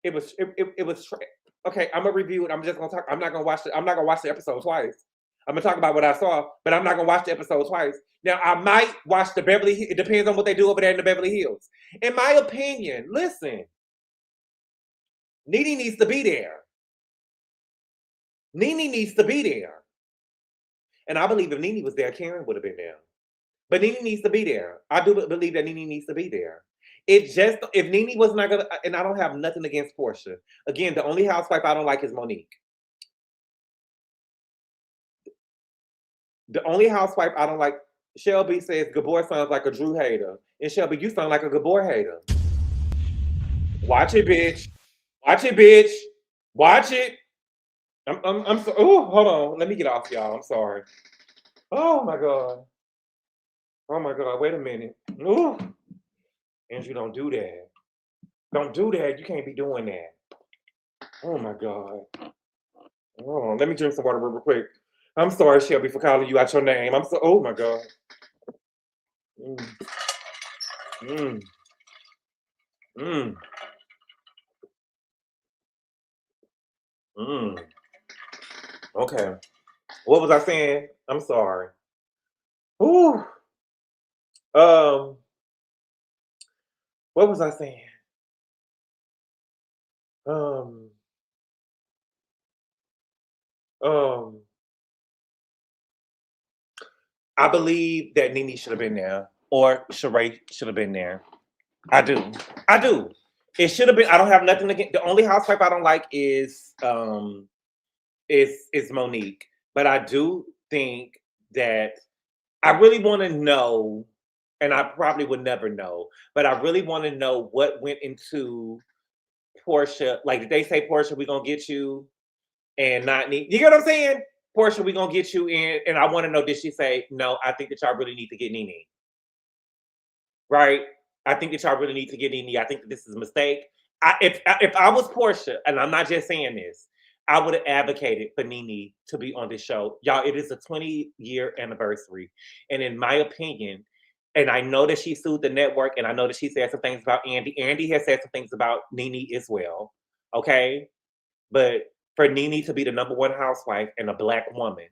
It was trash. Okay, I'm gonna review it. I'm just gonna talk. I'm not gonna watch the episode twice. I'm gonna talk about what I saw, but I'm not gonna watch the episode twice. Now, I might watch the Beverly Hills. It depends on what they do over there in the Beverly Hills. In my opinion, listen, Nene needs to be there. Nene needs to be there. And I believe if Nene was there, Karen would have been there. But Nene needs to be there. I do believe that Nene needs to be there. It just, if Nene was not gonna, and I don't have nothing against Porsha. Again, the only housewife I don't like is Monique. The only housewife I don't like, Shelby says Gabor sounds like a Drew hater. And Shelby, you sound like a Gabor hater. Watch it, bitch. Watch it, bitch. Watch it. I'm so, oh, hold on. Let me get off, y'all. I'm sorry. Oh my God. Oh my God. Wait a minute. Ooh. Andrew, don't do that. Don't do that. You can't be doing that. Oh my God. Oh, let me drink some water real quick. I'm sorry, Shelby, for calling you out your name. I'm so, oh my God. Okay. What was I saying? I'm sorry. Ooh. What was I saying? I believe that Nene should have been there, or Sheree should have been there. I do. It should have been. I don't have nothing against. The only housewife I don't like is Monique. But I do think that I really want to know, and I probably would never know, but I really want to know what went into Porsha. Like, did they say, Porsha, we're gonna get you and not need, you get what I'm saying? Porsha, we're gonna get you in, and I want to know, did she say, no, I think that y'all really need to get Nene? Right? I think that y'all really need to get Nene. I think that this is a mistake. If I was Porsha, and I'm not just saying this, I would have advocated for Nene to be on this show. Y'all, it is a 20-year anniversary. And in my opinion, and I know that she sued the network, and I know that she said some things about Andy. Andy has said some things about Nene as well. Okay? But for Nene to be the #1 housewife and a Black woman,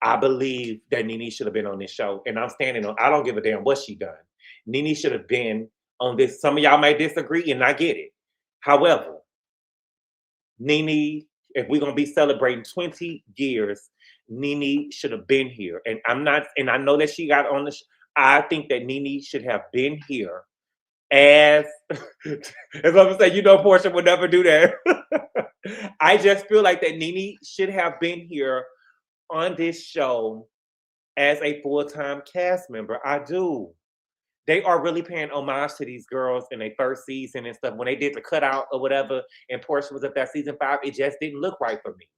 I believe that Nene should have been on this show. And I'm standing on, I don't give a damn what she done. Nene should have been on this. Some of y'all may disagree, and I get it. However, Nene, if we're gonna be celebrating 20 years, Nene should have been here. And I'm not, and I know that she got on the I think that Nene should have been here as I'm gonna say, Porsha would never do that. I just feel like that Nene should have been here on this show as a full-time cast member. I do. They are really paying homage to these girls in their first season and stuff. When they did the cutout or whatever, and Porsha was up that season 5, it just didn't look right for me.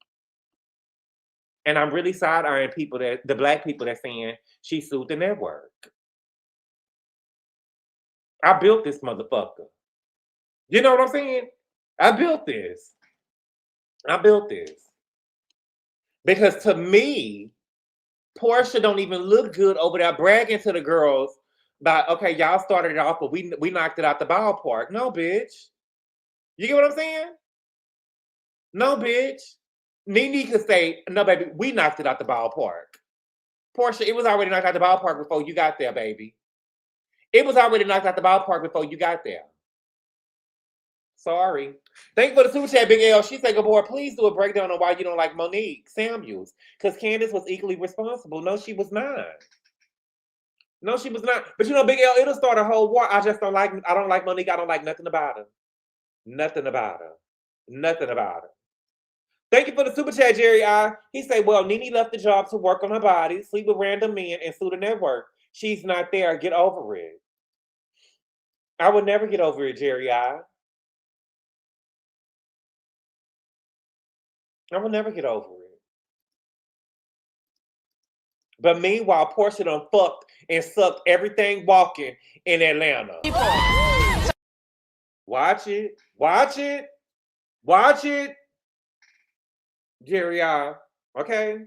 And I'm really side-eyeing people, that the Black people that's saying she sued the network. I built this motherfucker. You know what I'm saying? I built this. Because to me, Porsha don't even look good over there bragging to the girls about, okay, y'all started it off, but we knocked it out the ballpark. No, bitch. You get what I'm saying? No, bitch. Nene could say, no, baby, we knocked it out the ballpark. Porsha, it was already knocked out the ballpark before you got there, baby. It was already knocked out the ballpark before you got there. Sorry. Thank you for the super chat, Big L. She said, good boy, please do a breakdown on why you don't like Monique Samuels. Because Candace was equally responsible. No, she was not. No, she was not. But you know, Big L, it'll start a whole war. I don't like Monique. I don't like nothing about her. Nothing about her. Nothing about her. Thank you for the super chat, Jerry I. He said, well, Nene left the job to work on her body, sleep with random men, and sue the network. She's not there. Get over it. I would never get over it, Jerry I. I will never get over it. But meanwhile, Porsha done fucked and sucked everything walking in Atlanta. Watch it. Watch it. Watch it. Jerry I. Okay?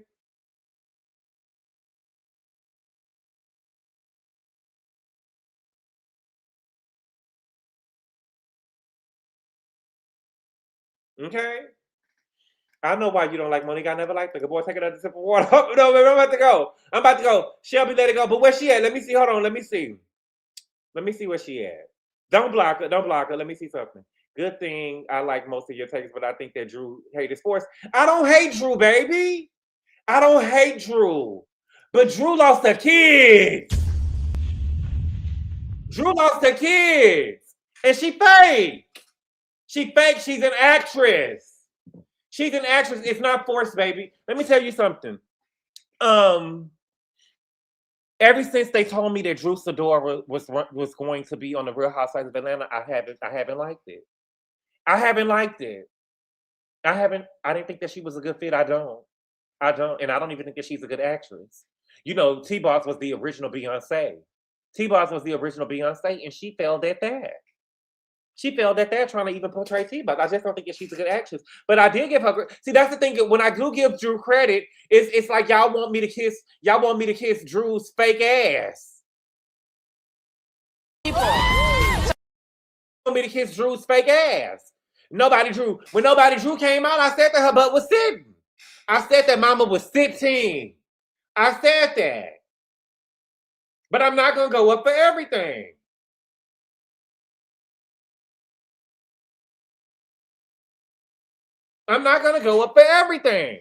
Okay? I know why you don't like Monique. I never liked her. Good boy, take another sip of water. Oh, no, baby, I'm about to go. I'm about to go. Shelby, let it go. But where she at? Let me see. Hold on. Let me see. Let me see where she at. Don't block her. Don't block her. Let me see something. Good thing I like most of your takes, but I think that Drew hated sports. I don't hate Drew, baby. I don't hate Drew. But Drew lost her kids. Drew lost her kids. And she fake. She fake. She's an actress. She's an actress. It's not forced, baby. Let me tell you something. Ever since they told me that Drew Sidora was going to be on the Real Housewives of Atlanta, I haven't liked it. I haven't liked it. I didn't think that she was a good fit. I don't. And I don't even think that she's a good actress. You know, T-Boss was the original Beyonce. T-Boss was the original Beyonce, and she failed at that. She failed at that trying to even portray T-Boss. I just don't think that she's a good actress. But I did give her. See, that's the thing. When I do give Drew credit, it's like y'all want me to kiss Drew's fake ass. People want me to kiss Drew's fake ass. Nobody Drew. When Nobody Drew came out, I said that her butt was sitting. I said that mama was sitting. I said that. But I'm not gonna go up for everything. I'm not going to go up for everything.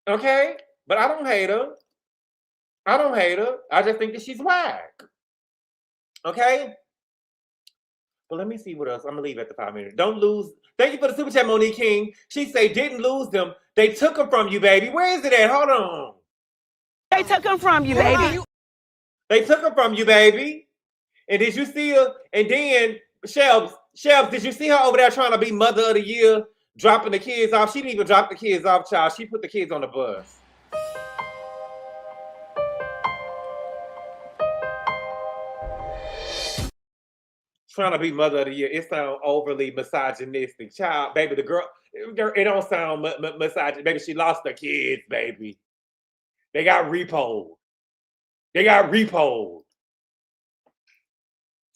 Okay? But I don't hate her. I don't hate her. I just think that she's whack. Okay? But let me see what else. I'm going to leave at the 5 minutes. Don't lose. Thank you for the super chat, Monique King. She say, didn't lose them. They took them from you, baby. Where is it at? Hold on. They took them from you, baby. They took them from you, baby. And did you see her? And then, Shelves, did you see her over there trying to be mother of the year, dropping the kids off? She didn't even drop the kids off, child. She put the kids on the bus. Trying to be mother of the year. It sounds overly misogynistic. Child, baby, the girl, it don't sound misogynistic. Baby, she lost her kids, baby. They got repoed. They got repoed.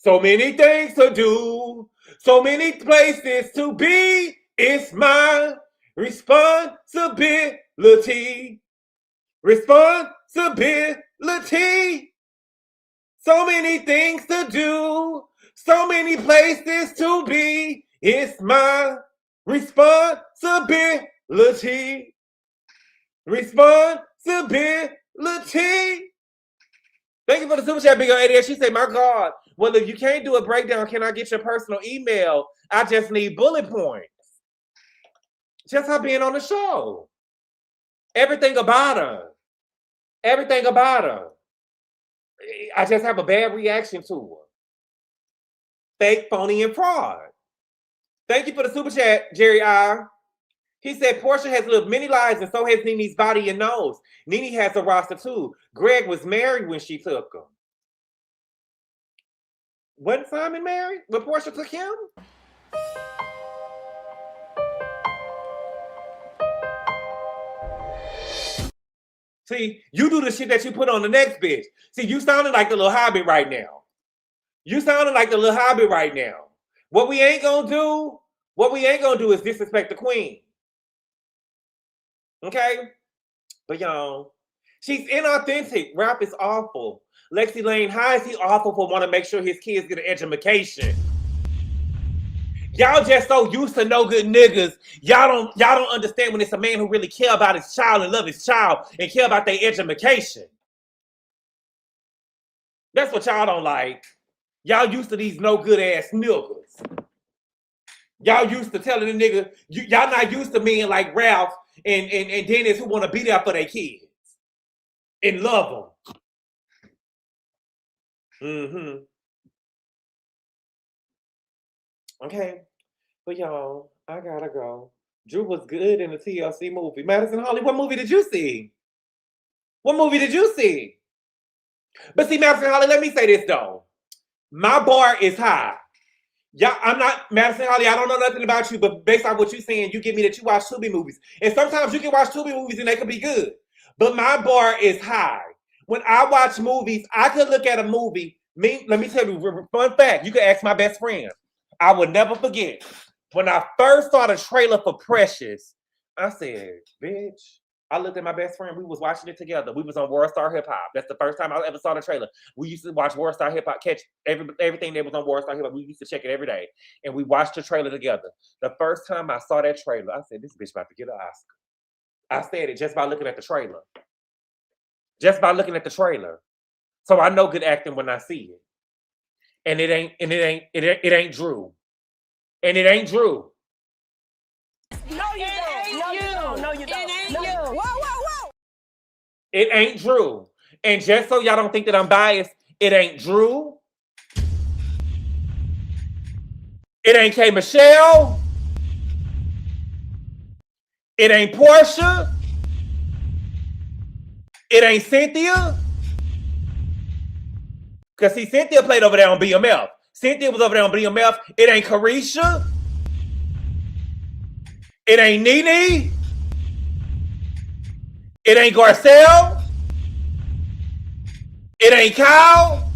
So many things to do, so many places to be. It's my responsibility. Responsibility. So many things to do, so many places to be. It's my responsibility. Responsibility. Thank you for the super chat, Big Ol' 88. She said, my God, well, if you can't do a breakdown, can I get your personal email? I just need bullet points. Just her being on the show. Everything about her. Everything about her. I just have a bad reaction to her. Fake, phony, and fraud. Thank you for the super chat, Jerry I. He said, Porsha has lived many lives and so has Nene's body and nose. Nene has a roster too. Greg was married when she took him. Wasn't Simon married when Porsha took him? See, you do the shit that you put on the next bitch. See, you sounding like the little hobbit right now. You sounding like the little hobbit right now. What we ain't gonna do is disrespect the queen. Okay? But y'all, she's inauthentic. Ralph is awful. Lexi Lane, how is he awful for want to make sure his kids get an education? Y'all just so used to no good niggas. Y'all don't understand when it's a man who really care about his child and love his child and care about their education. That's what y'all don't like. Y'all used to these no good ass niggas. Y'all used to telling the nigga, y'all not used to men like Ralph and Dennis who want to be there for their kids and love them. Okay, but y'all, I gotta go. Drew was good in the TLC movie. Madison Holly, what movie did you see? What movie did you see? But see, Madison Holly, let me say this though. My bar is high. Yeah, I'm not Madison Holly. I don't know nothing about you, but based on what you're saying, you give me that you watch Tubi movies. And sometimes you can watch Tubi movies and they can be good. But my bar is high. When I watch movies, I could look at a movie. Let me tell you, fun fact, you can ask my best friend. I will never forget. When I first saw the trailer for Precious, I said, bitch. I looked at my best friend. We was watching it together. We was on World Star Hip Hop. That's the first time I ever saw the trailer. We used to watch World Star Hip Hop, catch everything that was on World Star Hip Hop. We used to check it every day. And we watched the trailer together. The first time I saw that trailer, I said, this bitch about to get an Oscar. I said it just by looking at the trailer. Just by looking at the trailer. So I know good acting when I see it. And it ain't Drew. And it ain't Drew. No, you don't. No, you don't. It ain't you. Whoa. It ain't Drew. And just so y'all don't think that I'm biased, it ain't Drew. It ain't K Michelle. It ain't Porsha. It ain't Cynthia. Because see, Cynthia played over there on BMF. Cynthia was over there on BMF. It ain't Carisha. It ain't Nene. It ain't Garcelle. It ain't Kyle.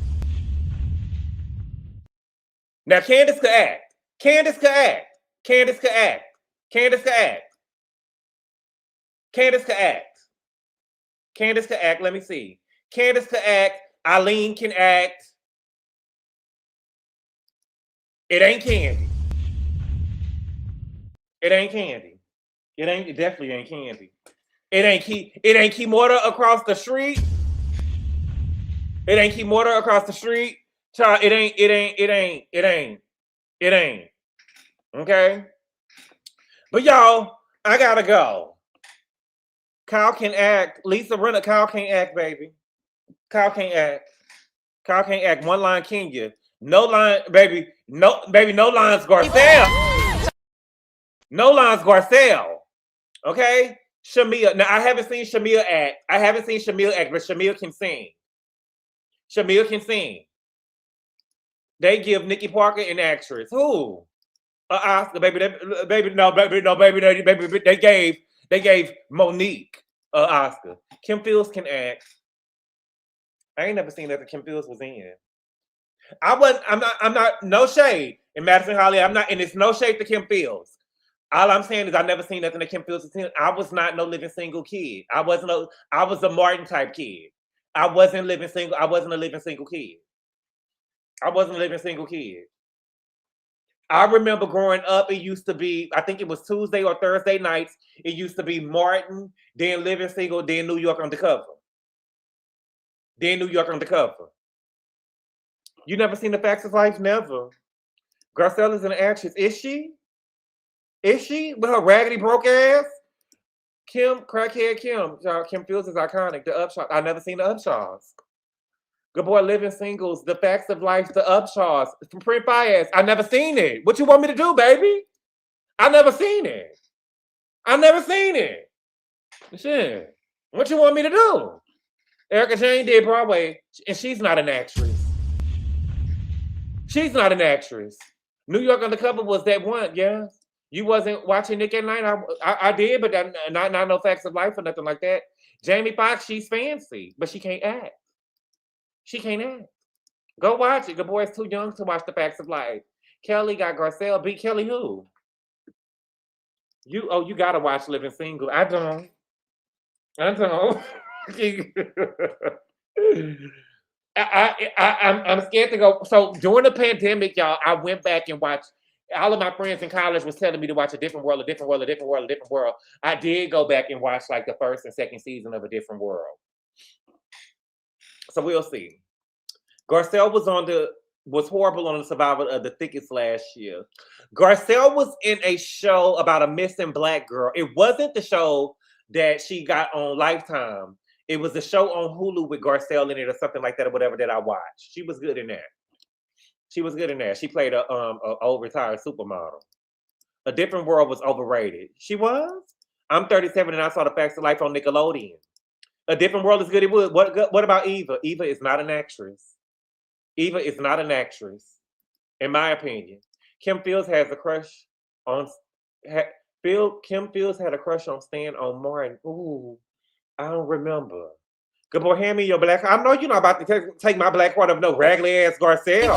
Now, Candace could act. Candace could act. Candace could act. Candace could act. Candace could act. Candace could act. Let me see. Candace could act. Eileen can act. It ain't Candy. It ain't Candy. It definitely ain't Candy. It ain't Kimora across the street. It ain't Kimora across the street. Child, it ain't. Okay? But y'all, I gotta go. Kyle can act. Lisa Renner, Kyle can't act, baby. Kyle can't act. Kyle can't act. One line Kenya. No line, baby. No lines Garcelle. No lines Garcelle. Okay? Shamea. Now, I haven't seen Shamea act. But Shamea can sing. Shamea can sing. They give Nikki Parker an actress. Who? Oscar, baby. They gave Monique Oscar. Kim Fields can act. I ain't never seen that Kim Fields was in. I'm not, no shade in Madison Holly. And it's no shade to Kim Fields. All I'm saying is I never seen nothing that Kim Fields was in. I was not no living single kid. I was a Martin type kid. I wasn't a living single kid. I remember growing up, it used to be, I think it was Tuesday or Thursday nights. It used to be Martin, then Living Single, then New York Undercover. You never seen The Facts of Life? Never. Garcelle is an actress. Is she? With her raggedy broke ass? Crackhead Kim. Kim Fields is iconic. The Upshaws. I never seen the Upshaws. Good Boy, Living Singles, The Facts of Life, The Upshaws, from Print Bias. I never seen it. What you want me to do, baby? I never seen it. Shit. What you want me to do? Erica Jane did Broadway, and she's not an actress. New York Undercover was that one, yeah. You wasn't watching Nick at Night? I did, but not no Facts of Life or nothing like that. Jamie Foxx, she's fancy, but she can't act. Go watch it. The boy's too young to watch The Facts of Life. Kelly got Garcelle. Beat Kelly who? You gotta watch Living Single. I don't. I know. I'm scared to go. So during the pandemic, y'all, I went back and watched. All of my friends in college was telling me to watch A Different World, A Different World, A Different World, A Different World. I did go back and watch like the first and second season of A Different World. So we'll see. Garcelle was horrible on the Survivor of the Thickest last year. Garcelle was in a show about a missing black girl. It wasn't the show that she got on Lifetime. It was a show on Hulu with Garcelle in it or something like that or whatever that I watched. She was good in that. She was good in that. She played a old retired supermodel. A Different World was overrated. She was? I'm 37 and I saw The Facts of Life on Nickelodeon. A Different World is good. It would. What about Eva? Eva is not an actress. Eva is not an actress, in my opinion. Kim Fields has a crush on Kim Fields had a crush on Stan on Martin. Ooh, I don't remember. Good boy, hand me your black. I know you're not about to take my black card of no raggedy ass Garcelle.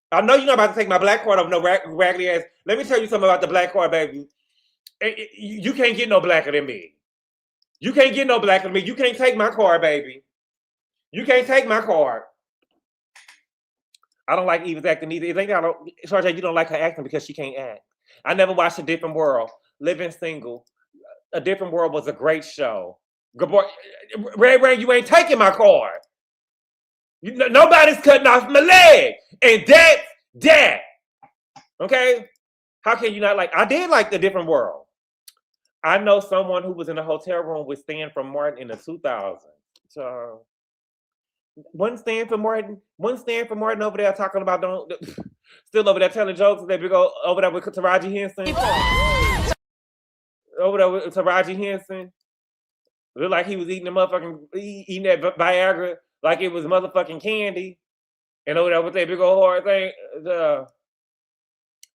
I know you're not about to take my black card of no raggedy ass. Let me tell you something about the black card, baby. You can't get no blacker than me. You can't get no blacker than me. You can't take my card, baby. You can't take my card. I don't like Eva's acting either. Sharjay, you don't like her acting because she can't act. I never watched A Different World. Living Single. A Different World was a great show. Good boy. Ray, you ain't taking my card. Nobody's cutting off my leg. And that's that. Okay? How can you not like? I did like A Different World. I know someone who was in a hotel room with Stan from Martin in the 2000s. So, one Stan for Martin over there talking about still over there telling jokes. They go over there with Taraji Henson. Over there with Taraji Henson. Looked like he was eating that Viagra like it was motherfucking candy. And over there with that big old hard thing.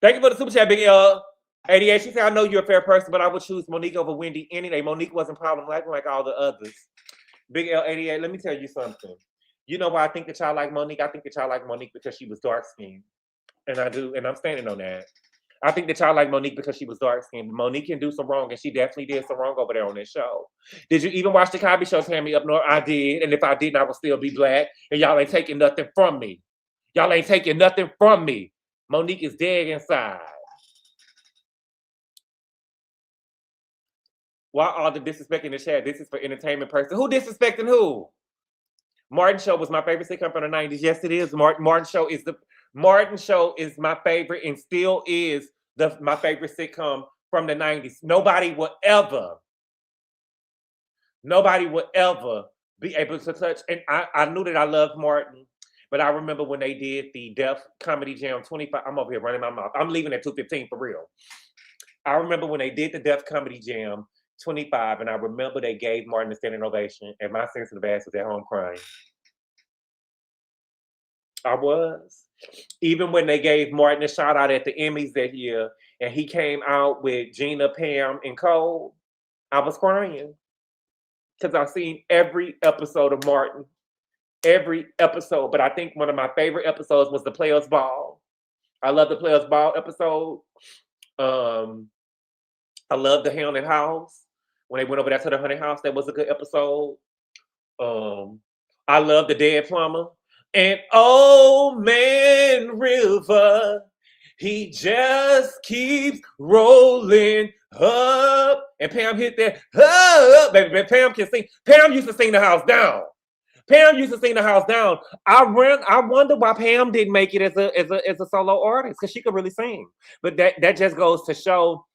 Thank you for the super chat, Big L. 88. She said, I know you're a fair person, but I would choose Monique over Wendy any day. Monique wasn't problematic like all the others. Big L 88, let me tell you something. You know why I think that y'all like Monique? I think that y'all like Monique because she was dark skinned. And I do, and I'm standing on that. I think that y'all like Monique because she was dark skinned. Monique can do some wrong, and she definitely did some wrong over there on this show. Did you even watch the Cosby Show, Tammy Up North? I did, and if I didn't, I would still be black. And y'all ain't taking nothing from me. Y'all ain't taking nothing from me. Monique is dead inside. Why all the disrespect in the chat? This is for entertainment person. Who disrespecting who? Martin Show was my favorite sitcom from the 90s. Yes, it is. Martin Show is my favorite and still is my favorite sitcom from the 90s. Nobody will ever be able to touch. And I knew that I loved Martin, but I remember when they did the Def Comedy Jam 25. I'm over here running my mouth. I'm leaving at 2:15 for real. I remember when they did the Def Comedy Jam 25, and I remember they gave Martin a standing ovation, and my sensitive ass was at home crying. I was. Even when they gave Martin a shout out at the Emmys that year, and he came out with Gina, Pam, and Cole, I was crying. Because I've seen every episode of Martin. Every episode. But I think one of my favorite episodes was the Players Ball. I love the Players Ball episode. I love the Haunted House. When they went over there to the Haunted House, that was a good episode. I love the Dead Plumber. And Old Man River, he just keeps rolling up. And Pam hit that up, baby. Pam can sing. Pam used to sing the house down. I wonder why Pam didn't make it as a solo artist, because she could really sing. But that just goes to show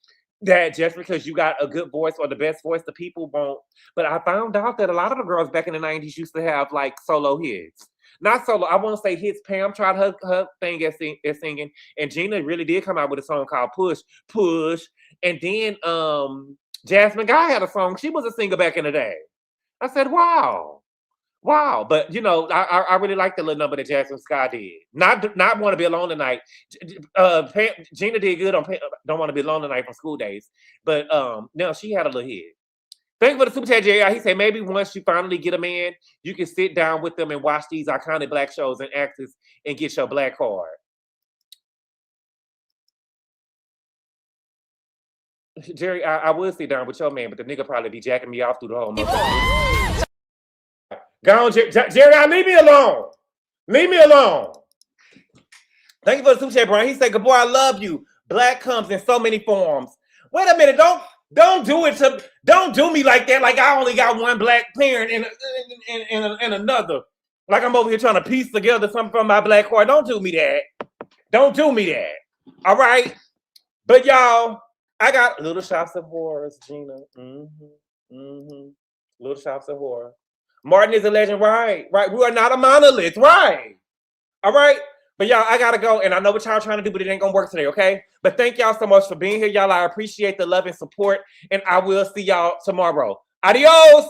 that just because you got a good voice or the best voice, the people won't. But I found out that a lot of the girls back in the 90s used to have like solo hits. Not solo, I won't say hits. Pam tried her thing at singing, and Gina really did come out with a song called Push. And then Jasmine Guy had a song. She was a singer back in the day. I said, wow. But you know, I really like the little number that Jasmine Scott did. Not Want to Be Alone Tonight. Gina did good on Don't Want to Be Alone Tonight from School Days. But no, she had a little hit. Thank you for the super chat, JR. He said maybe once you finally get a man, you can sit down with them and watch these iconic black shows and actors and get your black card. Jerry, I would sit down with your man, but the nigga probably be jacking me off through the whole motherfucker. Go on, Jerry. Jerry, leave me alone. Leave me alone. Thank you for the super chat, Brian. He said, "Good boy, I love you. Black comes in so many forms." Wait a minute, don't do me like that. Like I only got one black parent and another. Like I'm over here trying to piece together something from my black heart. Don't do me that. Don't do me that. All right. But y'all, I got little shots of horrors, Gina. Little shots of horror. Martin is a legend, right? Right. We are not a monolith, right? All right. But y'all, I gotta go, and I know what y'all trying to do, but it ain't gonna work today, okay? But thank y'all so much for being here, y'all. I appreciate the love and support, and I will see y'all tomorrow. Adios.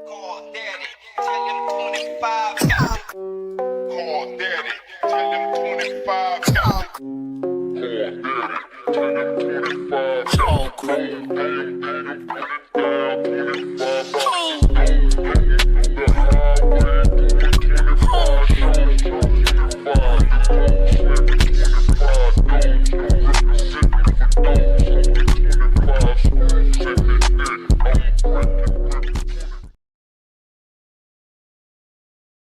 Call daddy, tell him 25 got it. Call daddy, tell him 25 got it. Call daddy, tell him 25 got it.